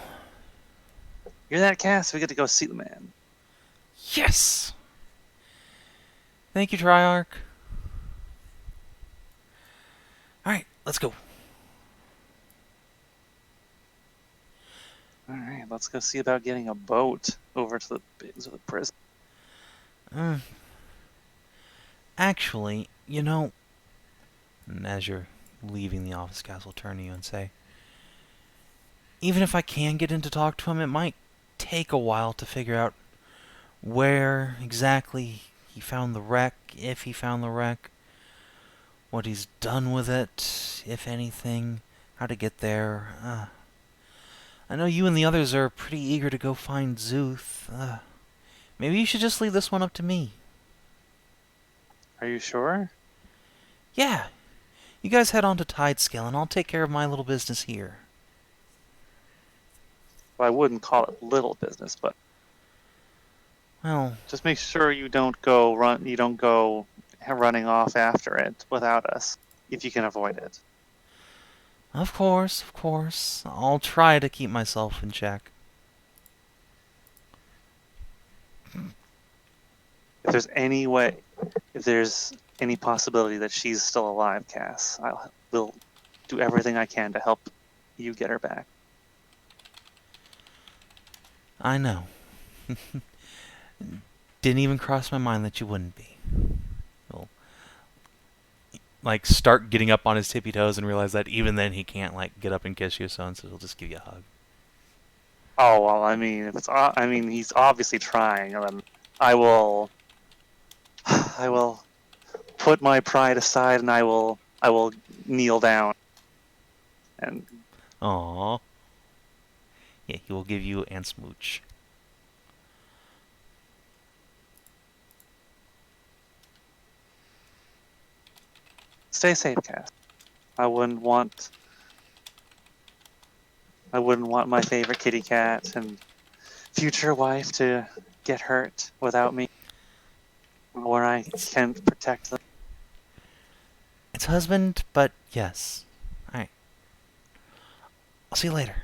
Hear that, Cass? We get to go see the man.
Yes! Thank you, Triarch. Alright, let's go.
All right, let's go see about getting a boat over to the prison.
Actually, and as you're leaving the office, Cass will turn to you and say, even if I can get in to talk to him, it might take a while to figure out where exactly he found the wreck, if he found the wreck, what he's done with it, if anything, how to get there. I know you and the others are pretty eager to go find Zeus. Maybe you should just leave this one up to me.
Are you sure?
Yeah. You guys head on to Tidescale, and I'll take care of my little business here.
Well, I wouldn't call it little business, but
Well,
just make sure you don't go running off after it without us, if you can avoid it.
of course. I'll try to keep myself in check.
If there's any possibility that she's still alive, Cass, will do everything I can to help you get her back.
I know. Didn't even cross my mind that you wouldn't be. He'll, start getting up on his tippy toes and realize that even then he can't, get up and kiss you, so he'll just give you a hug.
Oh, well, I mean, he's obviously trying, and then I will put my pride aside, and I will kneel down. And
Aww. Yeah, he will give you and smooch.
stay safe, Cass. I wouldn't want my favorite kitty cat and future wife to get hurt without me, or I can protect them.
It's husband, but yes. Alright. I'll see you later.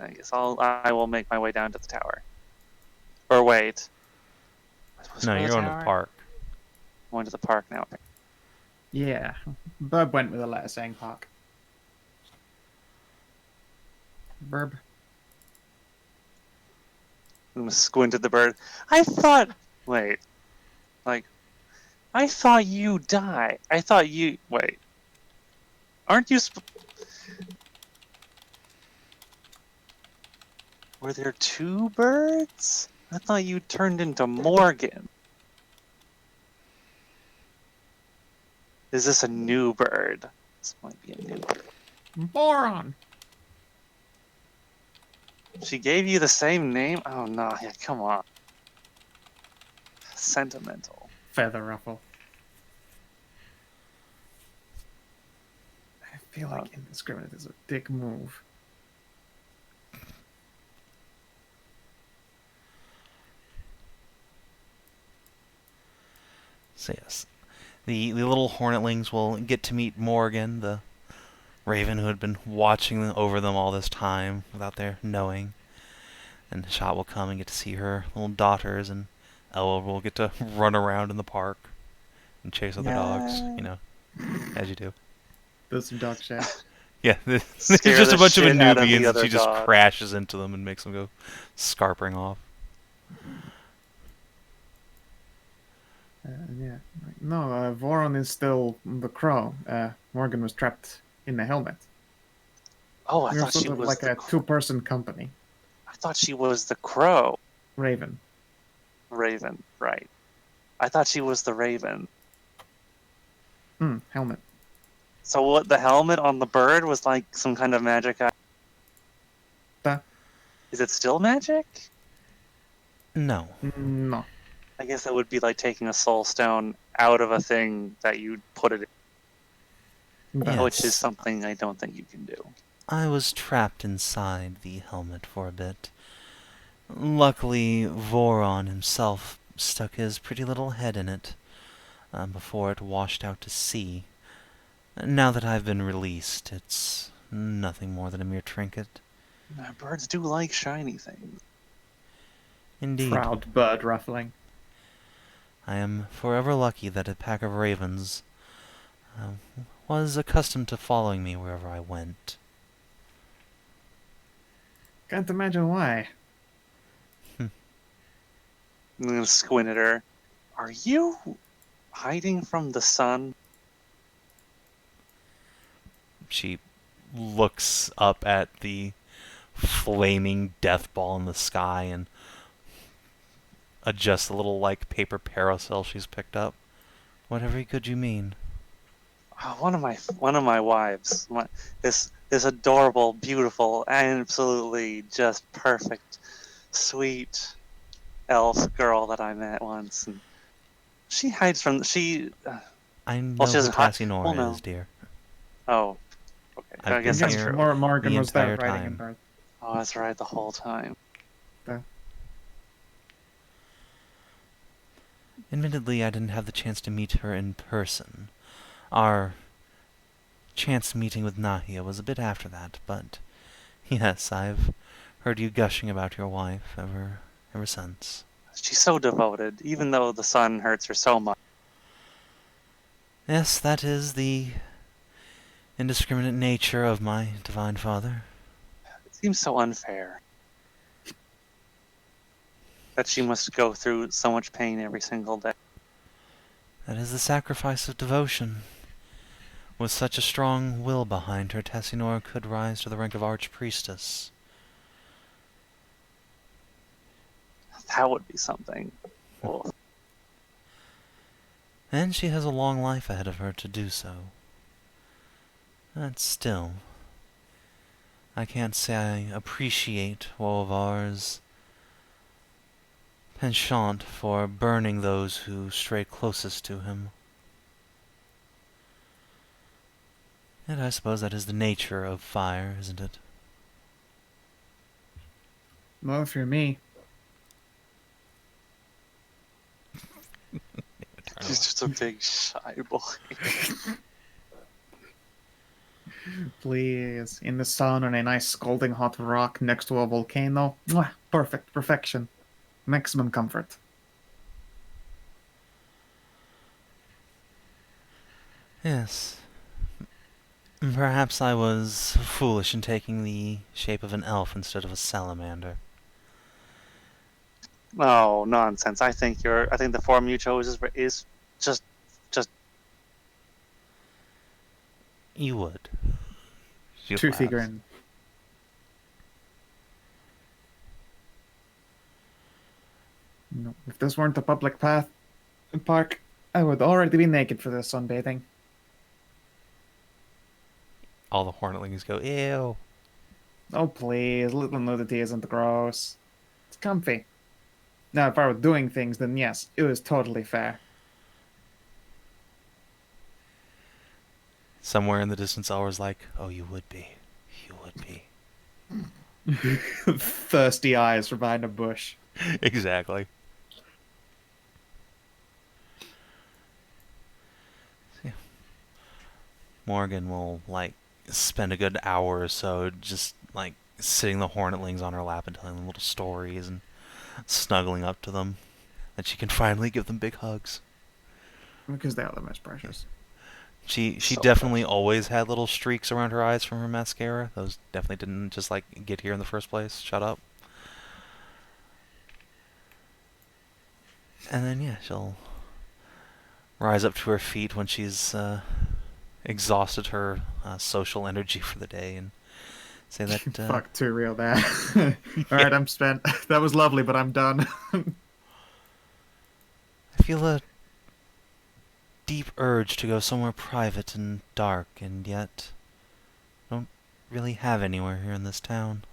I guess I will make my way down to the tower. Or wait.
No, you're going to the park.
I'm going to the park now.
Yeah, Burb went with a letter saying park. Burb.
I squinted the bird. I thought. Wait. I thought you died. I thought you. Wait. Aren't you. Were there two birds? I thought you turned into Morgan. Is this a new bird? This might be a new bird.
Boron!
She gave you the same name? Oh, no. Yeah, come on. Sentimental.
Feather ruffle. I feel like indiscriminate is a dick move.
So yes, the little hornetlings will get to meet Morgan, the raven who had been watching over them all this time without their knowing. And Hashat will come and get to see her little daughters, and Ella will get to run around in the park and chase other dogs, as you do.
There's some dog shit.
Yeah, there's
Scare
just
the
a bunch of
shit out of the
Anubians,
other
and she just
dog.
crashes into them and makes them go scarpering off.
Yeah. No, Voron is still the crow. Morgan was trapped in the helmet.
Oh, I
We're
thought she
sort of
was
like a two-person company.
I thought she was the crow.
Raven.
Raven, right. I thought she was the Raven.
Helmet.
So what, the helmet on the bird was like some kind of magic?
Da.
Is it still magic?
No.
No.
I guess that would be like taking a soul stone out of a thing that you put it in,
Da.
which is
Yes.
something I don't think you can do.
I was trapped inside the helmet for a bit. Luckily, Voron himself stuck his pretty little head in it before it washed out to sea. Now that I've been released, it's nothing more than a mere trinket.
Birds do like shiny things.
Indeed.
Proud bird ruffling.
I am forever lucky that a pack of ravens was accustomed to following me wherever I went.
Can't imagine why.
I'm gonna squint at her. Are you hiding from the sun?
She looks up at the flaming death ball in the sky and adjusts a little like paper parasol she's picked up. Whatever could you mean?
Oh, one of my wives, this adorable, beautiful, absolutely just perfect, sweet elf girl that I met once, and she hides from
I know
she
who
doesn't hide.
Cassinora
Well, no.
is, dear.
Oh, okay.
I've
I guess
been
that's
here
true.
Morgan
the
was there
entire
riding in
time.
bird.
Oh, that's right. The whole time.
Admittedly, I didn't have the chance to meet her in person. Our chance meeting with Nahia was a bit after that, but yes, I've heard you gushing about your wife ever since.
She's so devoted, even though the sun hurts her so much.
Yes, that is the indiscriminate nature of my divine father.
It seems so unfair that she must go through so much pain every single day.
That is the sacrifice of devotion. With such a strong will behind her, Tassinora could rise to the rank of Archpriestess.
That would be something. Well,
And she has a long life ahead of her to do so. But still, I can't say I appreciate Wolvar's penchant for burning those who stray closest to him. And I suppose that is the nature of fire, isn't it?
Well, for me.
she's just a big shy boy.
Please. In the sun on a nice scalding hot rock next to a volcano. Mwah, perfect. Perfection. Maximum comfort.
Yes. Perhaps I was foolish in taking the shape of an elf instead of a salamander.
Oh, nonsense! I think the form you chose is just.
You would. She
Toothy
laughs.
grin. No, if this weren't a public park, I would already be naked for this sunbathing.
All the hornetlings go, ew.
Oh please, little nudity isn't gross. It's comfy. Now, if I were doing things, then yes, it was totally fair.
Somewhere in the distance, Elra's like, oh, you would be. You would be.
Thirsty eyes from behind a bush.
Exactly. Yeah. Morgan will, like, spend a good hour or so just, like, sitting the hornetlings on her lap and telling them little stories and snuggling up to them. And she can finally give them big hugs.
Because they are the most precious.
She
So
definitely always had little streaks around her eyes from her mascara. Those definitely didn't just, like, get here in the first place. Shut up. And then, yeah, she'll rise up to her feet when she's exhausted her social energy for the day and Say that.
Fuck, too real there. Alright, I'm spent. That was lovely, but I'm done.
I feel a deep urge to go somewhere private and dark, and yet don't really have anywhere here in this town.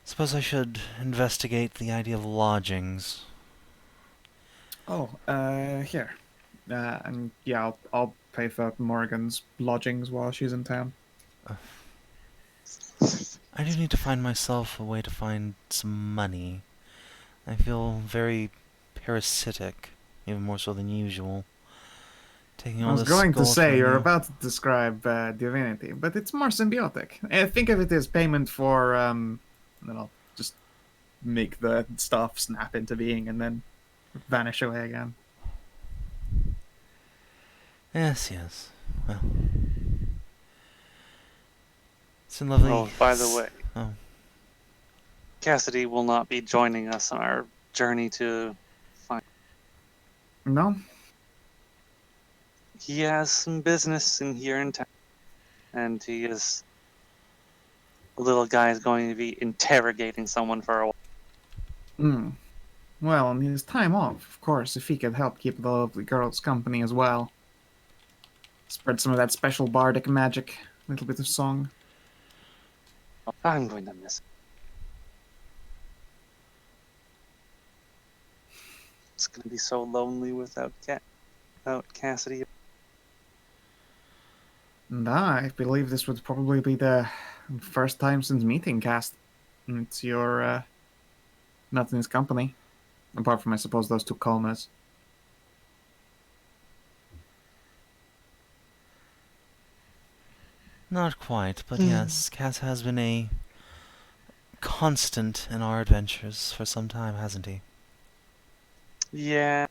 Suppose I should investigate the idea of lodgings.
Oh, here. And yeah, I'll pay for Morrigan's lodgings while she's in town.
I do need to find myself a way to find some money. I feel very parasitic, even more so than usual. Taking all
I was
this
going to
gold
say,
from
you're
you.
about to describe divinity, but it's more symbiotic. Think of it as payment for, then I'll just make the stuff snap into being and then vanish away again.
Yes, yes. Well, it's been lovely.
Oh, by the way,
Oh,
Cassidy will not be joining us on our journey to find.
No?
He has some business in here in town, and he is. The little guy is going to be interrogating someone for a while.
Hmm. Well, on his time off, of course, if he could help keep the lovely girls company as well. Spread some of that special bardic magic, a little bit of song.
I'm going to miss it. It's going to be so lonely without Cassidy.
And I believe this would probably be the first time since meeting Cast. It's your, not in his company. Apart from, I suppose, those two comas.
not quite, but yes, Cass has been a constant in our adventures for some time, hasn't he?
Yeah.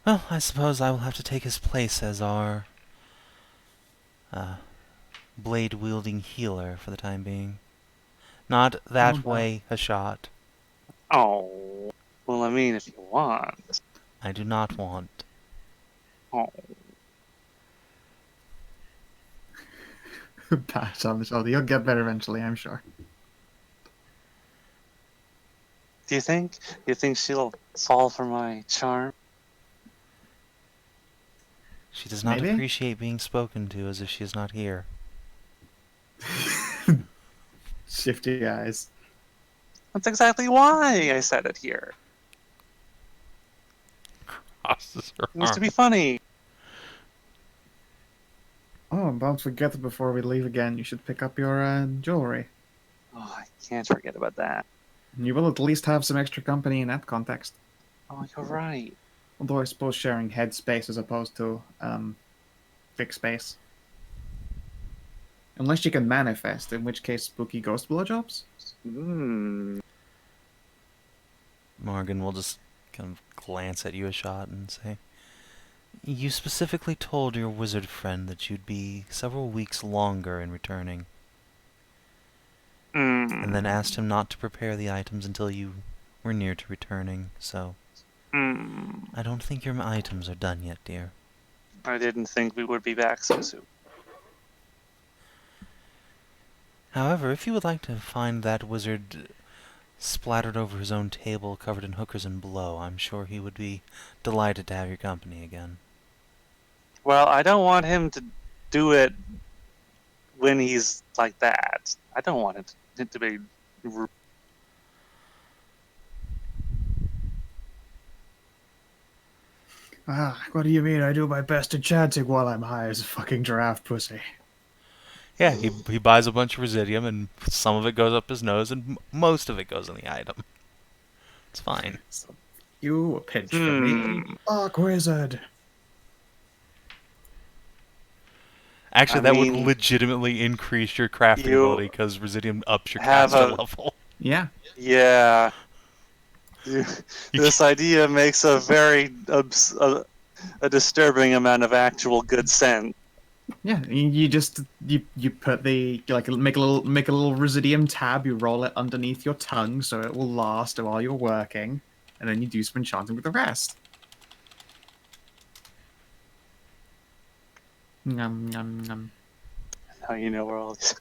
Well, I suppose I will have to take his place as our blade-wielding healer for the time being. Not that
Oh,
way, Hashat.
Oh. Well, I mean, if you want.
I do not want.
Oh.
Pat on the shoulder. You'll get better eventually, I'm sure.
Do you think? You think she'll fall for my charm?
She does not
Maybe?
appreciate being spoken to as if she is not here.
Shifty eyes.
That's exactly why I said it here.
Crosses her
It was to
arm.
be funny.
Oh, and don't forget before we leave again, you should pick up your jewelry.
Oh, I can't forget about that.
You will at least have some extra company in that context.
Oh, you're right.
Although I suppose sharing head space as opposed to fixed space. Unless you can manifest, in which case spooky ghost blowjobs.
Morgan will just kind of glance at you a shot and say, "You specifically told your wizard friend that you'd be several weeks longer in returning, and then asked him not to prepare the items until you were near to returning, so I don't think your items are done yet, dear."
I didn't think we would be back so soon.
However, if you would like to find that wizard splattered over his own table covered in hookers and blow, I'm sure he would be delighted to have your company again.
Well, I don't want him to do it when he's like that. I don't want it to be.
Ah, what do you mean? I do my best at chanting while I'm high as a fucking giraffe pussy.
Yeah, he buys a bunch of residium, and some of it goes up his nose, and most of it goes in the item. It's fine.
So, you a pinch for me. Fuck wizard.
Actually,
I
that would
mean,
legitimately increase your crafting
you
ability, because residium ups your
have
caster
a-
level.
Yeah.
Yeah. This idea makes a very a disturbing amount of actual good sense.
Yeah, you just you put the like make a little residium tab. You roll it underneath your tongue so it will last while you're working, and then you do some enchanting with the rest. Nom, nom, nom.
Now you know where all these.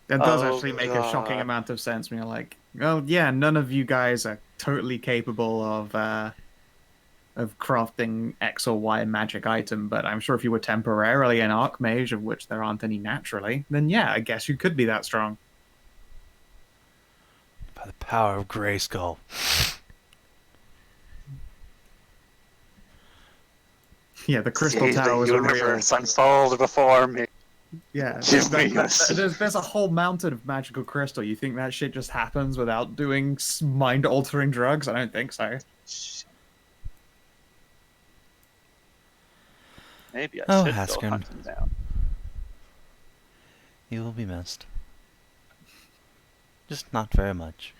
That does
Oh,
actually make a shocking
God.
amount of sense when you're like, well, yeah, none of you guys are totally capable of crafting X or Y magic item, but I'm sure if you were temporarily an archmage, of which there aren't any naturally, then yeah, I guess you could be that strong.
By the power of Grayskull.
Yeah, the crystal
See
tower
the
was a real.
universe unfold before me.
Yeah,
Give me a
there's a whole mountain of magical crystal. You think that shit just happens without doing mind-altering drugs? I don't think so.
Maybe I
Oh,
should go
Haskell.
hunt him down.
You will be missed. Just not very much.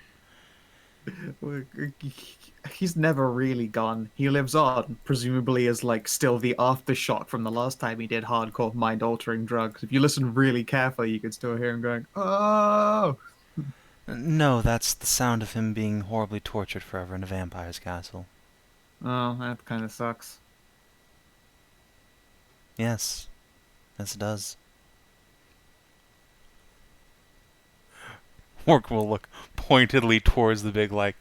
He's never really gone. He lives on, presumably as like still the aftershock from the last time he did hardcore mind-altering drugs. If you listen really carefully, you could still hear him going, "Oh!"
No, that's the sound of him being horribly tortured forever in a vampire's castle.
Oh, that kind of sucks.
Yes. Yes, it does. Orc will look pointedly towards the big, like,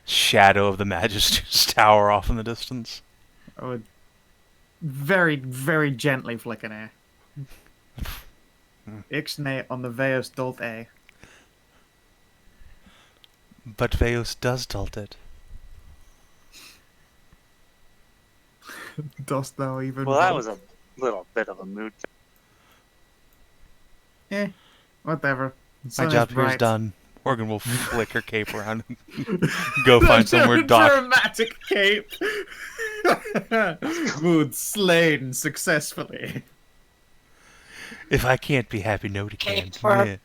shadow of the Magister's tower off in the distance.
I would very, very gently flick an air. Ixnay on the Veos Dolt A.
But Veus does dult it.
Dost thou even
Well, that
vote?
was a little bit of a mood.
Whatever.
My
Sun is
job here is
bright.
done. Morgan will flick her cape around and go find somewhere dark.
Dramatic cape. Mood slain successfully.
If I can't be happy, nobody can.
Cape for-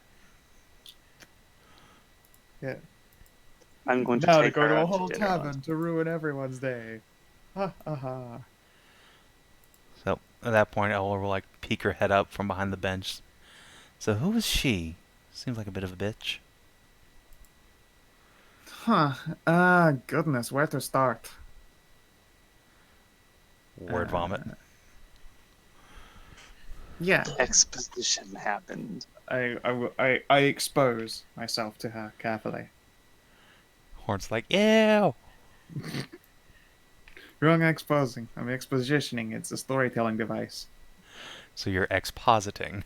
Yeah.
I'm going to
Now to
take
go
her
to a
out
whole
dinner
tavern
once.
to ruin everyone's day. Ha ha ha.
So at that point, Ella will like peek her head up from behind the bench. So who was she? Seems like a bit of a bitch.
Huh. Goodness, where to start?
Word vomit.
Yeah,
Exposition happened.
I expose myself to her carefully.
Horn's like, ew.
Wrong exposing. I'm expositioning. It's a storytelling device.
So you're expositing.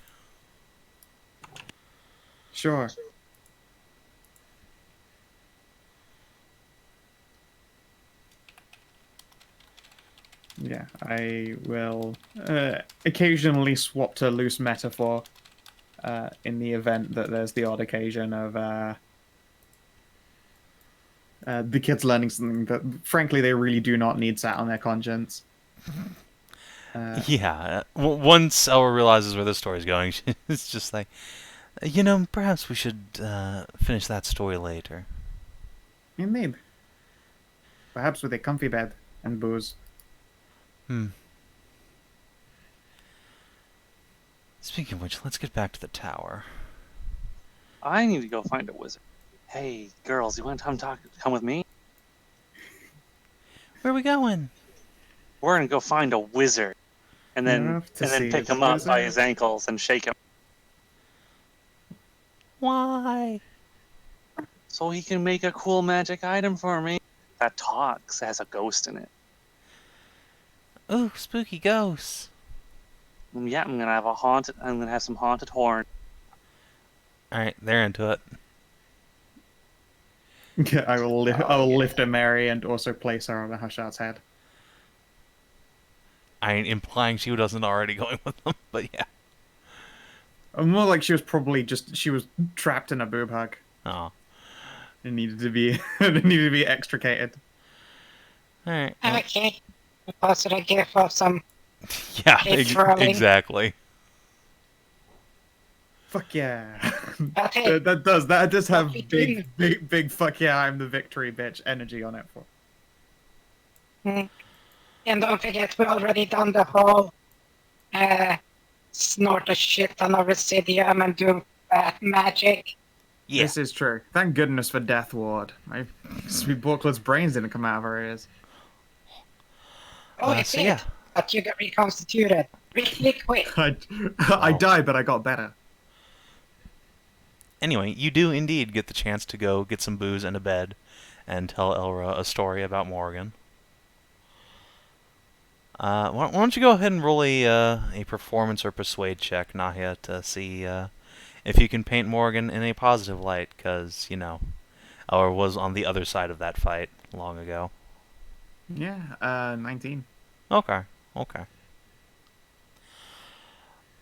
Sure. Yeah, I will occasionally swap to loose metaphor in the event that there's the odd occasion of the kids learning something that, frankly, they really do not need sat on their conscience.
Yeah. Once Ella realizes where this story's going, it's just like, perhaps we should finish that story later.
Indeed. Perhaps with a comfy bed and booze.
Speaking of which, let's get back to the tower.
I need to go find a wizard. Hey, girls, you want to come with me?
Where are we going?
We're gonna go find a wizard, and then
Enough to see
pick
a
him up by
wizard?
his ankles and shake him,
Why?
so he can make a cool magic item for me that talks, has a ghost in it.
Ooh, spooky ghosts.
Yeah, I'm gonna have some haunted horn.
Alright, they're into it.
Yeah, I will
yeah.
lift a Mary and also place her on the Hashat's head.
I ain't implying she wasn't already going with them, but yeah.
More like she was trapped in a boob hug.
Oh.
It needed to be it needed to be extricated.
Alright.
Okay. Deposit a gift of some.
Yeah,
It's rolling.
exactly.
Fuck yeah.
Okay.
that does have
What we
big fuck yeah, I'm the victory bitch energy on it for.
And don't forget, we already done the whole snort a shit ton of residium and do magic.
Yeah.
This is true. Thank goodness for Death Ward. My sweet Booklet's brains didn't come out of her ears.
Oh, it
so
did.
yeah.
But you got reconstituted. Really quick.
I died, but I got better.
Anyway, you do indeed get the chance to go get some booze and a bed and tell Elra a story about Morgan. Why don't you go ahead and roll a performance or persuade check, Nahia, to see if you can paint Morgan in a positive light, because, you know, Elra was on the other side of that fight long ago.
Yeah, 19.
Okay, okay.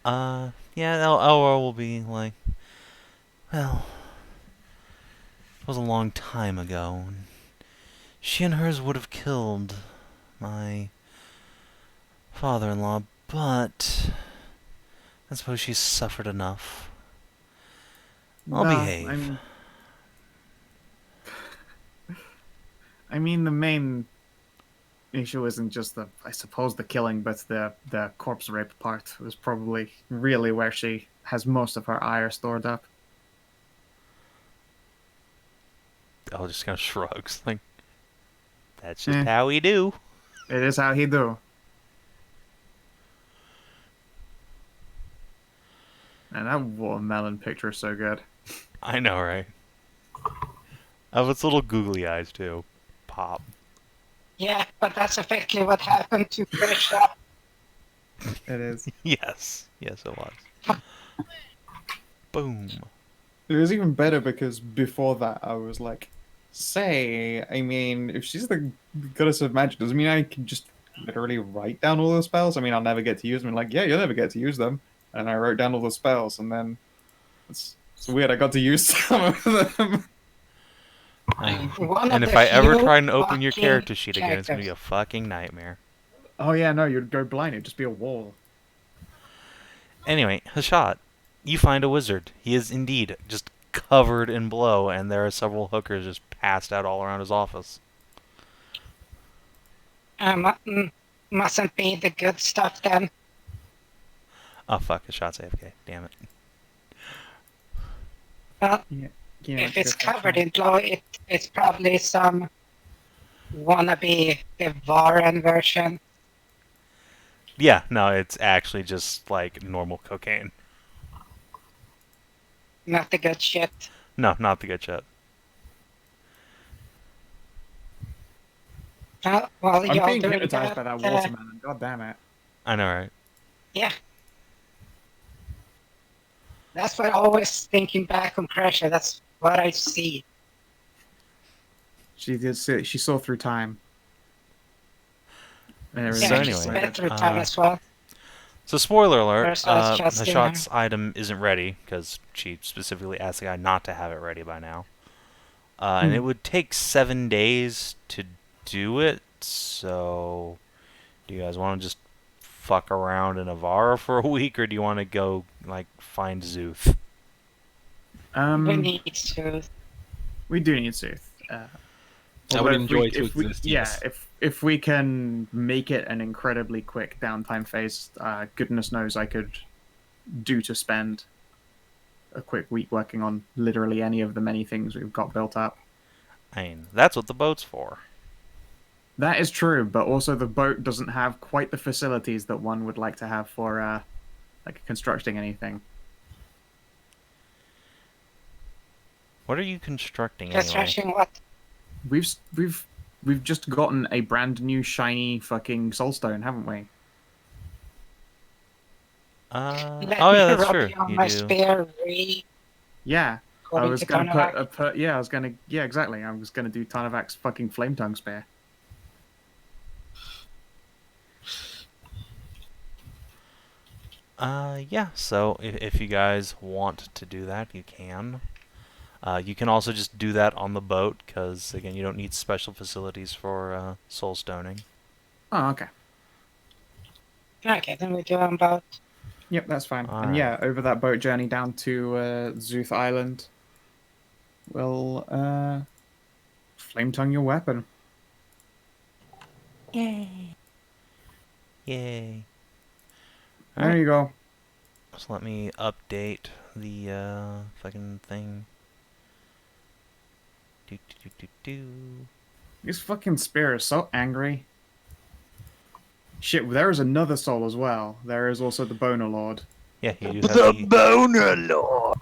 Yeah, Elra will be like, well, it was a long time ago. And she and hers would have killed my father-in-law, but I suppose she's suffered enough. I'll
No,
behave.
I mean, the main issue isn't just I suppose, the killing, but the corpse rape part was probably really where she has most of her ire stored up.
I'll just kind of shrugs, like, that's just how we do.
It is how he do. And that watermelon picture is so good.
I know, right? Of its little googly eyes, too. Pop.
Yeah, but that's effectively what happened to Krisha.
It is.
Yes. Yes, it was. Boom.
It was even better because before that I was like, say, I mean, if she's the goddess of magic, does it mean I can just literally write down all those spells? I mean, I'll never get to use them. And like, yeah, you'll never get to use them. And I wrote down all the spells, and then it's weird. I got to use some of them.
One
And
of
if
the
I ever
few
try and open your
fucking
character sheet again, it's going to be a
characters.
fucking nightmare.
Oh yeah, no, you'd go blind. It'd just be a wall.
Anyway, Hashat, you find a wizard. He is indeed just covered in blow, and there are several hookers just passed out all around his office.
Mustn't be the good stuff then.
Oh, fuck, Hashat's AFK. Damn it.
Well,
Yeah.
if it's covered in blow, it's probably some wannabe Devouran version.
Yeah, no, it's actually just, like, normal cocaine.
Not the good shit.
No, not the good shit.
Well,
I'm
y'all
being
doing
hypnotized by that
that,
watermelon. God damn it.
I know, right?
yeah. That's what I always thinking back on Crusher. That's what I see.
She did see. She saw through time. And
Yeah,
So
everything
she's
anyway,
been through time as well.
So spoiler alert,
Ursula's just in
Hashat's item isn't ready, because she specifically asked the guy not to have it ready by now. And it would take 7 days to do it, so do you guys want to just fuck around in Avara for a week, or do you want to go, like, find Zeus?
We need to.
We do need Sooth.
I
Although
would
if
enjoy
we-
to
if we-
exist.
Yeah,
Yes.
if we can make it an incredibly quick downtime phase, goodness knows I could do to spend a quick week working on literally any of the many things we've got built up.
I mean, that's what the boat's for.
That is true, but also the boat doesn't have quite the facilities that one would like to have for like constructing anything.
What are you constructing anyway?
Construction what?
We've just gotten a brand new shiny fucking soulstone, haven't we?
Let
Oh yeah,
me
that's
rub
true.
you on
You
my
do.
spear
Yeah. I
according
was
to
gonna
Tarnavak.
yeah, I was gonna yeah, exactly. I was gonna do Tarnavak's fucking flame tongue spear.
Yeah, so if you guys want to do that, you can. You can also just do that on the boat, because, again, you don't need special facilities for soul stoning.
Oh, okay.
Okay, then we do on boat.
Yep, that's fine.
All
And
right.
yeah, over that boat journey down to Zeus Island, we'll flame tongue your weapon.
Yay.
There
Alright,
you go.
so let me update the fucking thing. Do, do.
This fucking spear is so angry. Shit, there is another soul as well. There is also the Boner Lord.
Yeah, you do have the
Boner Lord.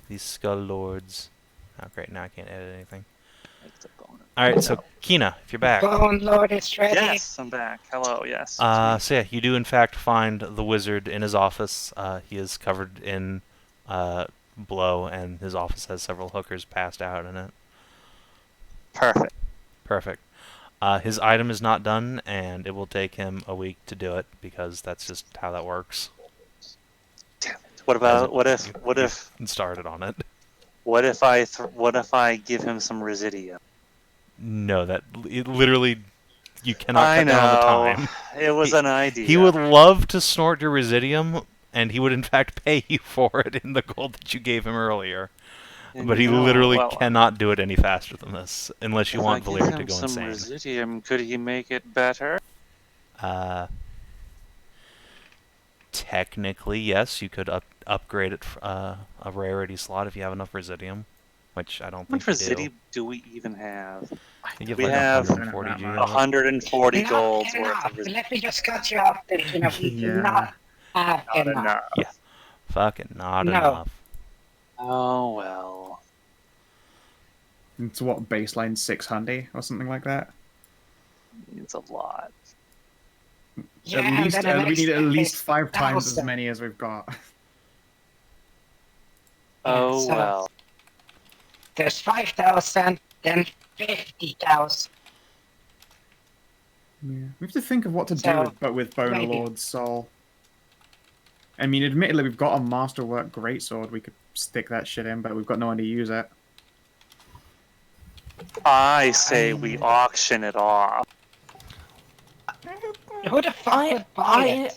these Skull Lords. Oh, great, now I can't edit anything.
Like the boner.
Alright, so Kina, if you're back.
Bone Lord is ready.
Yes, I'm back. Hello, yes.
So yeah, you do in fact find the wizard in his office. He is covered in blow, and his office has several hookers passed out in it.
Perfect.
Perfect. His item is not done, and it will take him a week to do it because that's just how that works.
Damn it. What about what if
Started on it?
what if I give him some residium?
No, that literally you cannot
I
cut down on the
know.
time.
It was an idea.
He would love to snort your residium, and he would in fact pay you for it in the gold that you gave him earlier. But he literally cannot do it any faster than this, unless you want Valyr to go insane.
If I give him some residium, could he make it better?
Technically, yes, you could upgrade it a rarity slot if you have enough residium, which I don't
How much
think you
residium do we even have?
do. You
we
like
have
140 G.
140
Not
gold worth
enough.
of residium.
Let me just cut you off there. You know, we do not have
Not
enough.
enough.
Yeah. Fucking not
No.
enough.
Oh well.
It's what, baseline 600 or something like that?
It's a lot.
Yeah,
at least
and then the
we need
next
at least
is
5 times as
1,000.
many as we've got.
Oh
so-
well.
There's 5,000, then 50,000.
Yeah. We have to think of what to do
So,
with Boner
maybe.
Lord's soul. I mean, admittedly, we've got a Masterwork Greatsword. We could stick that shit in, but we've got no one to use it.
I say we auction it off.
Who the fuck would buy it?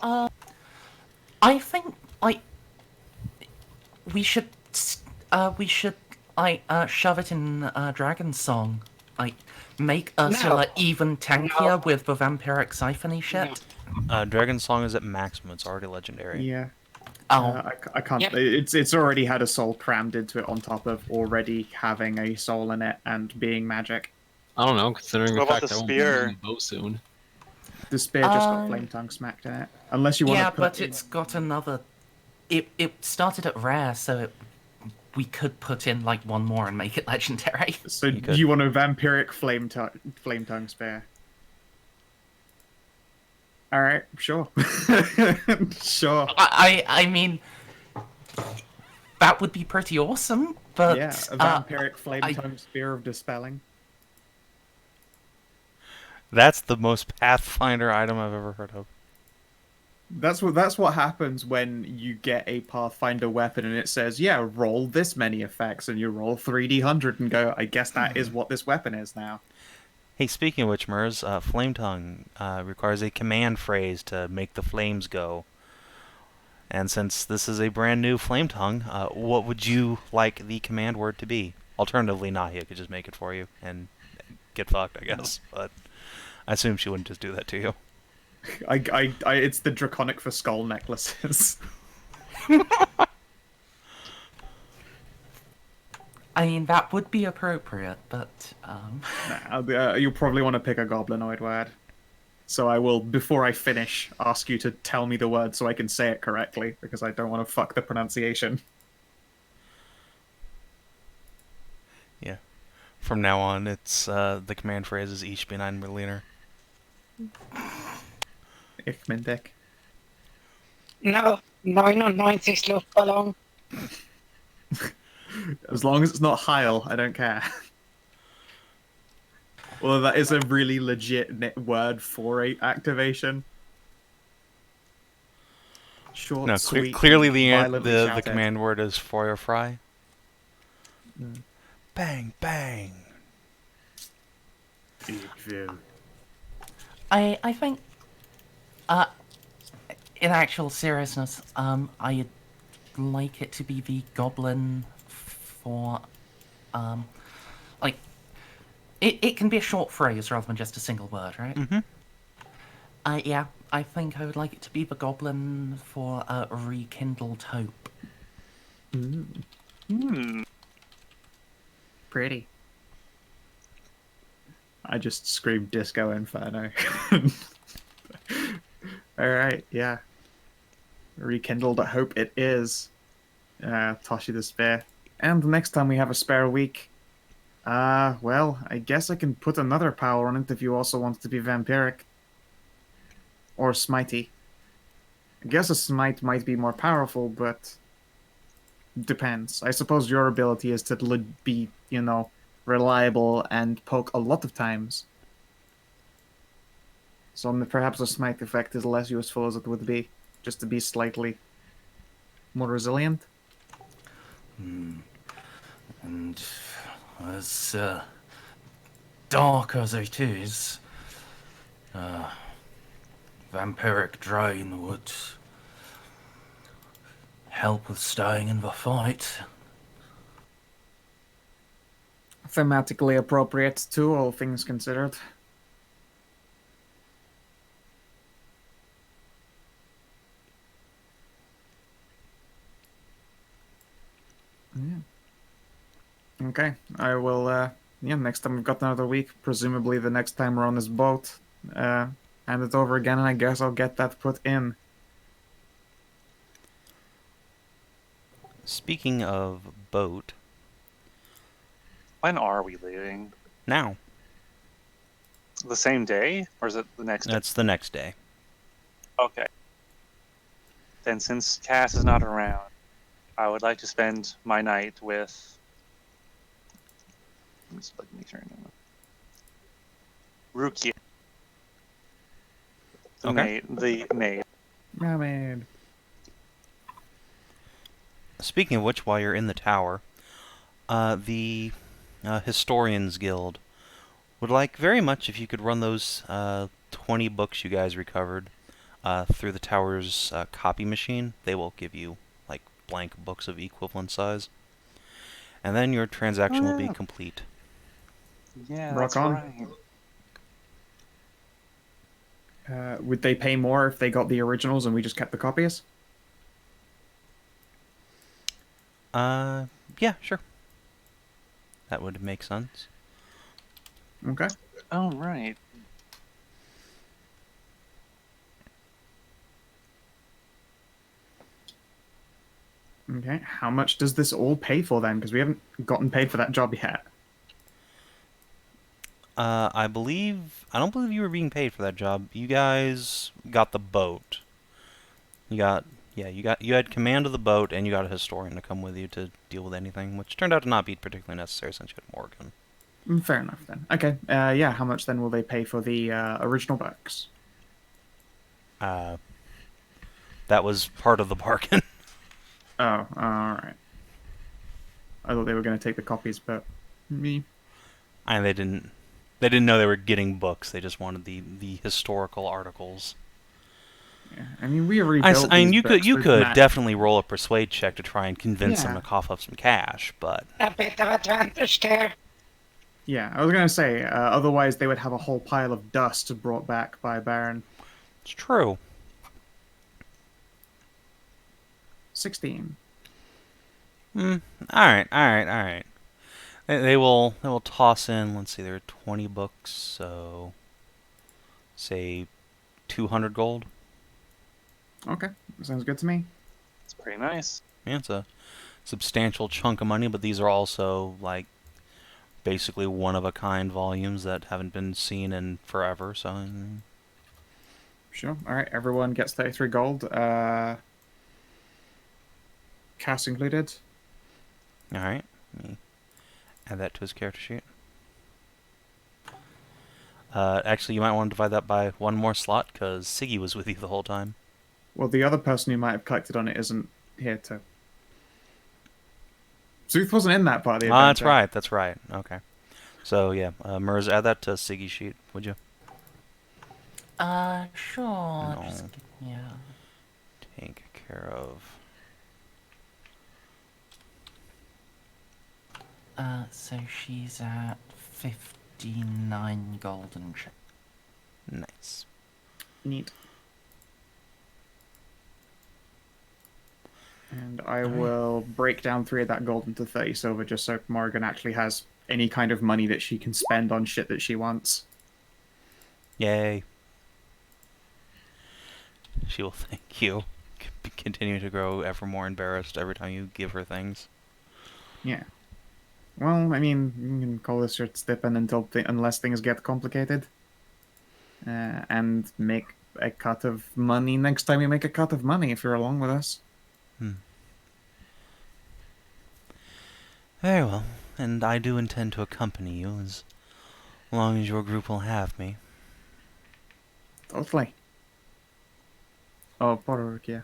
I think we should shove it in Dragon Song. Make Ursula even tankier with the vampiric siphony shit.
Dragon Song is at maximum. It's already legendary.
Yeah.
Oh,
I can't.
Yep.
It's already had a soul crammed into it on top of already having a soul in it and being magic.
I don't know, considering the
What about
fact
the
I won't be
spear?
using the bow soon.
The spear just got flame tongue smacked in it. Unless you want
yeah,
to put
but it's got another. It started at rare, so we could put in like one more and make it legendary.
So
You could.
you want a vampiric flame tongue spear? All right, sure, sure.
I mean, that would be pretty awesome. But
Yeah, a vampiric flame
I-
tongue spear of dispelling.
That's the most Pathfinder item I've ever heard of.
That's what happens when you get a Pathfinder weapon and it says, yeah, roll this many effects, and you roll 3d100 and go, I guess that is what this weapon is now.
Hey, speaking of which, Merz, Flame Tongue requires a command phrase to make the flames go. And since this is a brand new Flame Tongue, what would you like the command word to be? Alternatively, Nahia could just make it for you and get fucked, I guess. But I assume she wouldn't just do that to you.
It's the draconic for skull necklaces.
I mean, that would be appropriate, but
You'll probably want to pick a goblinoid word. So I will, before I finish, ask you to tell me the word so I can say it correctly, because I don't want to fuck the pronunciation.
Yeah. From now on, it's the command phrase is Ich bin ein Berliner.
Ich bin dick.
No, 99 Luftballon.
As long as it's not Heil, I don't care. Well, that is a really legit word for a activation. Short,
No,
sweet,
clearly the
violently
the
shouted.
command word is Feuer frei. Bang, bang.
I think, in actual seriousness, I'd like it to be the goblin for, like, it can be a short phrase rather than just a single word, right?
Mm-hmm.
Yeah, I think I would like it to be the goblin for rekindled hope.
Pretty. I just screamed Disco Inferno. All right, yeah. Rekindled at hope it is. Toss you the spare. And next time we have a spare week, well, I guess I can put another power on it if you also want it to be vampiric. Or smitey. I guess a smite might be more powerful, but depends. I suppose your ability is to be, reliable and poke a lot of times. So perhaps a smite effect is less useful as it would be, just to be slightly more resilient.
And as dark as it is, vampiric drain would help with staying in the fight.
Thematically appropriate too, all things considered. Yeah. Okay, I will, next time we've got another week, presumably the next time we're on this boat, hand it over again, and I guess I'll get that put in.
Speaking of boat,
When are we leaving?
now.
The same day, or is it the next day?
That's the next day.
Okay. Then, since Cass is not around, I would like to spend my night with. Let me just make sure I know. Rukia. The
Okay.
maid.
Oh, man.
Speaking of which, while you're in the tower, the Historians Guild would like very much if you could run those 20 books you guys recovered through the tower's copy machine. They will give you like blank books of equivalent size, and then your transaction will be complete.
Yeah,
Rock
that's
on.
right.
Would they pay more if they got the originals and we just kept the copies?
Yeah, sure. That would make sense.
Okay.
Oh, right.
Okay. How much does this all pay for then? Because we haven't gotten paid for that job yet.
I don't believe you were being paid for that job. You guys got the boat. You had command of the boat, and you got a historian to come with you to deal with anything, which turned out to not be particularly necessary since you had Morgan.
Fair enough then. Okay. Yeah. How much then will they pay for the original books?
That was part of the bargain.
Oh, all right. I thought they were going to take the copies, but me.
And they didn't know they were getting books. They just wanted the historical articles.
Yeah. I mean, we rebuilt
I mean,
these books
you
with
could
Matt.
definitely roll a persuade check to try and convince them
Yeah.
to cough up some cash, but
A bit of advantage there.
Yeah, I was going to say, otherwise they would have a whole pile of dust brought back by Baron.
it's true.
16.
All right. They will toss in. Let's see, there are 20 books, so say 200 gold.
Okay, sounds good to me.
It's pretty nice.
Yeah, it's a substantial chunk of money, but these are also like basically one-of-a-kind volumes that haven't been seen in forever, so...
Sure. All right, everyone gets 33 gold. Cass included.
Alright, let me add that to his character sheet. Actually, you might want to divide that by one more slot, because Siggy was with you the whole time.
Well, the other person who might have collected on it isn't here to... Zeus wasn't in that part of the adventure.
That's right. Okay. So, yeah, Merz, add that to Siggy's sheet, would you?
Sure.
No.
Yeah.
Take care of...
So she's at 59 golden.
Nice.
Neat. And I will break down 3 of that gold into 30 silver just so Morgan actually has any kind of money that she can spend on shit that she wants.
Yay. She will thank you. Continue to grow ever more embarrassed every time you give her things.
Yeah. Well, I mean, you can call this your stipend unless things get complicated, and make a cut of money next time you make a cut of money if you're along with us.
Very well, and I do intend to accompany you as long as your group will have me.
Totally. Oh, Pororuk, yeah.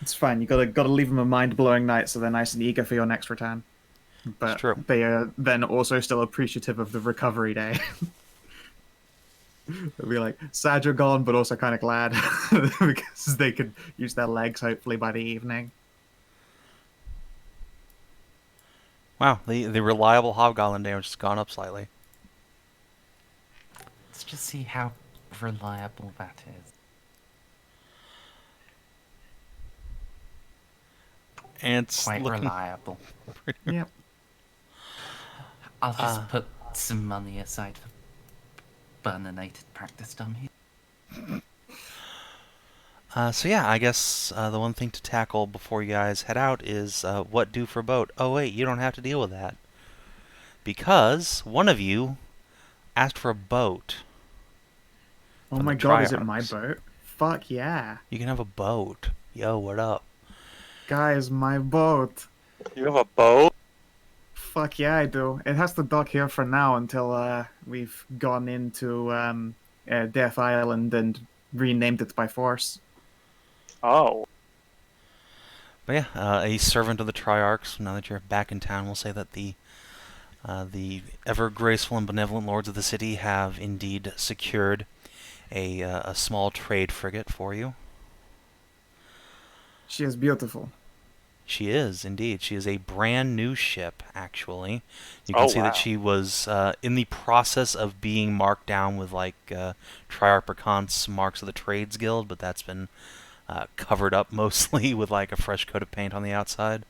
It's fine. You gotta leave them a mind-blowing night so they're nice and eager for your next return. But
true.
they are then also still appreciative of the recovery day. They'll be like, sad you're gone, but also kind of glad because they could use their legs hopefully by the evening.
Wow, the reliable Hobgoblin damage has gone up slightly.
Let's just see how reliable that is.
And it's
Quite
looking
reliable.
Yep.
I'll just put some money aside for burninated practice dummies.
So yeah, I guess the one thing to tackle before you guys head out is what do for boat. Oh wait, you don't have to deal with that. Because one of you asked for a boat.
Oh
From
my
the
god, is it my
Triarchs.
boat? Fuck yeah.
You can have a boat. Yo, what up?
Guys, my boat.
You have a boat?
Fuck yeah, I do. It has to dock here for now until we've gone into Death Island and renamed it by force.
Oh.
But yeah, a servant of the Triarchs. Now that you're back in town, we'll say that the ever graceful and benevolent lords of the city have indeed secured a small trade frigate for you.
She is beautiful.
She is, indeed. She is a brand new ship, actually. You can
Oh,
see
wow.
that she was in the process of being marked down with, like, Triarch Berkant's Marks of the Trades Guild, but that's been covered up mostly with, like, a fresh coat of paint on the outside.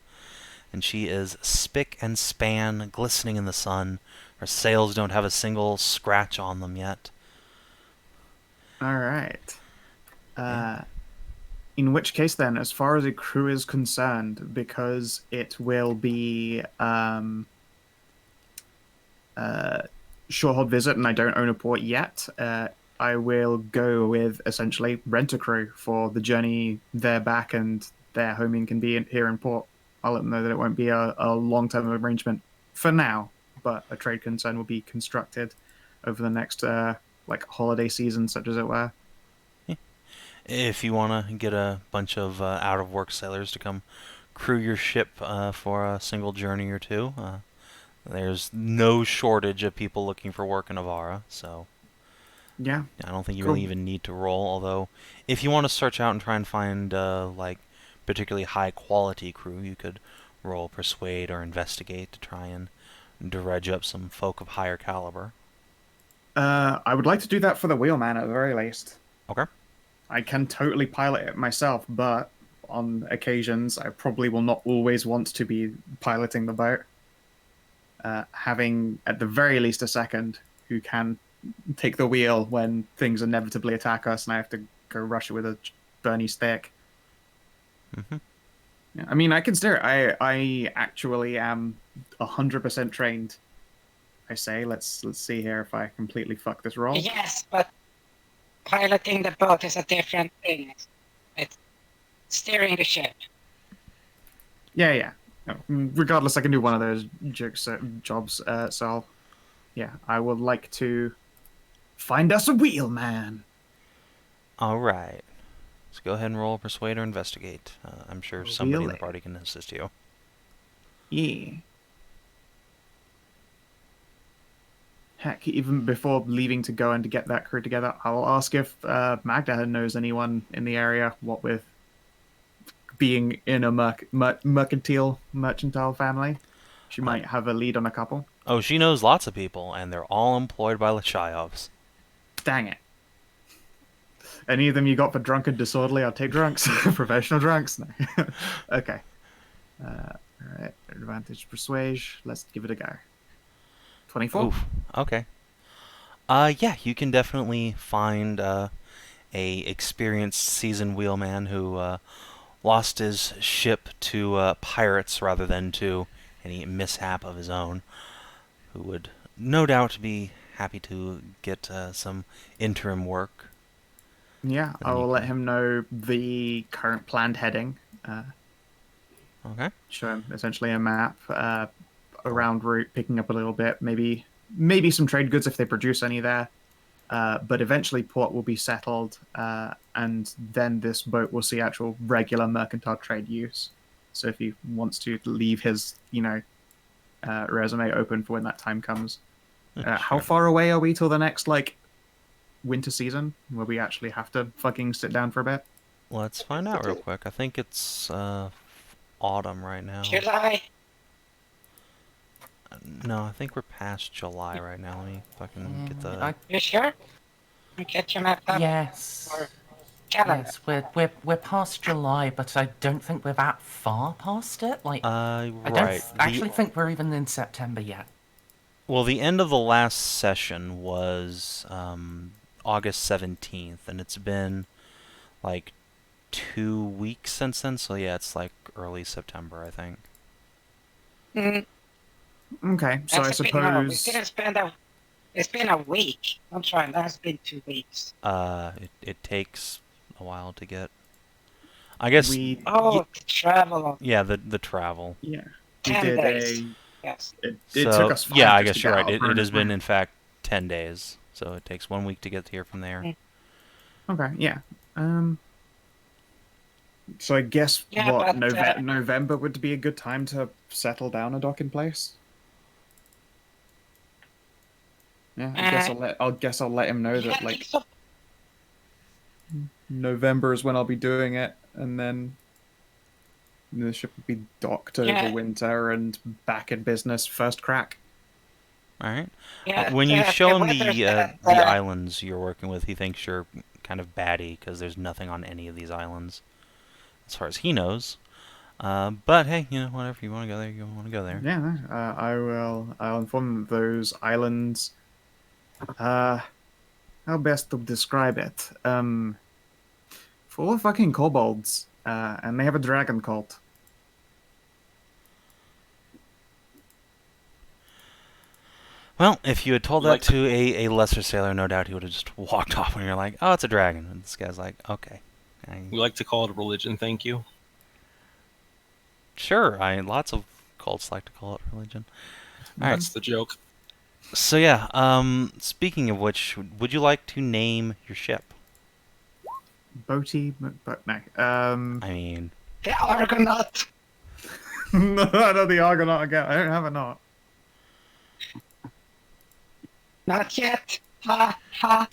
And she is spick and span, glistening in the sun. Her sails don't have a single scratch on them yet.
Alright.
Yeah.
In which case then, as far as a crew is concerned, because it will be short-haul visit and I don't own a port yet, I will go with essentially rent a crew for the journey there back, and their homing can be here in port. I'll let them know that it won't be a long-term arrangement for now, but a trade concern will be constructed over the next like holiday season, such as it were.
If you want to get a bunch of out-of-work sailors to come crew your ship for a single journey or two, there's no shortage of people looking for work in Avara, so
Yeah.
I don't think you
Cool.
really even need to roll. Although, if you want to search out and try and find like particularly high-quality crew, you could roll Persuade or Investigate to try and dredge up some folk of higher caliber.
I would like to do that for the wheelman at the very least.
Okay.
I can totally pilot it myself, but on occasions I probably will not always want to be piloting the boat. Having at the very least a second who can take the wheel when things inevitably attack us and I have to go rush it with a Bernie stick.
Mm-hmm.
Yeah, I mean, I can steer it. I actually am 100% trained. I say, let's see here if I completely fuck this roll.
Yes, but piloting the boat is a different thing. It's steering the ship.
Yeah. No, regardless, I can do one of those jobs. So, yeah, I would like to find us a wheelman.
All right. So go ahead and roll Persuade or Investigate. I'm sure somebody in the
Really?
party can assist you.
Yeah. Heck, even before leaving to go and to get that crew together, I'll ask if Magda knows anyone in the area, what with being in a mercantile family. She might have a lead on a couple.
Oh, she knows lots of people, and they're all employed by Lachayovs.
Dang it. Any of them you got for drunk and disorderly? I'll take drunks. Professional drunks. No. Okay. Alright, advantage persuasion. Let's give it a go. 24.
Oof. Okay. Yeah, you can definitely find a experienced seasoned wheelman who lost his ship to pirates rather than to any mishap of his own, who would no doubt be happy to get some interim work.
Yeah,
But
I
then you
will let
can.
him know the current planned heading.
Okay.
Show him essentially a map,
Cool.
around route, picking up a little bit, maybe some trade goods if they produce any there. But eventually, port will be settled, and then this boat will see actual regular mercantile trade use. So if he wants to leave his, resume open for when that time comes. How
Sure.
far away are we till the next winter season where we actually have to fucking sit down for a bit?
Let's find out real quick. I think it's autumn right now.
July.
No, I think we're past July right now. Let me fucking get the.
You sure? You get your map up
Yes.
or calendar.
Yes, we're past July, but I don't think we're that far past it. Like, I don't
Right.
actually think we're even in September yet.
Well, the end of the last session was August 17th, and it's been like 2 weeks since then. So yeah, it's like early September, I think.
Mm,
Okay, so I
that's a bit more. We
suppose.
didn't spend a. It's been a week. I'm trying. That's been 2 weeks.
It takes a while to get. I guess.
We
Oh, the travel on
Yeah, the travel.
Yeah, we
10
did
days.
a.
Yes.
It took us 5
yeah, I
just to
guess you're
get
right.
out of
It has
Herona's
been,
way.
in fact, 10 days. So it takes 1 week to get here from there.
Mm.
Okay, yeah. So I guess
Yeah,
what
but
November would be a good time to settle down a docking place. Yeah, I guess I'll let him know
yeah,
that
I think so.
November is when I'll be doing it, and then the ship will be docked over
Yeah.
winter and back in business first crack.
All right.
Yeah,
When you show
the
him
weather's
the islands you're working with, he thinks you're kind of batty because there's nothing on any of these islands, as far as he knows. But hey, whatever, you want to go there, you want to go there.
Yeah, I will. I'll inform them those islands. How best to describe it? Full of fucking kobolds, and they have a dragon cult.
Well, if you had told that
Like-
to a lesser sailor, no doubt he would have just walked off when you're like, oh, it's a dragon. And this guy's like, okay.
We like to call it a religion, thank you.
Sure, lots of cults like to call it religion. All right.
That's the joke.
So yeah, speaking of which, would you like to name your ship?
Boaty, but no.
I mean,
the Argonaut.
No, the Argonaut again. I don't have a knot.
Not yet. Ha ha.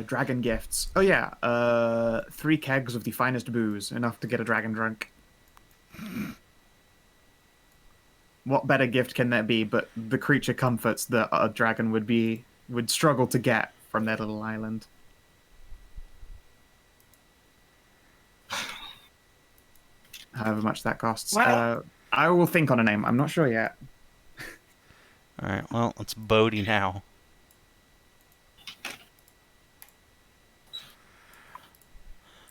Dragon gifts. Oh yeah, 3 kegs of the finest booze, enough to get a dragon drunk. What better gift can there be but the creature comforts that a dragon would struggle to get from their little island? However much that costs.
Well-
I will think on a name. I'm not sure yet.
all right. Well, it's Bodhi now.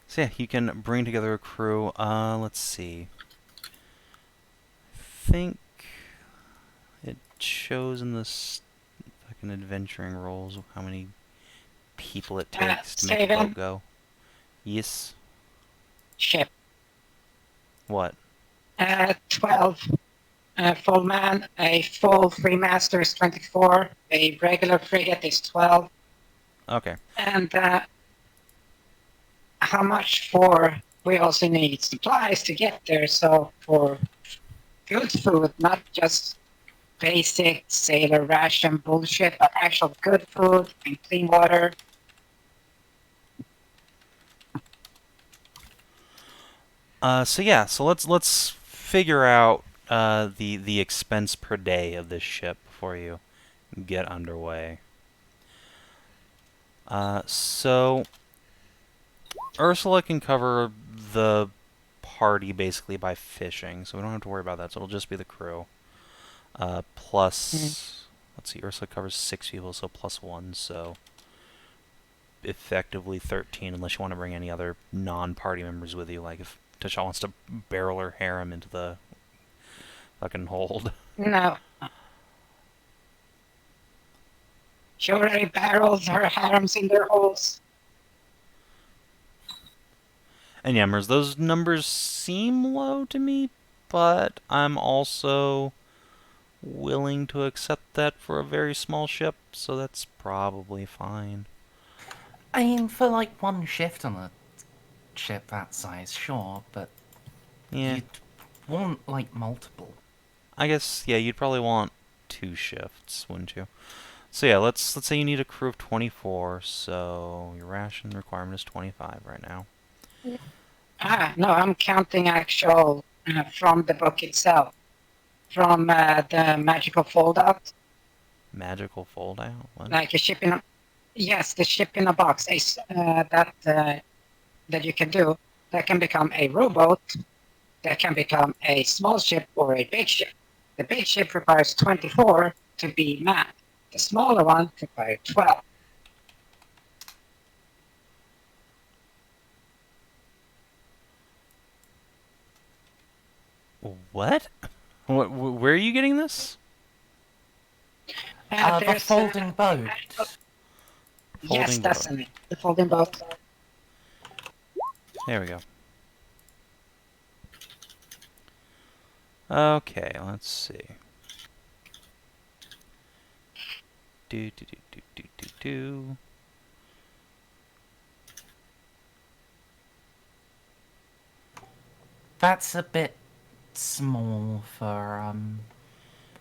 So yeah, you can bring together a crew. Let's see. I think it shows in this fucking adventuring rolls how many people it takes to make a
Savin.
boat go. Yes.
Ship.
What?
12. Full man. A full free master is 24. A regular frigate is 12.
Okay.
And how much for? We also need supplies to get there. So for good food, not just basic sailor ration bullshit, but actual good food and clean water.
So yeah, so let's figure out the expense per day of this ship before you get underway. So Ursula can cover the party basically by fishing, so we don't have to worry about that. So it'll just be the crew. Plus, let's see, Ursula covers 6 people, so +1, so effectively 13, unless you want to bring any other non-party members with you, like if Tasha wants to barrel her harem into the fucking hold.
No. She already barrels her harems in their holes.
And yeah, Merz, those numbers seem low to me, but I'm also willing to accept that for a very small ship, so that's probably fine.
I mean, for like one shift on a ship that size, sure, but
Yeah,
you'd want like multiple.
I guess, yeah, you'd probably want 2 shifts, wouldn't you? So yeah, let's say you need a crew of 24, so your ration requirement is 25 right now.
No, I'm counting actual from the book itself. From the magical foldout.
Magical fold-out? What?
Like a ship in a... Yes, the ship in a box that you can do. That can become a rowboat. That can become a small ship or a big ship. The big ship requires 24 to be manned. The smaller one requires 12.
What? Where are you getting this?
The
There's,
folding boat.
yes,
Folding
that's
boat.
it. The folding boat.
There we go. Okay, let's see. Do.
That's a bit small for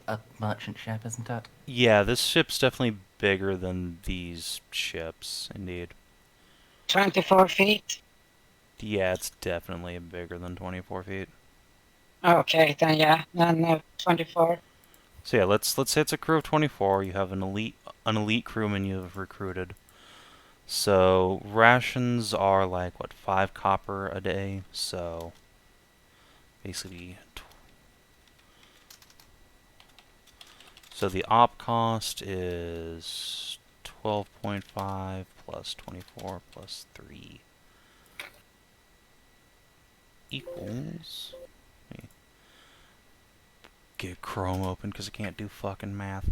a merchant ship, isn't it?
Yeah, this ship's definitely bigger than these ships, indeed.
24 feet.
Yeah, it's definitely bigger than 24 feet.
Okay, then yeah, then 24.
So yeah, let's say it's a crew of 24. You have an elite crewman you've recruited. So rations are like what, 5 copper a day. So basically, so the op cost is 12.5 plus 24 plus 3 equals. Let me get Chrome open because I can't do fucking math.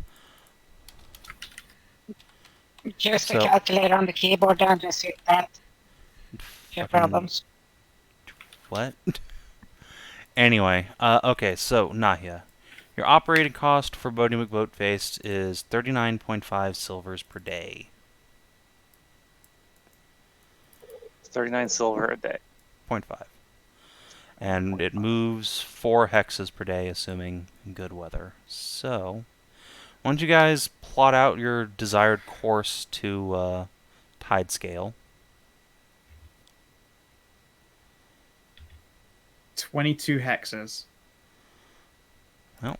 Just
So-
a calculator on the keyboard and just hit that. Your
Fucking-
problems.
What? Anyway, okay, so Nahia. Your operating cost for Bodie McBoatface is 39.5 silvers per day.
39 silver a day.
0.5. And it moves 4 hexes per day, assuming good weather. So, why don't you guys plot out your desired course to Tidescale?
22 hexes.
Well.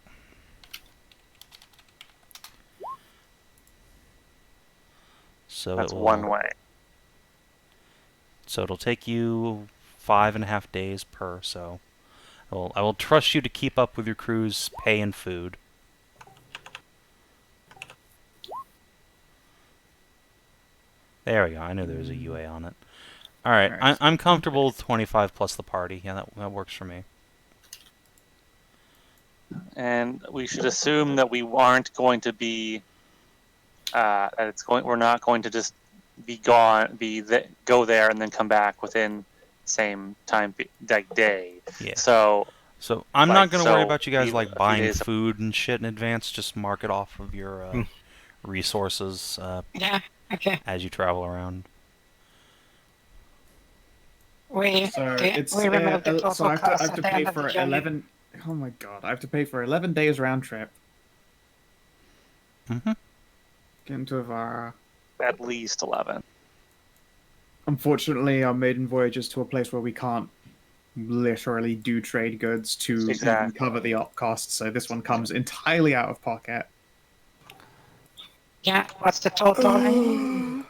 So
That's
it will,
one way.
So it'll take you 5.5 days per, so I will trust you to keep up with your crew's pay and food. There we go. I knew there was a UA on it. Alright,
Alright.
I'm comfortable with 25 plus the party. Yeah, that works for me.
And we should assume that we aren't going to be we're not going to just be gone, go there and then come back within same time day.
Yeah.
So
I'm not going to worry
so
about you guys
a
like
few
buying
days-
food and shit in advance. Just mark it off of your resources
Yeah, okay.
as you travel around.
We
So
we
it's
removed the total
so I
cost
have
at
to
the
pay
end of the
for
journey.
11. Oh my god! I have to pay for 11 days round trip.
Mm-hmm.
Get into Avara.
at least 11.
Unfortunately, our maiden voyage is to a place where we can't literally do trade goods to even
Exactly.
cover the op costs. So this one comes entirely out of pocket.
Yeah, what's the total?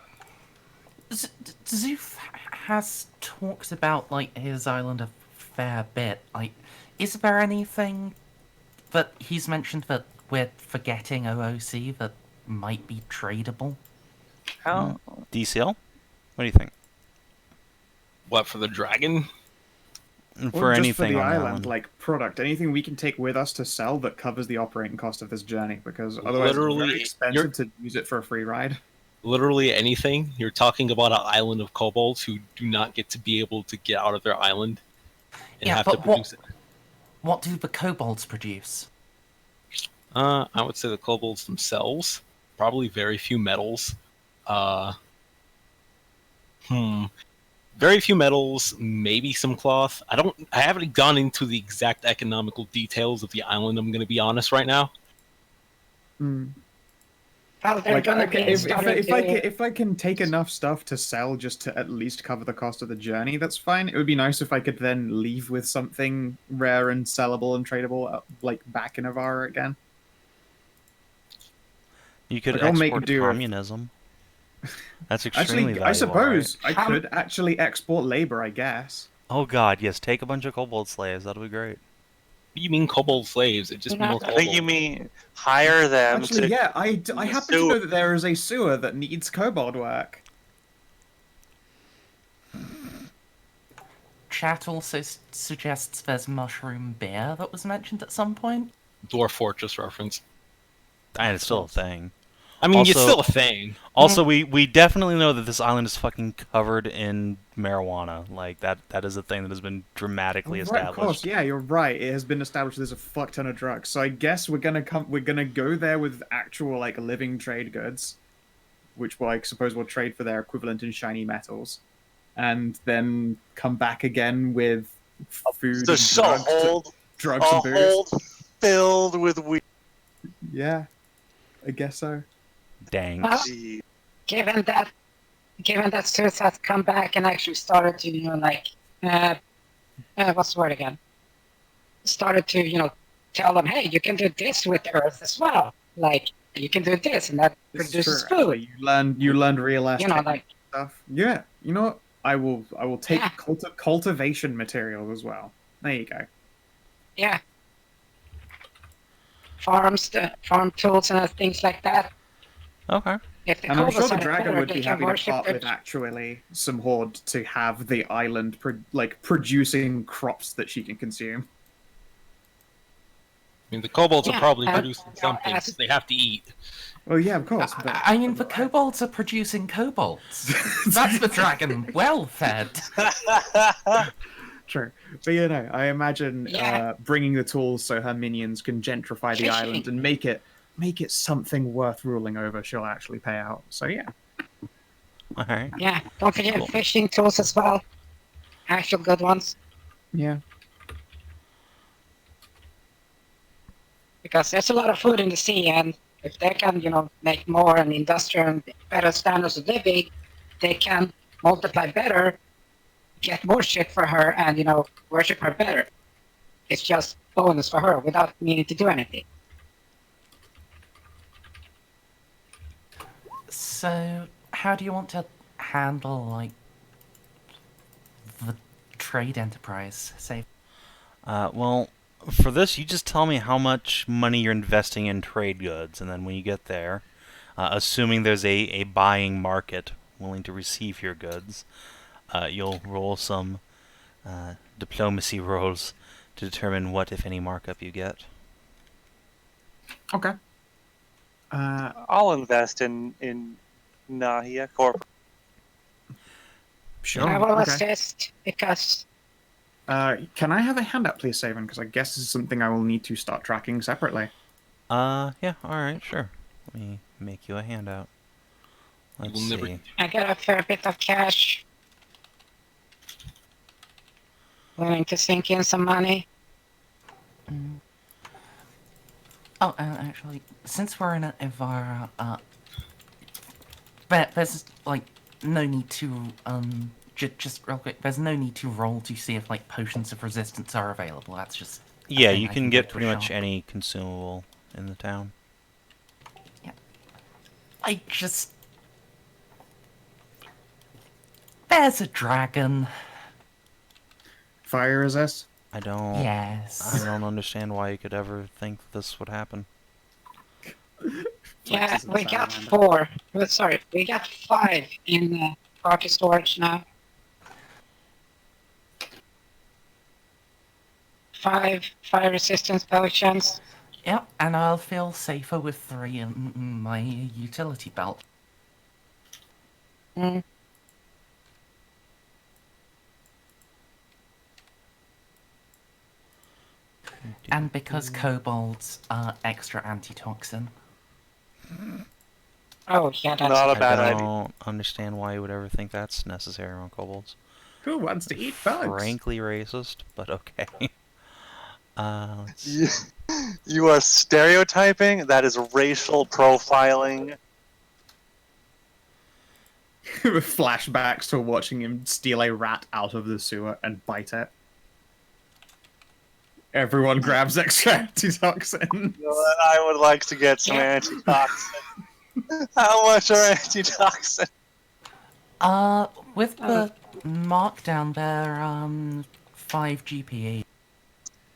Zeus has talked about like his island a fair bit. Like, is there anything that he's mentioned that we're forgetting OOC that might be tradable.
How?
DCL? What do you think?
What, for the dragon?
For
Or just
anything
for the
on the
island, like product, anything we can take with us to sell that covers the operating cost of this journey, because otherwise it's
Literally,
very expensive to use it for a free ride.
Literally anything. You're talking about an island of kobolds who do not get to be able to get out of their island and
Yeah,
have to
but
produce it.
What do the kobolds produce?
I would say the kobolds themselves. Probably very few metals. Uh, Very few metals, maybe some cloth. I haven't gone into the exact economical details of the island, I'm going to be honest right now.
Hmm.
Well, they're
Like,
gonna
okay,
be
if I can take enough stuff to sell just to at least cover the cost of the journey, that's fine. It would be nice if I could then leave with something rare and sellable and tradable, like back in Avara again.
You could
Like, I'll make
export
do with-
communism. That's extremely
Actually,
valuable.
I suppose
right?
I could actually export labor, I guess.
Oh god, yes. Take a bunch of kobold slaves. That'll be great.
You mean kobold slaves? It just
No,
more
I
kobolds.
think you mean hire them
Actually,
to.
yeah, I happen to know that there is a sewer that needs kobold work.
Chat also suggests there's mushroom beer that was mentioned at some point.
Dwarf Fortress reference.
And it's still a thing.
I mean, it's
Also-
still a thing.
Also, we definitely know that this island is fucking covered in marijuana. Like that is a thing that has been dramatically
Right,
established.
of course, yeah, you're right. It has been established there's a fuck ton of drugs. So I guess we're gonna go there with actual like living trade goods, which I suppose we'll trade for their equivalent in shiny metals, and then come back again with food and
Just a
drugs
a
and booze.
hold filled with weed.
Yeah, I guess so.
Dang.
Well, given that Zeus has come back and actually started to, what's the word again? Started to, tell them, hey, you can do this with the earth as well. Like, you can do this, and that
This is
produces
true,
food.
actually. You learned real ass
Like,
stuff. Yeah, you know what? I will take
Yeah.
cultivation material as well. There you go.
yeah. Farm tools and things like that.
Okay.
If the
And I'm sure
kobolds
the
are
dragon
better,
would
they
be
can
happy to
worship
part
their-
with actually some horde to have the island producing crops that she can consume.
I mean, the kobolds
Yeah,
are probably
and-
producing something because they have to eat.
Well, yeah, of course. But
I mean, the kobolds are producing kobolds. That's the dragon well fed.
True, but I imagine
Yeah.
bringing the tools so her minions can gentrify the
Fishing.
island and make it something worth ruling over. She'll actually pay out. So yeah.
All right.
Yeah, don't forget
Cool.
fishing tools as well. Actual good ones.
Yeah.
Because there's a lot of food in the sea, and if they can, make more and industrial and better standards of living, they can multiply better, get more shit for her, and, worship her better. It's just bonus for her without needing to do anything.
So, how do you want to handle, the trade enterprise? Say,
Well, for this, you just tell me how much money you're investing in trade goods, and then when you get there, assuming there's a buying market willing to receive your goods, you'll roll some diplomacy rolls to determine what, if any, markup you get.
Okay.
I'll invest in Nahia Corp.
Sure.
I will
okay.
assist because
Can I have a handout, please, Savin? Because I guess this is something I will need to start tracking separately.
Yeah, alright, sure. Let me make you a handout. Let's
will never-
see.
I got a fair bit of cash. Willing to sink in some money.
oh, and actually, since we're in an Ivara, there's no need to just real quick. There's no need to roll to see if potions of resistance are available. That's just a
Yeah,
thing
you
I
can
go
get
to a
pretty much
shop.
any consumable in the town.
There's a dragon.
Fire resist?
I don't
Yes.
understand why you could ever think this would happen.
Yeah,
Flexes and
we got
Salamander.
4. Well, sorry, we got 5 in party storage now. 5 fire resistance potions.
Yep, and I'll feel safer with 3 in my utility belt.
Mm.
And because kobolds are extra antitoxin.
Oh, yeah, that's
Not a
I
bad idea.
don't understand why you would ever think that's necessary on kobolds.
Who wants to eat bugs?
Frankly racist, but okay. Let's see.
You are stereotyping. That is racial profiling.
Flashbacks to watching him steal a rat out of the sewer and bite it. Everyone grabs extra antitoxin.
You know what? I would like to get some antitoxin. How much are antitoxin?
With the markdown, they're 5 GPE.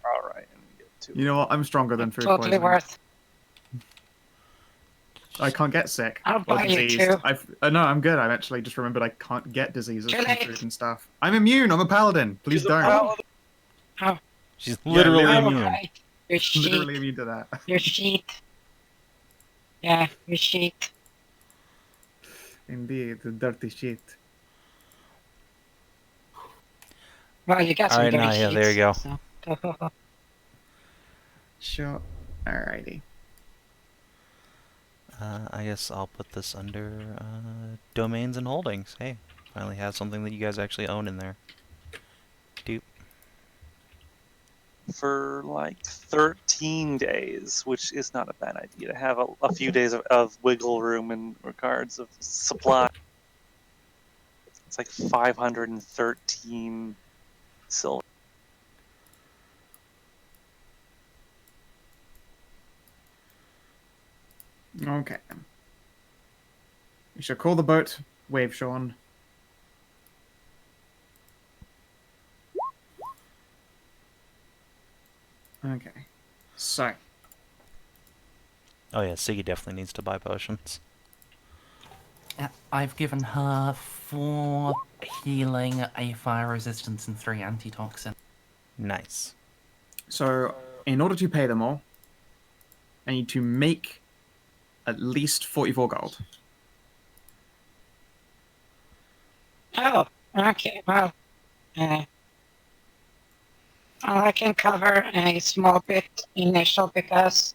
All right. Get 2.
You know what? I'm stronger than food
totally
poisoning.
worth.
I can't get sick
I'll
or
buy you
diseased.
2.
No, I'm good. I've actually just remembered I can't get diseases
Too
from
late.
food and stuff. I'm immune. I'm a paladin. Please don't.
Oh,
She's literally
Yeah,
immune.
right. Your sheet.
Literally immune to that.
Your sheet. Yeah, your sheet.
Indeed, the dirty shit.
Well, you got some
Alright,
dirty
Nahia,
sheets.
there you go.
So.
Sure. Alrighty.
I guess I'll put this under domains and holdings. Hey, finally have something that you guys actually own in there. Doop.
For like 13 days, which is not a bad idea to have a few days of wiggle room in regards of supply. It's like 513 silver.
Okay. We shall call the boat Wave Sean. Okay. So,
Oh yeah, Siggy definitely needs to buy potions.
Yeah, I've given her 4 healing, a fire resistance, and 3 antitoxin.
Nice.
so in order to pay them all, I need to make at least 44 gold.
Oh, okay. Well, I can cover a small bit initial because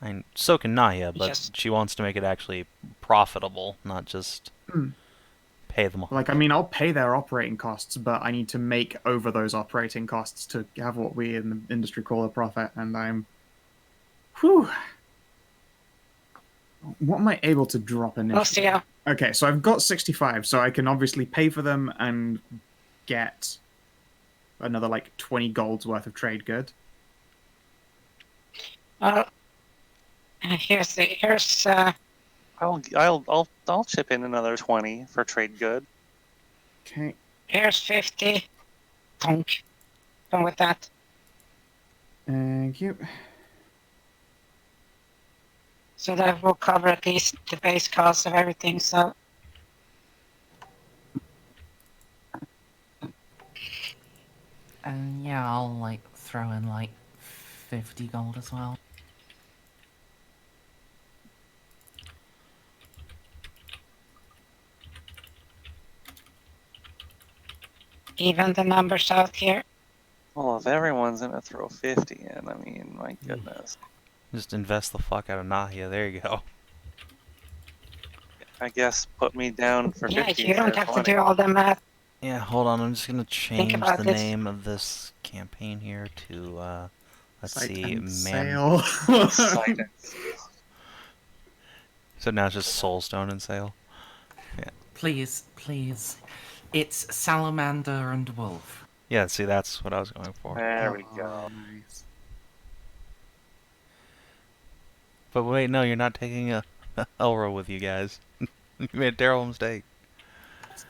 And so can Nahia, but
Yes.
she wants to make it actually profitable, not just
Hmm.
pay them all.
Like, I mean, I'll pay their operating costs, but I need to make over those operating costs to have what we in the industry call a profit, and I'm... Whew. What am I able to drop
we'll
initially?
see how.
Okay, so I've got 65, so I can obviously pay for them and get another, like, 20 gold's worth of trade good.
Well, here's
I'll chip in another 20 for trade good.
Okay.
here's 50. Tonk. Done with that.
Thank you.
So that will cover at least the base cost of everything. So
And yeah, I'll like throw in like 50 gold as well.
even the numbers out here.
Well, if everyone's gonna throw 50 in, I mean, my goodness.
Just invest the fuck out of Nahia. There you go.
I guess put me down for
Yeah,
50.
you don't
instead
have
of
to
20.
do all the math.
Yeah, hold on. I'm just gonna change
about
the
this.
name of this campaign here to let's
Sight
see,
and
man.
sail.
Sight and-
So now it's just Soulstone and Sail.
Please, please. It's Salamander and Wolf.
Yeah, see, that's what I was going for.
There we go.
Nice.
But wait, no, you're not taking a Elro with you guys. You made a terrible mistake.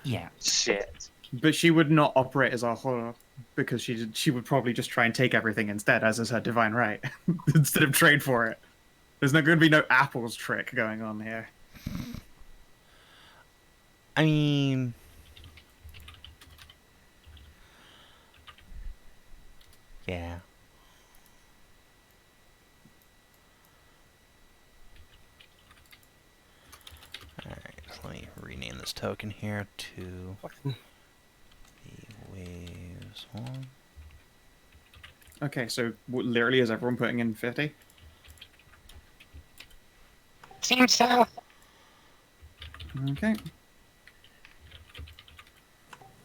Yeah.
Shit.
But she would not operate as our horror because she would probably just try and take everything instead, as is her divine right, instead of trade for it. There's not going to be no apples trick going on here.
I mean, yeah. Alright, so let me rename this token here to the Waves one.
Okay, so literally is everyone putting in 50?
Seems so.
Okay.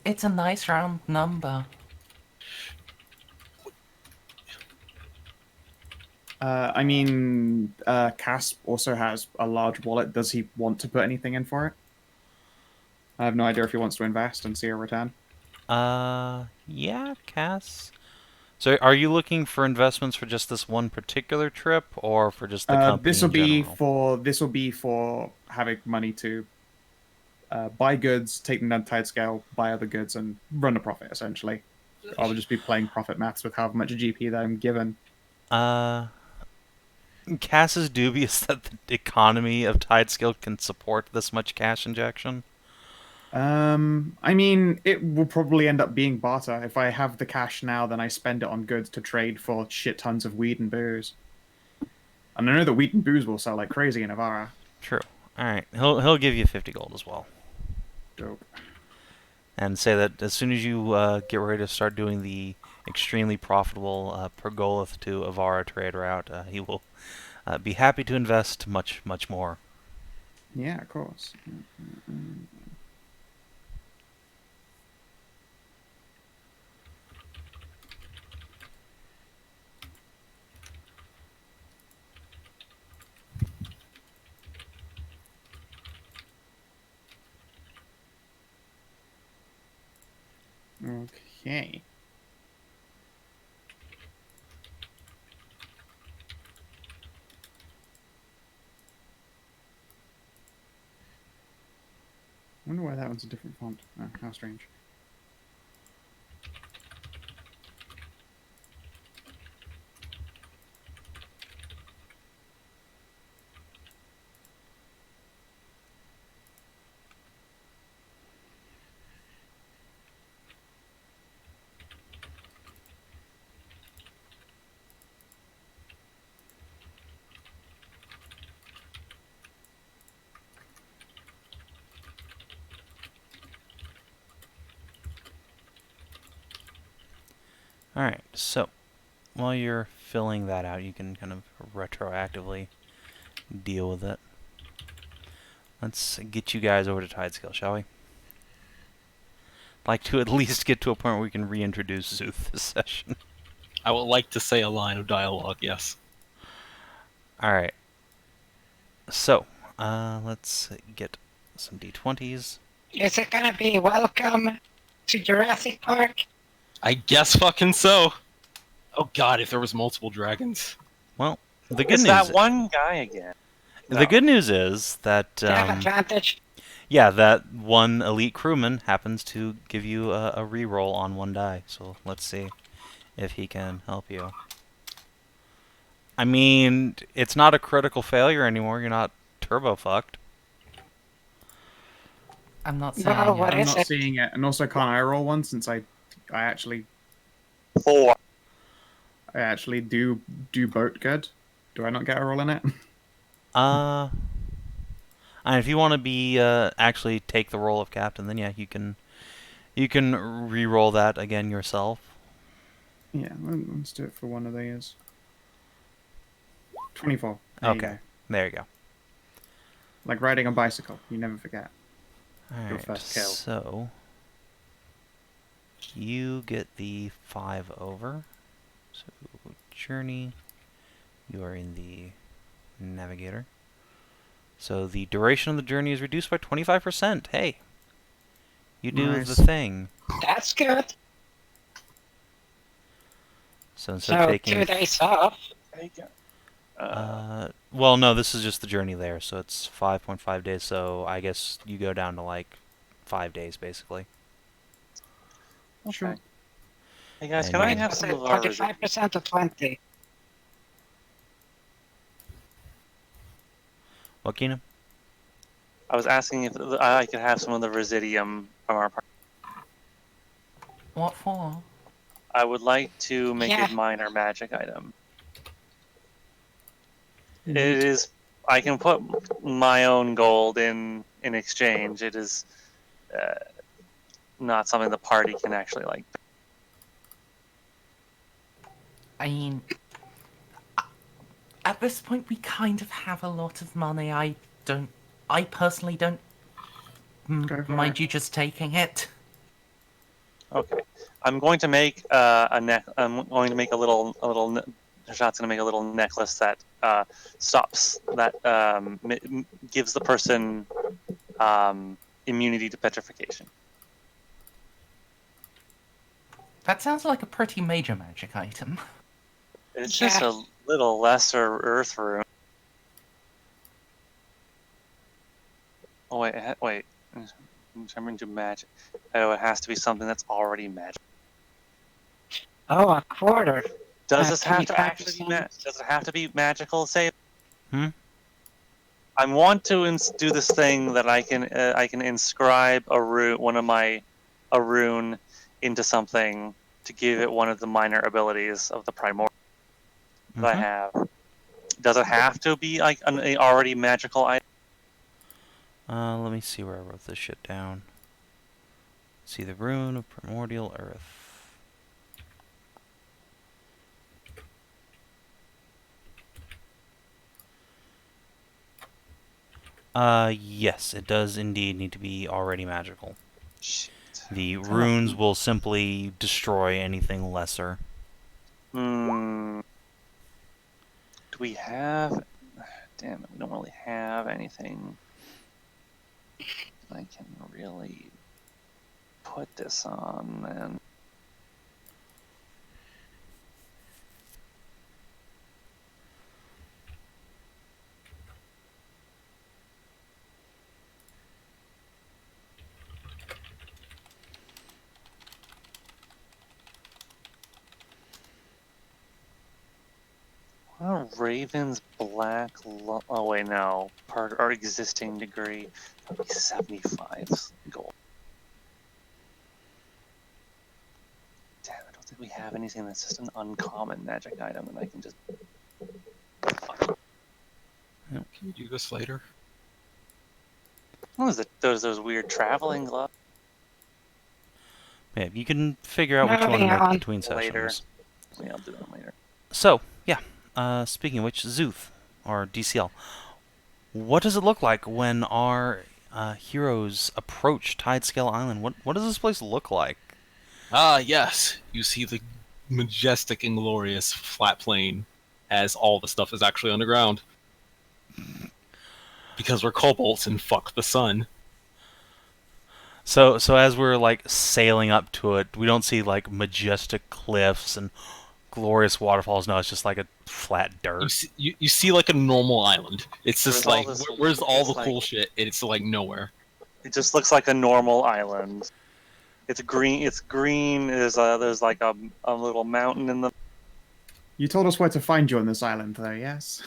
It's a nice round number.
I mean, Cass also has a large wallet. Does he want to put anything in for it? I have no idea if he wants to invest and see a return.
Yeah, Cass. So are you looking for investments for just this one particular trip, or for just the company
This will
in
be
general?
for having money to buy goods, take them down to Tidescale, buy other goods, and run a profit. Essentially, I will just be playing profit maths with how much GP that I'm given.
Cass is dubious that the economy of Tidescale can support this much cash injection.
I mean, it will probably end up being barter. If I have the cash now, then I spend it on goods to trade for shit tons of weed and booze. And I know that weed and booze will sell like crazy in Avara.
True. All right, he'll give you 50 gold as well,
Dope.
and say that as soon as you get ready to start doing the extremely profitable Pergolith to Avara trade route, he will be happy to invest much more.
Yeah, of course. Okay. I wonder why that one's a different font. Oh, how strange.
All right, so while you're filling that out, you can kind of retroactively deal with it. Let's get you guys over to Tidescale, shall we? I'd like to at least get to a point where we can reintroduce Zeus this session.
I would like to say a line of dialogue, yes.
Alright. So, let's get some d20s.
Is it gonna be welcome to Jurassic Park?
I guess fucking so. Oh god, if there was multiple dragons.
Well, the good
It's
news
that one guy again.
The good news is that
They have advantage.
yeah, that one elite crewman happens to give you a reroll on one die. So let's see if he can help you. I mean, it's not a critical failure anymore. You're not turbo fucked.
I'm not saying
Well, what
it.
I'm
is
not
it?
seeing it. And also, can't I roll one since I actually
4.
do boat good? Do I not get a roll in it?
And if you want to be actually take the role of captain, then yeah, you can re-roll that again yourself.
Yeah, let's do it for one of these. 24. There you
Okay,
go.
there you go.
Like riding a bicycle, you never forget.
All
Your
right,
first kill.
so you get the 5 over. So journey, you are in the navigator. So the duration of the journey is reduced by 25%. Hey, you do
Nice.
the thing.
That's good.
So instead of
So
taking
2 days off.
well, no, this is just the journey there, so it's 5.5 days. So I guess you go down to like 5 days, basically.
Sure.
Hey guys,
And
can I
you-
have some of our
25% to 20.
What, Keenan?
I was asking if I could have some of the residium from our party.
What for?
I would like to make
Yeah.
a minor magic item. It
Neat.
is. I can put my own gold in exchange. It is not something the party can actually like.
I mean, at this point, we kind of have a lot of money. I personally don't
Go for
mind
it.
you just taking it.
Okay, I'm going to make a neck. I'm going to make a little. Hashat's going to make a little necklace that stops that gives the person immunity to petrification.
That sounds like a pretty major magic item.
It's
Yeah.
just a little lesser earth rune. Oh wait. I'm trying to magic. Oh, it has to be something that's already magic.
Oh, a quarter.
Does this have to actually be
25%.
Does it have to be magical? Say.
Hmm?
I want to do this thing that I can inscribe a rune into something to give it one of the minor abilities of the primordial that I
Mhm.
have. Does it have to be like an already magical item?
Let me see where I wrote this shit down. See the rune of primordial earth. Yes, it does indeed need to be already magical.
Shit.
The runes will simply destroy anything lesser.
Hmm. Do we have? Damn it, we don't really have anything I can really put this on, man. Raven's black. Oh wait, no. Part our existing degree. That'd be 75 gold. Damn, I don't think we have anything that's just an uncommon magic item, and I can just. Fuck.
Can you do this later?
What was it? Those weird traveling gloves.
Yeah, you can figure out which one to
Moving
make
on.
between
Later.
sessions.
Yeah, I'll do that later.
So, yeah. Speaking of which, Zuth, or DCL, what does it look like when our heroes approach Tidescale Island? What does this place look like?
Ah, yes. You see the majestic and glorious flat plain as all the stuff is actually underground. Because we're kobolds and fuck the sun.
So as we're like sailing up to it, we don't see like majestic cliffs and glorious waterfalls. No, it's just like a flat dirt.
You see like a normal island. It's just
Where's all
like,
this-
where's all
it's
the
like-
cool shit? And it's like nowhere.
It just looks like a normal island. It's green. It's green. There's like a little mountain in the.
You told us where to find you on this island, though, yes?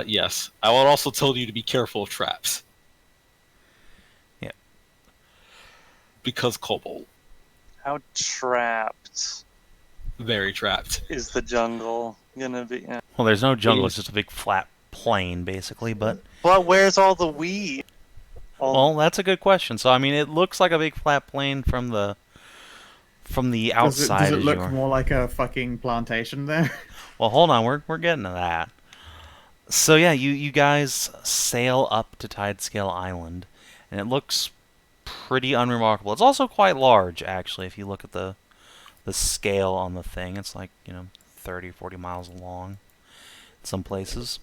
Yes. I will also tell you to be careful of traps.
Yeah.
Because kobold.
How trapped
Very trapped.
is the jungle gonna be? Yeah.
Well, there's no jungle.
Please.
It's just a big flat plain, basically. But
But where's all the weed?
well, that's a good question. So I mean, it looks like a big flat plain from the outside.
Does it
as
look
you are.
more like a fucking plantation there?
Well, hold on, we're getting to that. So yeah, you guys sail up to Tidescale Island, and it looks pretty unremarkable. It's also quite large, actually, if you look at the scale on the thing. It's like, 30, 40 miles long in some places.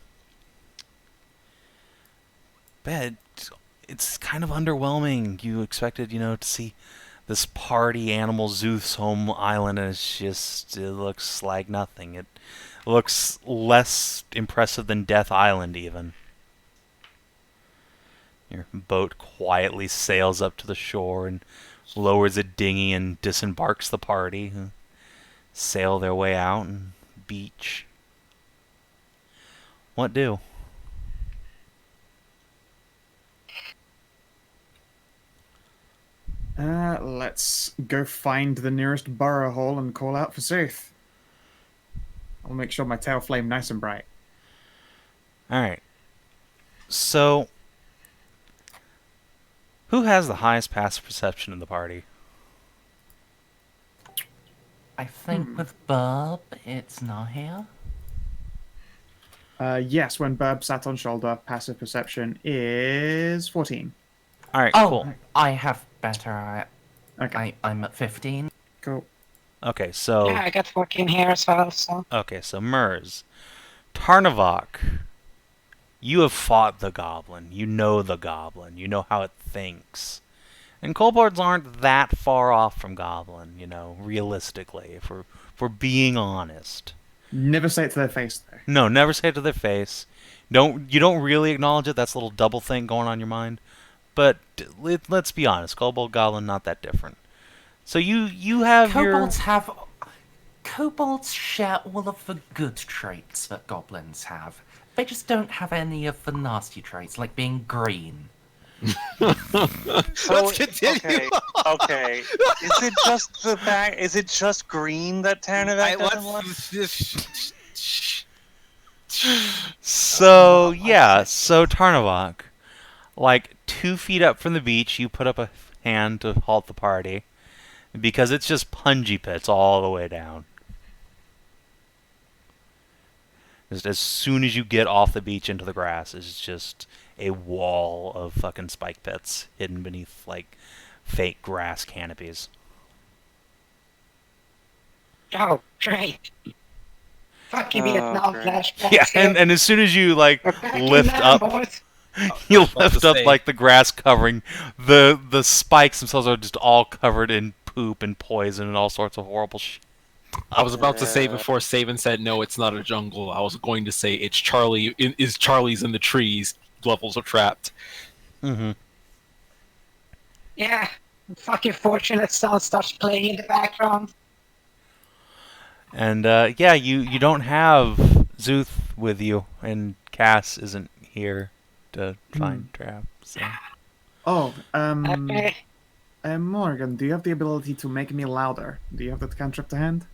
But it's kind of underwhelming. You expected, to see this party animal Zeus home island, and it looks like nothing. It looks less impressive than Death Island, even. Your boat quietly sails up to the shore and lowers a dinghy and disembarks the party, who sail their way out and beach. What do?
Let's go find the nearest burrow hole and call out for Zeus. I'll make sure my tail flame nice and bright.
Alright. So, who has the highest passive perception in the party?
I think with Burb, it's Nahia.
Yes, when Burb sat on shoulder, passive perception is 14.
Alright,
Oh,
cool.
I have better.
Okay,
I'm at 15.
cool.
Okay, so...
Yeah, I got 14 here as well, so.
Okay, so Merz. Tarnavak. You have fought the goblin. You know the goblin. You know how it thinks. And kobolds aren't that far off from goblin, you know, realistically, if we're being honest.
Never say it to their face, though.
No, never say it to their face. You don't really acknowledge it. That's a little double thing going on in your mind. But let's be honest, kobold goblin not that different. So you have
Kobolds share all of the good traits that goblins have. They just don't have any of the nasty traits, like being green.
So,
Let's continue.
Okay. Is it just the fact? Is it just green that Tarnavak doesn't want?
So Tarnavak, like 2 feet up from the beach, you put up a hand to halt the party, because it's just punji pits all the way down. Just as soon as you get off the beach into the grass, it's just a wall of fucking spike pits hidden beneath like fake grass canopies.
Oh, great. Fucking Vietnam
great.
flashbacks.
Yeah,
here.
and as soon as you like
We're back in
lift
now,
up,
boys.
you
I was about
lift
to
up
say.
like the grass covering the spikes themselves are just all covered in poop and poison and all sorts of horrible shit.
I was about to say before Savin said no, it's not a jungle. I was going to say it's Charlie. Is Charlie's in the trees? Levels are trapped.
Mm-hmm.
Yeah, fucking fortunate sound starts playing in the background.
And yeah, you don't have Zeus with you, and Cass isn't here to find traps. So.
Oh,
Okay.
Morgan, do you have the ability to make me louder? Do you have that cantrip to hand?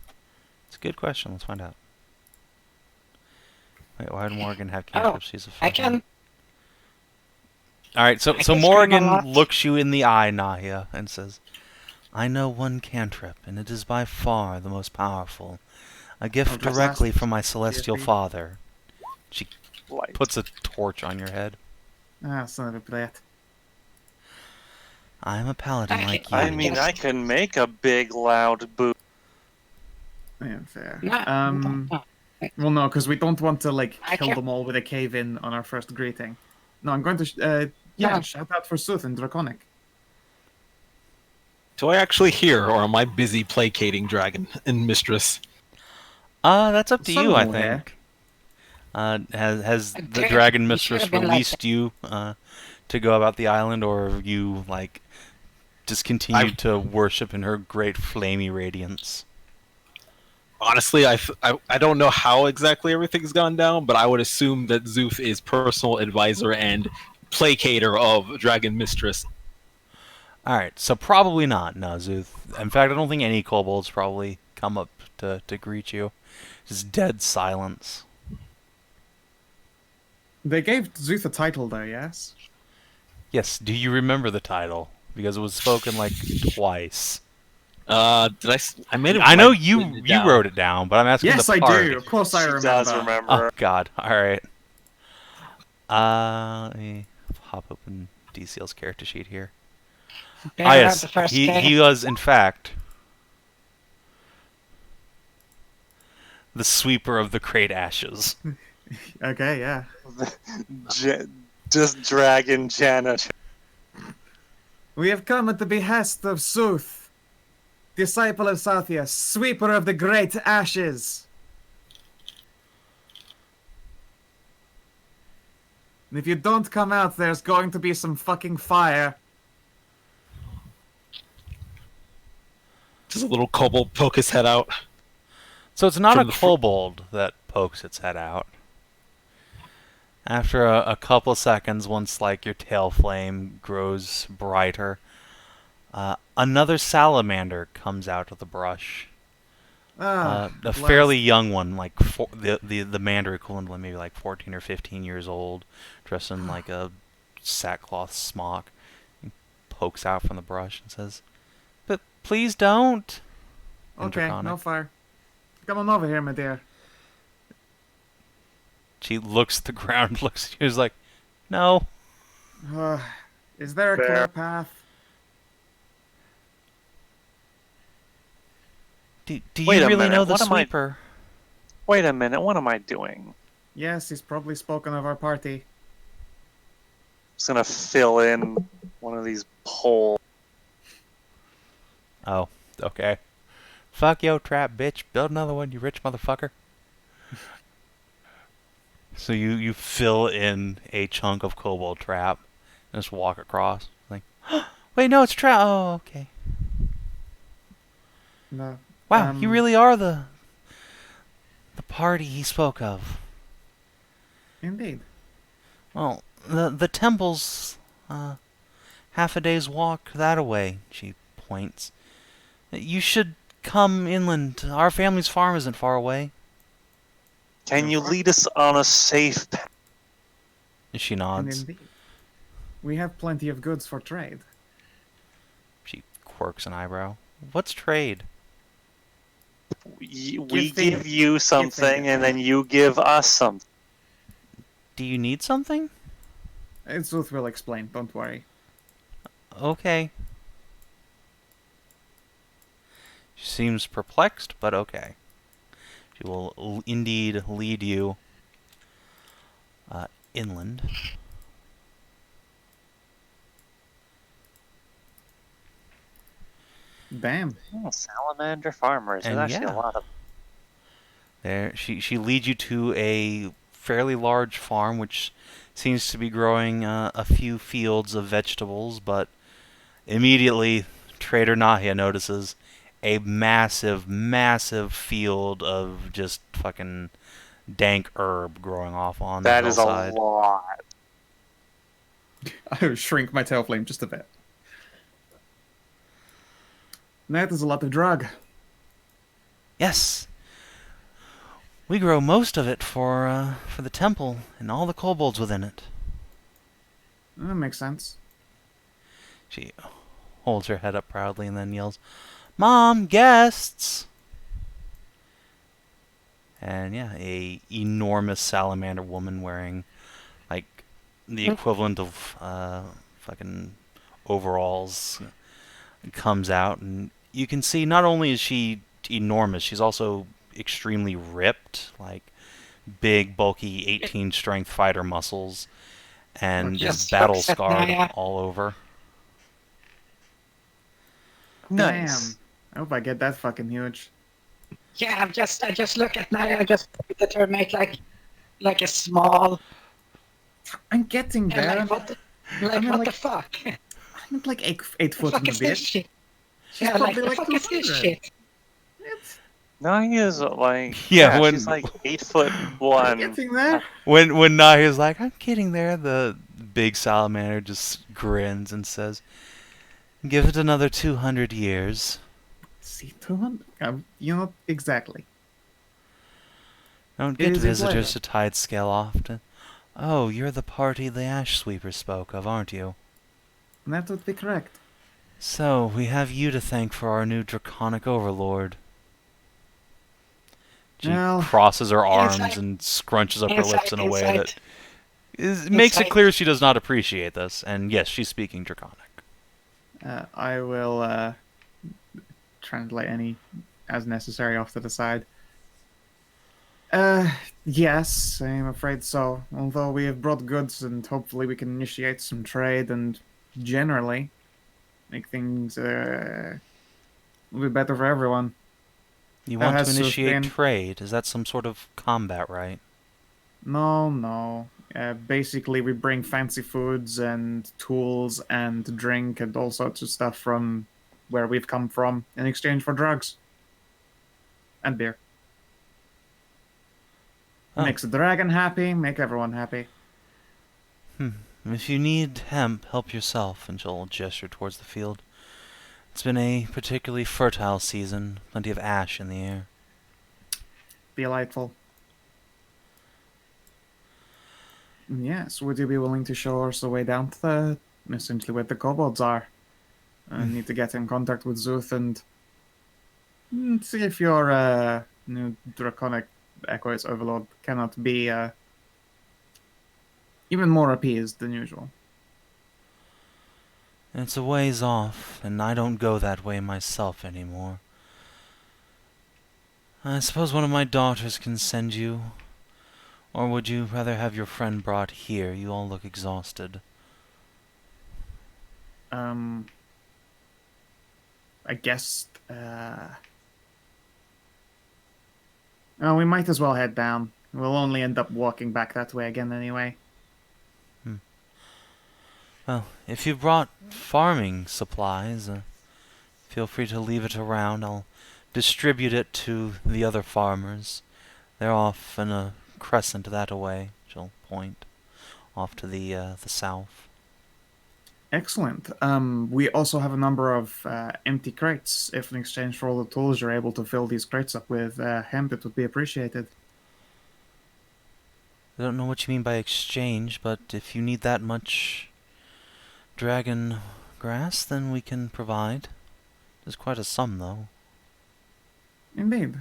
It's a good question. Let's find out. Wait, why would Morgan have
Oh,
cantrips? She's a
I
fucking...
can.
All right, so
I can scream a
Morgan
lot.
looks you in the eye, Nahia, and says, "I know one cantrip, and it is by far the most powerful. A gift
just
directly
last-
from my celestial
CSP?
father." She
Light.
puts a torch on your head.
Ah, son of a brat.
I am a paladin
I
like you.
can-
I mean, I can make a big, loud boot.
Yeah, fair.
No.
Well, no, because we don't want to like
I
kill
can't-
them all with a cave in on our first greeting. No, I'm going to
No.
shout out for Sooth and Draconic.
Do I actually hear, or am I busy placating Dragon and Mistress?
That's up to you, I
Somewhere.
think. Has the
Damn,
Dragon
you
Mistress
should've been like
released you to go about the island, or have you like just continued to worship in her great flamey radiance?
Honestly, I don't know how exactly everything's gone down, but I would assume that Zeus is personal advisor and placator of Dragon Mistress.
All right, so probably not, no, Zeus. In fact, I don't think any kobolds probably come up to greet you. Just dead silence.
They gave Zuth a title though, yes?
Yes, do you remember the title? Because it was spoken like twice.
Did I made it.
I know
like,
you
written it
you
down.
wrote it down, but I'm asking
Yes,
the
I
party.
do. Of course I
She
remember.
does remember.
Oh God! All right. Let me hop open DCL's character sheet here.
Bear
Ah,
out
yes,
the first
he
game.
was in fact the sweeper of the great ashes.
Okay, yeah.
Just dragging Janet.
We have come at the behest of Sooth, disciple of Sathya, sweeper of the great ashes. And if you don't come out, there's going to be some fucking fire.
Does a little kobold poke his head out?
So it's not
From
a
the fr-
kobold that pokes its head out. After a couple of seconds, once like your tail flame grows brighter, Another salamander comes out of the brush.
Ah,
A
at
fairly
last.
young one, like the mander equivalent, maybe like 14 or 15 years old, dressed in like a sackcloth smock, and pokes out from the brush and says, "But please don't." In
Okay,
Draconic.
no fire. Come on over here, my dear.
She looks at the ground, looks at you, is like, "No."
Uh, is there a
Fair.
clear path?
Do
Wait
you
a
really
minute,
know the
what am I-
sweeper?
Wait a minute, what am I doing?
Yes, he's probably spoken of our party.
Just gonna fill in one of these poles.
Oh, okay. Fuck yo, trap bitch. Build another one, you rich motherfucker. So you fill in a chunk of kobold trap and just walk across. Like, wait, no, it's trap. Oh, okay.
No.
Wow, you really are the party he spoke of.
Indeed.
Well, the temple's half a day's walk that away. She points. You should come inland. Our family's farm isn't far away.
Can you lead us on a safe path?
She
And
nods.
indeed. We have plenty of goods for trade.
She quirks an eyebrow. What's trade?
We
things.
give you something,
things.
and then you give us something.
Do you need something?
Zeus will explain, don't worry.
Okay. She seems perplexed, but okay. She will indeed lead you inland.
Damn.
Oh, salamander farmers. There's
And
actually
yeah.
a lot of.
There, she leads you to a fairly large farm, which seems to be growing a few fields of vegetables, but immediately Trader Nahia notices a massive, massive field of just fucking dank herb growing off on
That
the
is a
hillside.
lot.
I would shrink my tail flame just a bit. That is a lot of drug.
Yes. We grow most of it for the temple and all the kobolds within it.
That makes sense.
She holds her head up proudly and then yells, "Mom, guests!" And yeah, a enormous salamander woman wearing like the equivalent of fucking overalls comes out, and you can see not only is she enormous, she's also extremely ripped, like big, bulky 18 strength fighter muscles, and is
Just
battle
looks at
scarred
Nahia.
all over.
Nice.
Damn. I hope I get that fucking huge.
Yeah, I just look at Naya, I just look at her, make like a small,
I'm getting
and
there.
like what, like
I mean,
what
like,
the fuck?
I'm at like 8
The
foot
fuck
in a
is this
bit.
shit?
She's
Yeah, like
probably
the
like
fuck is this
200.
shit?
It's,
Nahia's like
Yeah, when-
she's like 8'1".
I'm getting there.
When Nahia's like, "I'm getting there," the big salamander just grins and says, "Give it another 200 years.
See, 200. You know, exactly.
Don't get
Is it
visitors to
later?
Tidescale often. Oh, you're the party the Ash Sweeper spoke of, aren't you?
And that would be correct.
So, we have you to thank for our new draconic overlord." She
Well,
crosses her arms
inside-
and scrunches up her lips in a way that makes it
Inside-
clear she does not appreciate this. And yes, she's speaking draconic.
I will translate any as necessary off to the side. Yes, I'm afraid so. Although we have brought goods and hopefully we can initiate some trade and generally make things a little bit better for everyone.
You
That
want to
has to have
initiate
been-
trade? Is that some sort of combat, right?
No. Basically, we bring fancy foods and tools and drink and all sorts of stuff from where we've come from in exchange for drugs and beer.
Oh.
Makes the dragon happy, make everyone happy.
If you need hemp, help yourself. And she'll gesture towards the field. It's been a particularly fertile season, plenty of ash in the air.
Delightful. Yes, would you be willing to show us the way down to essentially where the kobolds are? I need to get in contact with Zeus and see if your new draconic echoes overlord cannot be even more appeased than usual.
It's a ways off, and I don't go that way myself anymore. I suppose one of my daughters can send you. Or would you rather have your friend brought here? You all look exhausted.
I guess, oh, we might as well head down. We'll only end up walking back that way again anyway.
Well, if you brought farming supplies, feel free to leave it around. I'll distribute it to the other farmers. They're off in a crescent that away. She'll point off to the south.
Excellent. We also have a number of empty crates. If in exchange for all the tools you're able to fill these crates up with hemp, it would be appreciated.
I don't know what you mean by exchange, but if you need that much dragon grass, then we can provide. There's quite a sum, though.
Indeed.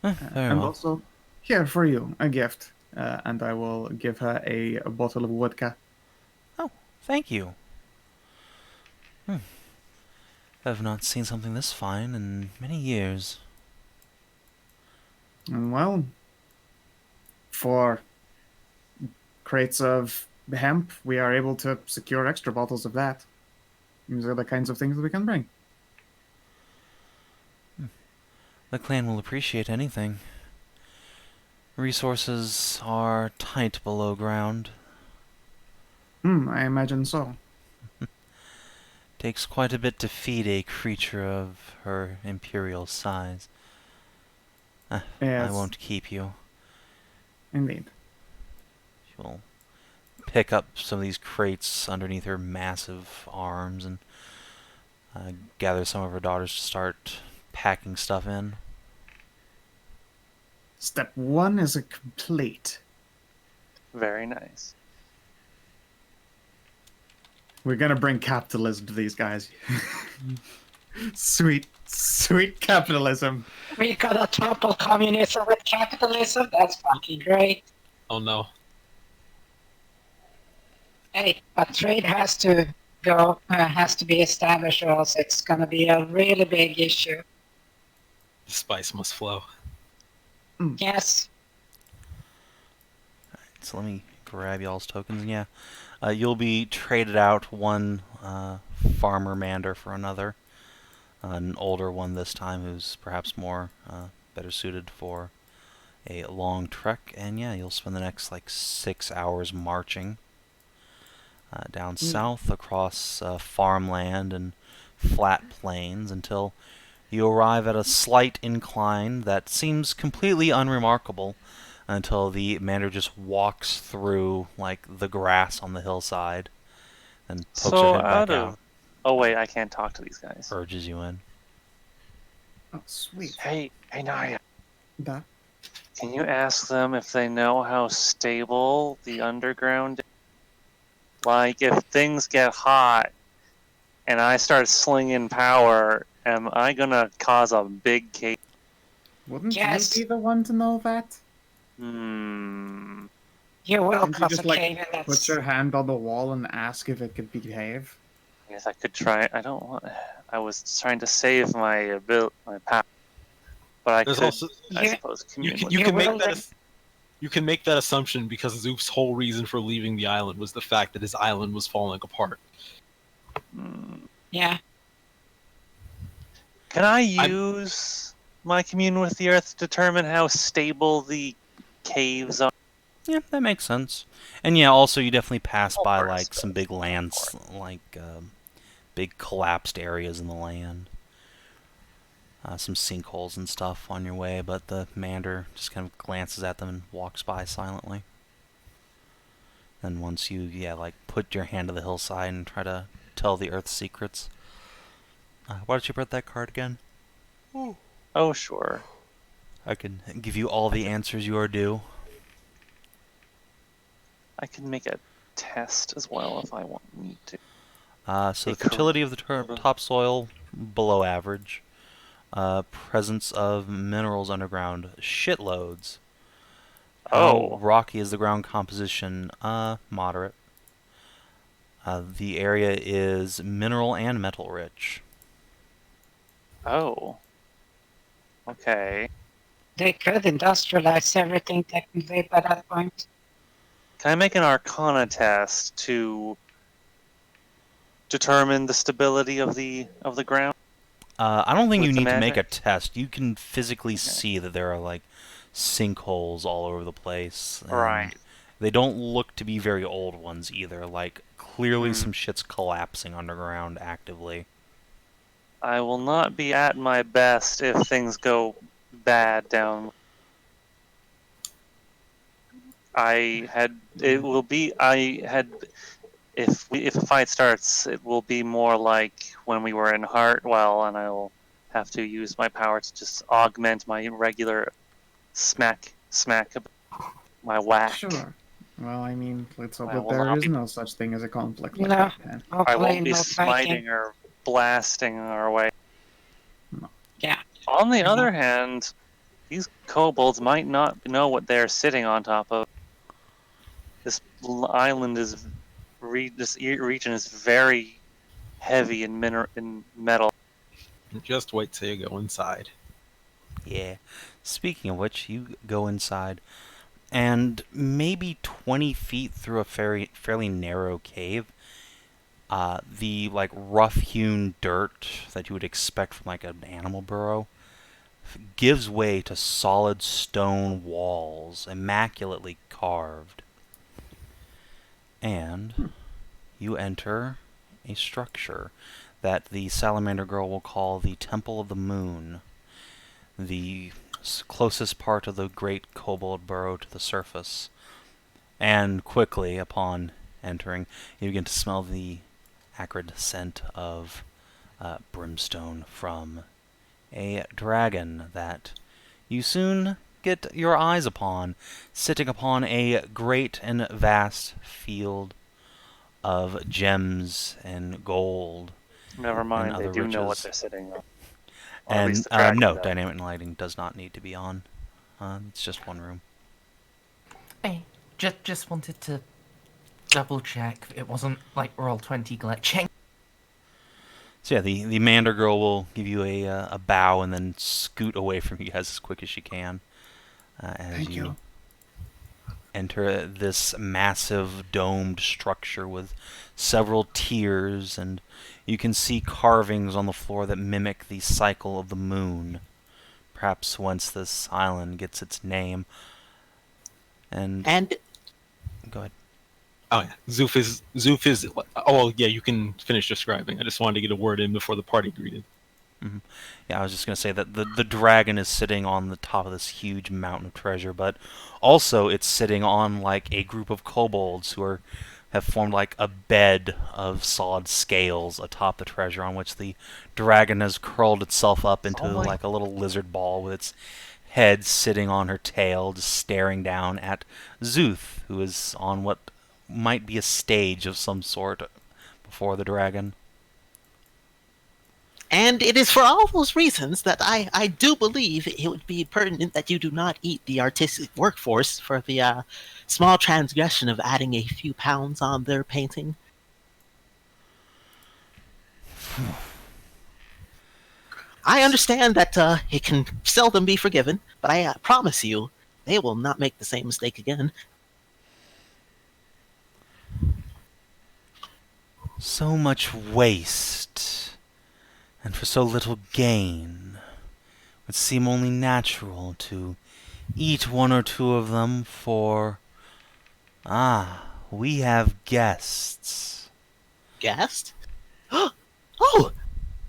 Very
And
well.
also, here for you, a gift. And I will give her a bottle of vodka.
Oh, thank you. I've not seen something this fine in many years.
And well, for crates of hemp, we are able to secure extra bottles of that. These are the kinds of things that we can bring.
The clan will appreciate anything. Resources are tight below ground.
I imagine so.
Takes quite a bit to feed a creature of her imperial size. I
Yes.
won't keep you.
Indeed.
She'll pick up some of these crates underneath her massive arms and gather some of her daughters to start packing stuff in.
Step 1 is a complete.
Very nice.
We're gonna bring capitalism to these guys. Sweet, sweet capitalism.
We gotta topple communism with capitalism. That's fucking great.
Oh no.
Hey, but trade has to be established, or else it's gonna be a really big issue.
The spice must flow.
Yes.
So let me grab y'all's tokens. And yeah, you'll be traded out one farmer mander for another. An older one this time who's perhaps more better suited for a long trek. And yeah, you'll spend the next like 6 hours marching down south across farmland and flat plains until you arrive at a slight incline that seems completely unremarkable until the mander just walks through like the grass on the hillside and pokes
So
her head
out
back
of...
out,
Oh wait, I can't talk to these guys.
urges you in.
Oh, sweet.
Hey, Nahia.
Da.
Can you ask them if they know how stable the underground is? Like, if things get hot and I start slinging power, am I gonna cause a big cave?
Wouldn't
Yes.
you be the one to know that?
Hmm.
You will
Can't you
cause
just,
a
like,
cave in that.
Put your hand on the wall and ask if it could behave?
I guess I could try. I don't want. I was trying to save my power, but I
There's
could,
also
I
Yeah.
suppose,
you
commune
can,
with
you
You
can
will
make that
then-
as- you can make that assumption because Zoop's whole reason for leaving the island was the fact that his island was falling apart.
Hmm.
Yeah.
Can I use my commune with the earth to determine how stable the caves are?
Yeah, that makes sense. And yeah, also you definitely pass by
First,
like some big lands, like big collapsed areas in the land. Some sinkholes and stuff on your way, but the mander just kind of glances at them and walks by silently. And once you, like put your hand to the hillside and try to tell the Earth's secrets. Why don't you put that card again?
Oh, sure.
I can give you all the answers you are due.
I can make a test as well if I want me to.
So the
Hey,
fertility of the
cool.
topsoil, below average. Presence of minerals underground, shitloads. How
Oh.
rocky is the ground composition? Moderate. The area is mineral and metal rich.
Oh. Okay.
They could industrialize everything technically by that point.
Can I make an Arcana test to determine the stability of the ground?
I don't think
With
you
the
need to make a
magic?
test. You can physically
Okay.
see that there are like sinkholes all over the place. And
Right.
they don't look to be very old ones either. Like clearly
Hmm.
some shit's collapsing underground actively.
I will not be at my best if things go bad down. If a fight starts, it will be more like when we were in Heartwell, and I'll have to use my power to just augment my regular smack, my whack.
Sure. Well, I mean, let's hope
I
that
will
there
not
is
be-
no such thing as a conflict like
No.
that, Pen.
I
Hopefully
won't be
no fighting.
smiting or blasting our way.
Yeah.
On the other hand, these kobolds might not know what they're sitting on top of. This island is, this region is very heavy in metal.
Just wait till you go inside.
Yeah. Speaking of which, you go inside, and maybe 20 feet through a fairly narrow cave, the like rough-hewn dirt that you would expect from like an animal burrow gives way to solid stone walls, immaculately carved. And you enter a structure that the Salamander girl will call the Temple of the Moon, the closest part of the great kobold burrow to the surface. And quickly, upon entering, you begin to smell the acrid scent of brimstone from a dragon that you soon get your eyes upon, sitting upon a great and vast field of gems and gold.
Never mind, they
other
do know what
riches.
they're sitting on. Or at
And
least the dragon
no,
does.
dynamic lighting does not need to be on. It's just one room.
Hey, just wanted to double check it wasn't like Roll20 glitching.
So yeah, the Mander girl will give you a bow and then scoot away from you guys as quick as she can as
Thank you.
enter this massive domed structure with several tiers, and you can see carvings on the floor that mimic the cycle of the moon, perhaps whence this island gets its name. And go ahead.
Oh yeah, Zoof is. Oh yeah, you can finish describing. I just wanted to get a word in before the party greeted.
Yeah, I was just going to say that the dragon is sitting on the top of this huge mountain of treasure, but also it's sitting on like a group of kobolds who have formed like a bed of solid scales atop the treasure, on which the dragon has curled itself up into
Oh my-
like a little lizard ball with its head sitting on her tail, just staring down at Zuth, who is on what might be a stage of some sort before the dragon.
And it is for all those reasons that I do believe it would be pertinent that you do not eat the artistic workforce for the small transgression of adding a few pounds on their painting. I understand that it can seldom be forgiven, but I promise you, they will not make the same mistake again.
So much waste, and for so little gain. It would seem only natural to eat one or two of them, for we have guests.
Guest? Oh!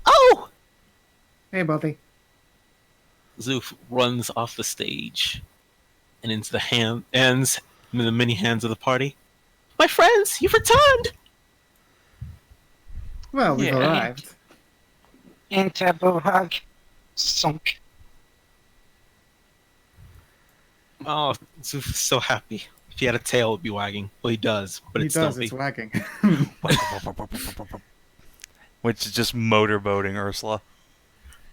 Oh!
Hey, buddy.
Zoof runs off the stage and into the many hands of the party.
My friends, you've returned!
Well, we've
Yeah.
arrived.
Into a boohug. Sunk.
Oh, Zeus is so happy. If he had a tail, it'd be wagging. Well, he does, but
He
it's
does,
stumpy.
it's wagging.
Which is just motorboating Ursula.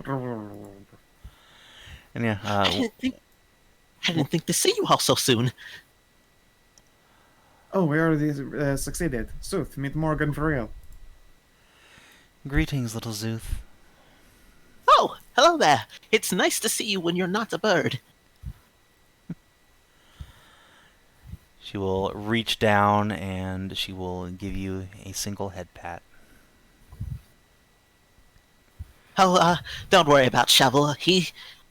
And yeah,
I didn't think to see you all so soon.
Oh, we already succeeded. Sooth, meet Morgan for real.
greetings, little Zeus.
Oh, hello there. It's nice to see you when you're not a bird.
She will reach down and she will give you a single head pat.
Oh, don't worry about Shovel.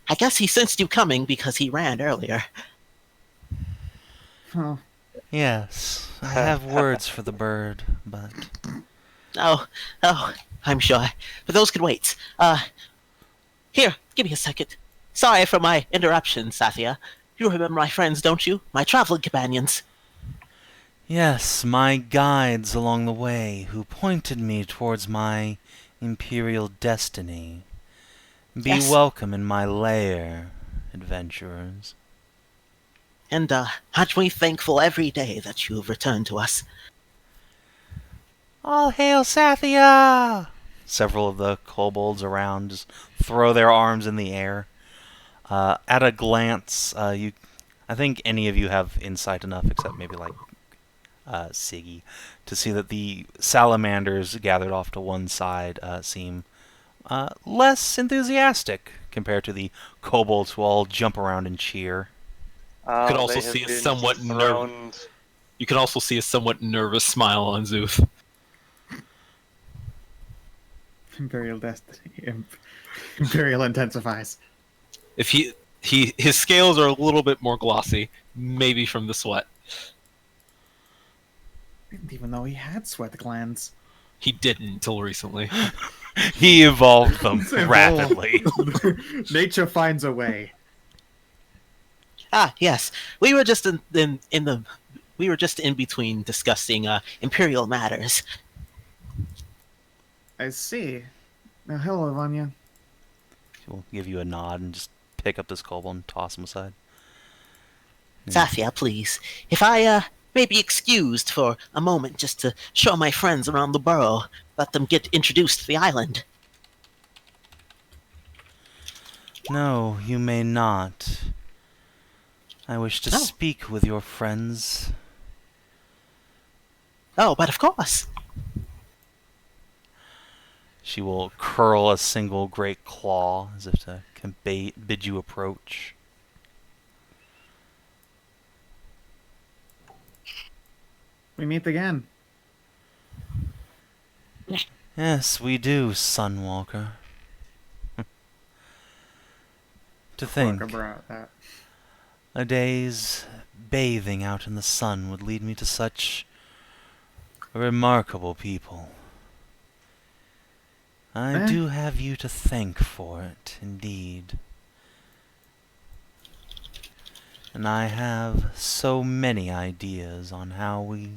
I guess he sensed you coming because he ran earlier.
Oh,
Yes, I have words for the bird, but
Oh, I'm sure. But those could wait. Here, give me a second. Sorry for my interruption, Sathia. You remember my friends, don't you? My traveling companions.
yes, my guides along the way who pointed me towards my imperial destiny. Be
Yes.
welcome in my lair, adventurers.
And, aren't we thankful every day that you have returned to us?
All hail Sathia! Several of the kobolds around just throw their arms in the air. At a glance, I think any of you have insight enough, except maybe like Siggy, to see that the salamanders gathered off to one side seem less enthusiastic compared to the kobolds who all jump around and cheer.
Could
Oh,
also
they have
see a
been
somewhat
thrown-
You can also see a somewhat nervous smile on Zeus.
Imperial destiny. Imperial intensifies.
If his scales are a little bit more glossy, maybe from the sweat.
Didn't even know he had sweat glands.
He didn't until recently.
He evolved them
It's evolved.
rapidly.
Nature finds a way.
Ah, yes. We were just we were just in between discussing imperial matters.
I see. Hello, Vanya.
She'll give you a nod and just pick up this kobold and toss him aside.
Sathia, please, if I may be excused for a moment just to show my friends around the burrow, let them get introduced to the island.
No, you may not. I wish to
Oh.
speak with your friends.
Oh, but of course.
She will curl a single great claw as if to bid you approach.
We meet again.
Yes, we do, Sunwalker. To think,
Fuck about that.
a day's bathing out in the sun would lead me to such remarkable people. I do have you to thank for it, indeed. And I have so many ideas on how we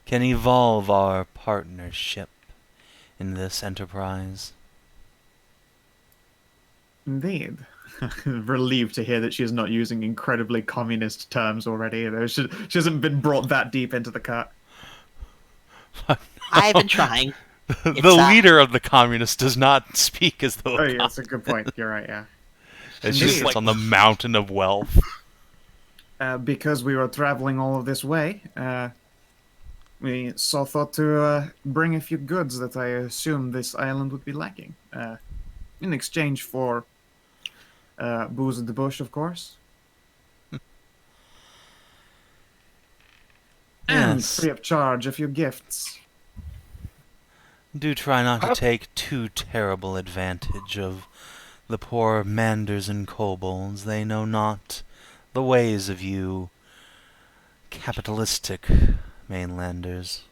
can evolve our partnership in this enterprise.
Indeed. Relieved to hear that she's not using incredibly communist terms already. She hasn't been brought that deep into the cut.
I've been trying.
The leader of the communists does not speak as though
Oh, yeah, that's a good point. You're right, yeah.
as she
Indeed.
sits on the mountain of wealth.
Because we were traveling all of this way, we saw thought to bring a few goods that I assumed this island would be lacking. In exchange for booze in the bush, of course. And
Yes.
free of charge, a few gifts.
Do try not to take too terrible advantage of the poor manders and kobolds. They know not the ways of you capitalistic mainlanders.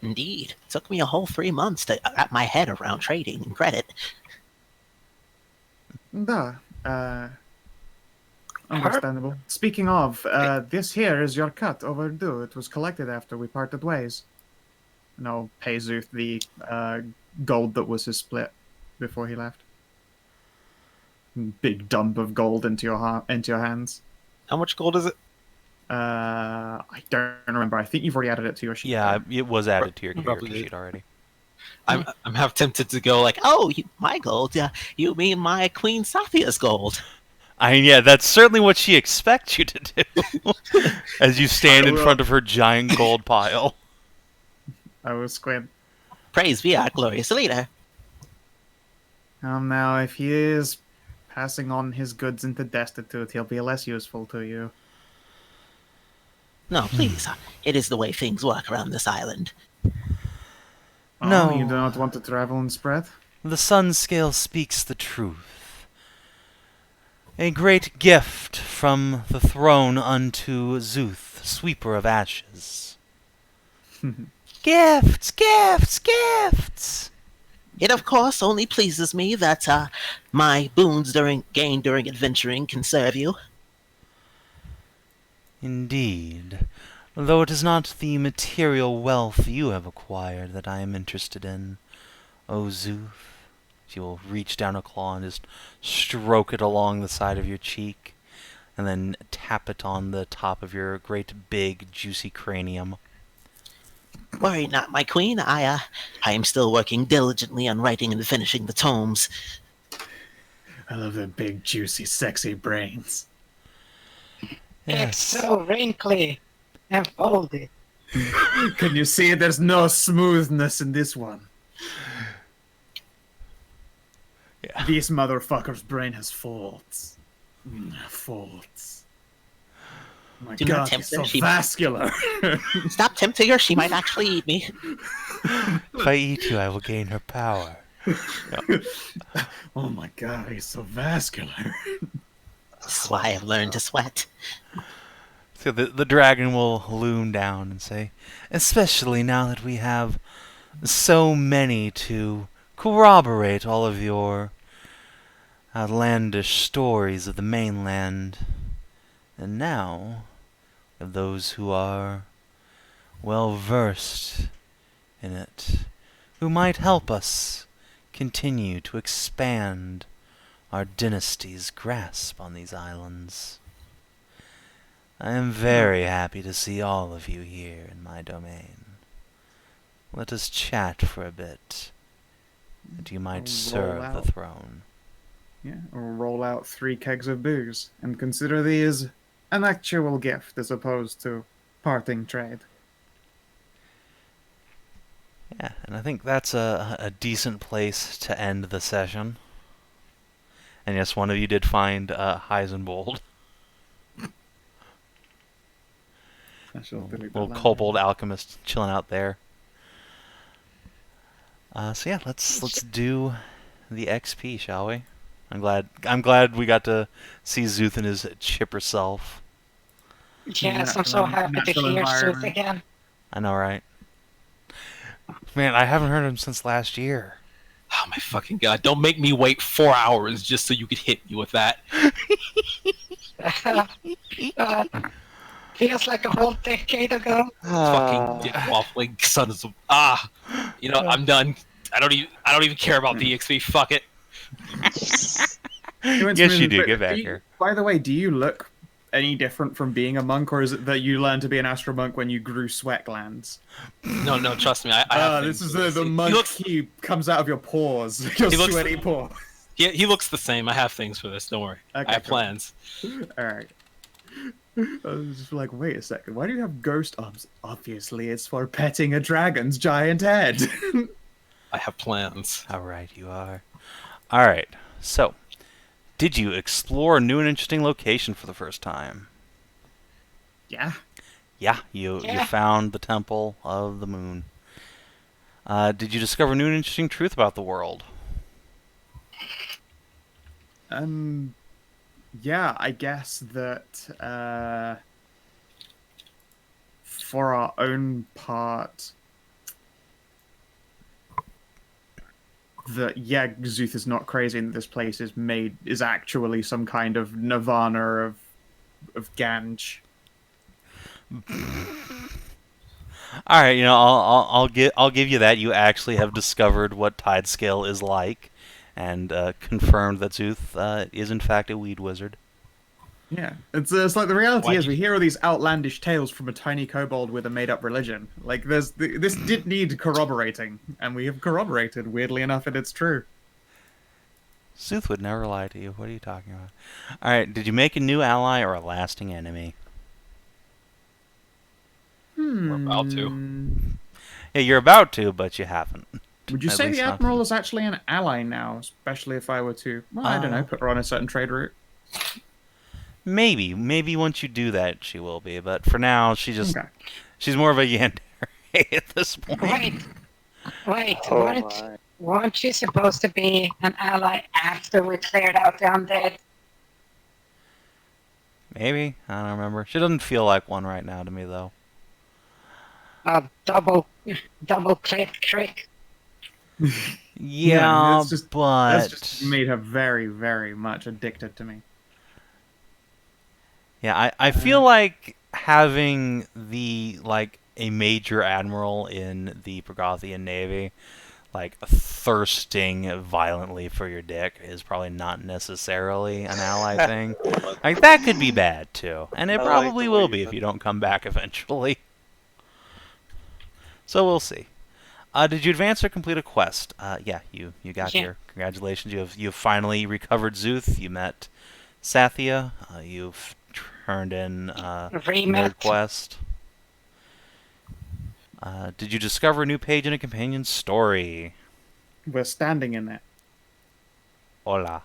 Indeed. Took me a whole 3 months to wrap my head around trading and credit.
Duh. Understandable. Speaking of, this here is your cut overdue. It was collected after we parted ways. I'll pay Zuth the gold that was his split before he left. Big dump of gold into your hands.
How much gold is it?
I don't remember. I think you've already added it to your sheet.
Yeah, it was added to your
Probably
character
did.
sheet already.
I'm half tempted to go like,
Oh, my gold? You mean my Queen Sathia's gold?
I mean, yeah, that's certainly what she expects you to do. As you stand in front of her giant gold pile.
I will squint.
Praise be our glorious leader.
Now, if he is passing on his goods into destitute, he'll be less useful to you.
No, please. It is the way things work around this island.
No.
Oh, you do not want to travel and spread?
The sun scale speaks the truth. A great gift from the throne unto Zuth, sweeper of ashes. Gifts, gifts, gifts!
It, of course, only pleases me that my boons gained during adventuring can serve you.
Indeed. Though it is not the material wealth you have acquired that I am interested in, O Zuth. She will reach down a claw and just stroke it along the side of your cheek, and then tap it on the top of your great big juicy cranium.
Worry not, my queen. I am still working diligently on writing and finishing the tomes.
I love the big, juicy, sexy brains.
It's so wrinkly and folded.
Can you see there's no smoothness in this one?
Yeah.
This motherfucker's brain has faults. Faults. My
Do not
God,
tempt
he's so
her, she-
vascular.
Stop tempting her. She might actually eat me.
If I eat you, I will gain her power.
Oh my God, he's so vascular.
This is why I've learned to sweat.
So the dragon will loom down and say, especially now that we have so many to corroborate all of your outlandish stories of the mainland. And now, of those who are well versed in it, who might help us continue to expand our dynasty's grasp on these islands. I am very happy to see all of you here in my domain. Let us chat for a bit, that you might
Roll
serve
out.
the throne.
Yeah, or roll out 3 kegs of booze and consider these an actual gift as opposed to parting trade.
Yeah, and I think that's a decent place to end the session. And yes, one of you did find Heisenbold,
I shall delete that
little
line.
kobold alchemist chilling out there. So yeah, let's do the XP, shall we? I'm glad we got to see Zuth and his chipper self.
Yes, I'm so happy to
Natural
hear Sooth
environment.
again.
I know, right? Man, I haven't heard him since last year.
oh my fucking god! Don't make me wait 4 hours just so you could hit me with that.
Feels like a whole decade ago.
Fucking dick waffling sons of You know, I'm done. I don't even care about the EXP. Fuck it.
Yes, you do. Get back here.
By the way, do you look any different from being a monk, or is it that you learned to be an astral monk when you grew sweat glands?
No, trust me. I have
This
things
is
for
the
He
monk
looks-
hue comes out of your pores, your
He looks-
sweaty pores.
He looks the same. I have things for this. Don't worry.
Okay,
I have
cool.
plans.
All right. I was just like, wait a second. Why do you have ghost arms? Obviously, it's for petting a dragon's giant head.
I have plans.
How right you are. All right. So, did you explore a new and interesting location for the first time?
Yeah.
Yeah, you
Yeah.
found the Temple of the Moon. Did you discover new and interesting truth about the world?
Yeah, I guess that for our own part, that Zuth is not crazy, and this place is actually some kind of nirvana of Ganj.
All right, I'll give you that. You actually have discovered what Tidescale is like, and confirmed that Zeus is in fact a weed wizard.
Yeah, it's like the reality
Why
is
do
we
you-
hear all these outlandish tales from a tiny kobold with a made-up religion. Like this did need corroborating, and we have corroborated. Weirdly enough, it's true.
Zeus would never lie to you. What are you talking about? All right, did you make a new ally or a lasting enemy?
We're about to.
Yeah, you're about to, but you haven't.
Would you
At
say
least
the
not-
Admiral is actually an ally now, especially if I were to, well, I don't know, put her on a certain trade route?
Maybe once you do that, she will be. But for now, she's more of a yandere at this point.
Wait,
Oh
weren't,
my.
weren't you supposed to be an ally after we cleared out the undead?
Maybe, I don't remember. She doesn't feel like one right now to me, though.
Double click trick.
Yeah,
that's just
but
that's just made her very, very much addicted to me.
yeah, I feel like having a major admiral in the Progothian Navy, like thirsting violently for your dick, is probably not necessarily an ally thing. Like that could be bad too, and it
I like
probably
the
will
way
be
you
if you don't come back eventually. So we'll see. Did you advance or complete a quest? Yeah, you got
Yeah.
here. Congratulations, you've finally recovered Zuth. You met Sathia. You've turned in
Remet.
Nerd Quest. Did you discover a new page in a companion story?
We're standing in it.
Hola.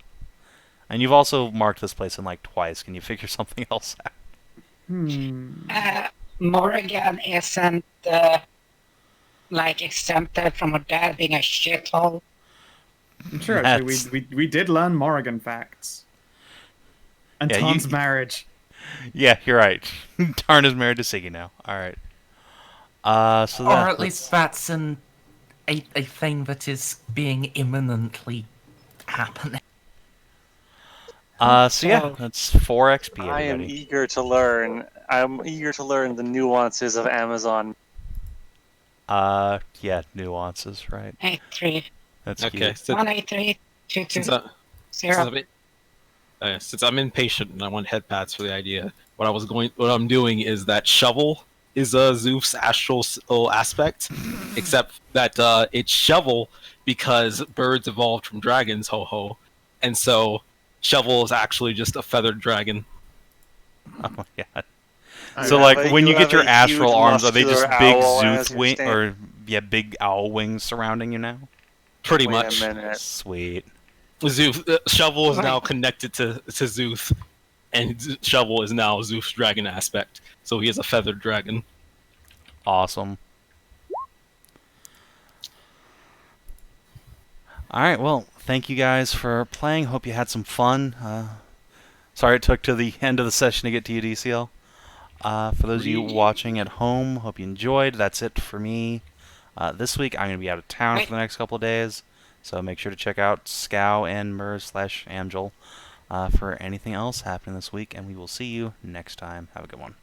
And you've also marked this place in like twice. Can you figure something else out?
Morrigan isn't like exempted from her dad being a shithole.
I'm sure actually
That's-
we did learn Morrigan facts. And
Yeah,
Tarn's marriage.
Yeah, you're right. Tarn is married to Siggy now. All right. So
Or
that,
at least that's a thing that is being imminently happening.
so yeah, that's 4 XP.
I am
Everybody.
eager to learn. I'm eager to learn the nuances of Amazon.
Yeah, nuances, right?
83
That's
Okay,
cute.
so
183
since,
22
since I'm impatient and I want head pats for the idea, what I'm doing is that shovel is a Zeus astral aspect, except that it's shovel because birds evolved from dragons, ho ho, and so shovel is actually just a feathered dragon.
Oh my god.
I
So
have
like
a-
when you
you
get
have
your
a
astral
huge
arms, are they just
muscular
big
owl as
Zeus
your
wing
stand-
or big owl wings surrounding you now?
Pretty
Wait
much.
a minute.
Sweet.
Zeus shovel is now connected to Zeus, and shovel is now Zeus dragon aspect, so he is a feathered dragon.
Awesome. Alright, well, thank you guys for playing. Hope you had some fun. Sorry it took to the end of the session to get to you, DCL. For those of you watching at home, hope you enjoyed. That's it for me. This week, I'm going to be out of town for the next couple of days, so make sure to check out Scow and Merz/Amjel for anything else happening this week, and we will see you next time. Have a good one.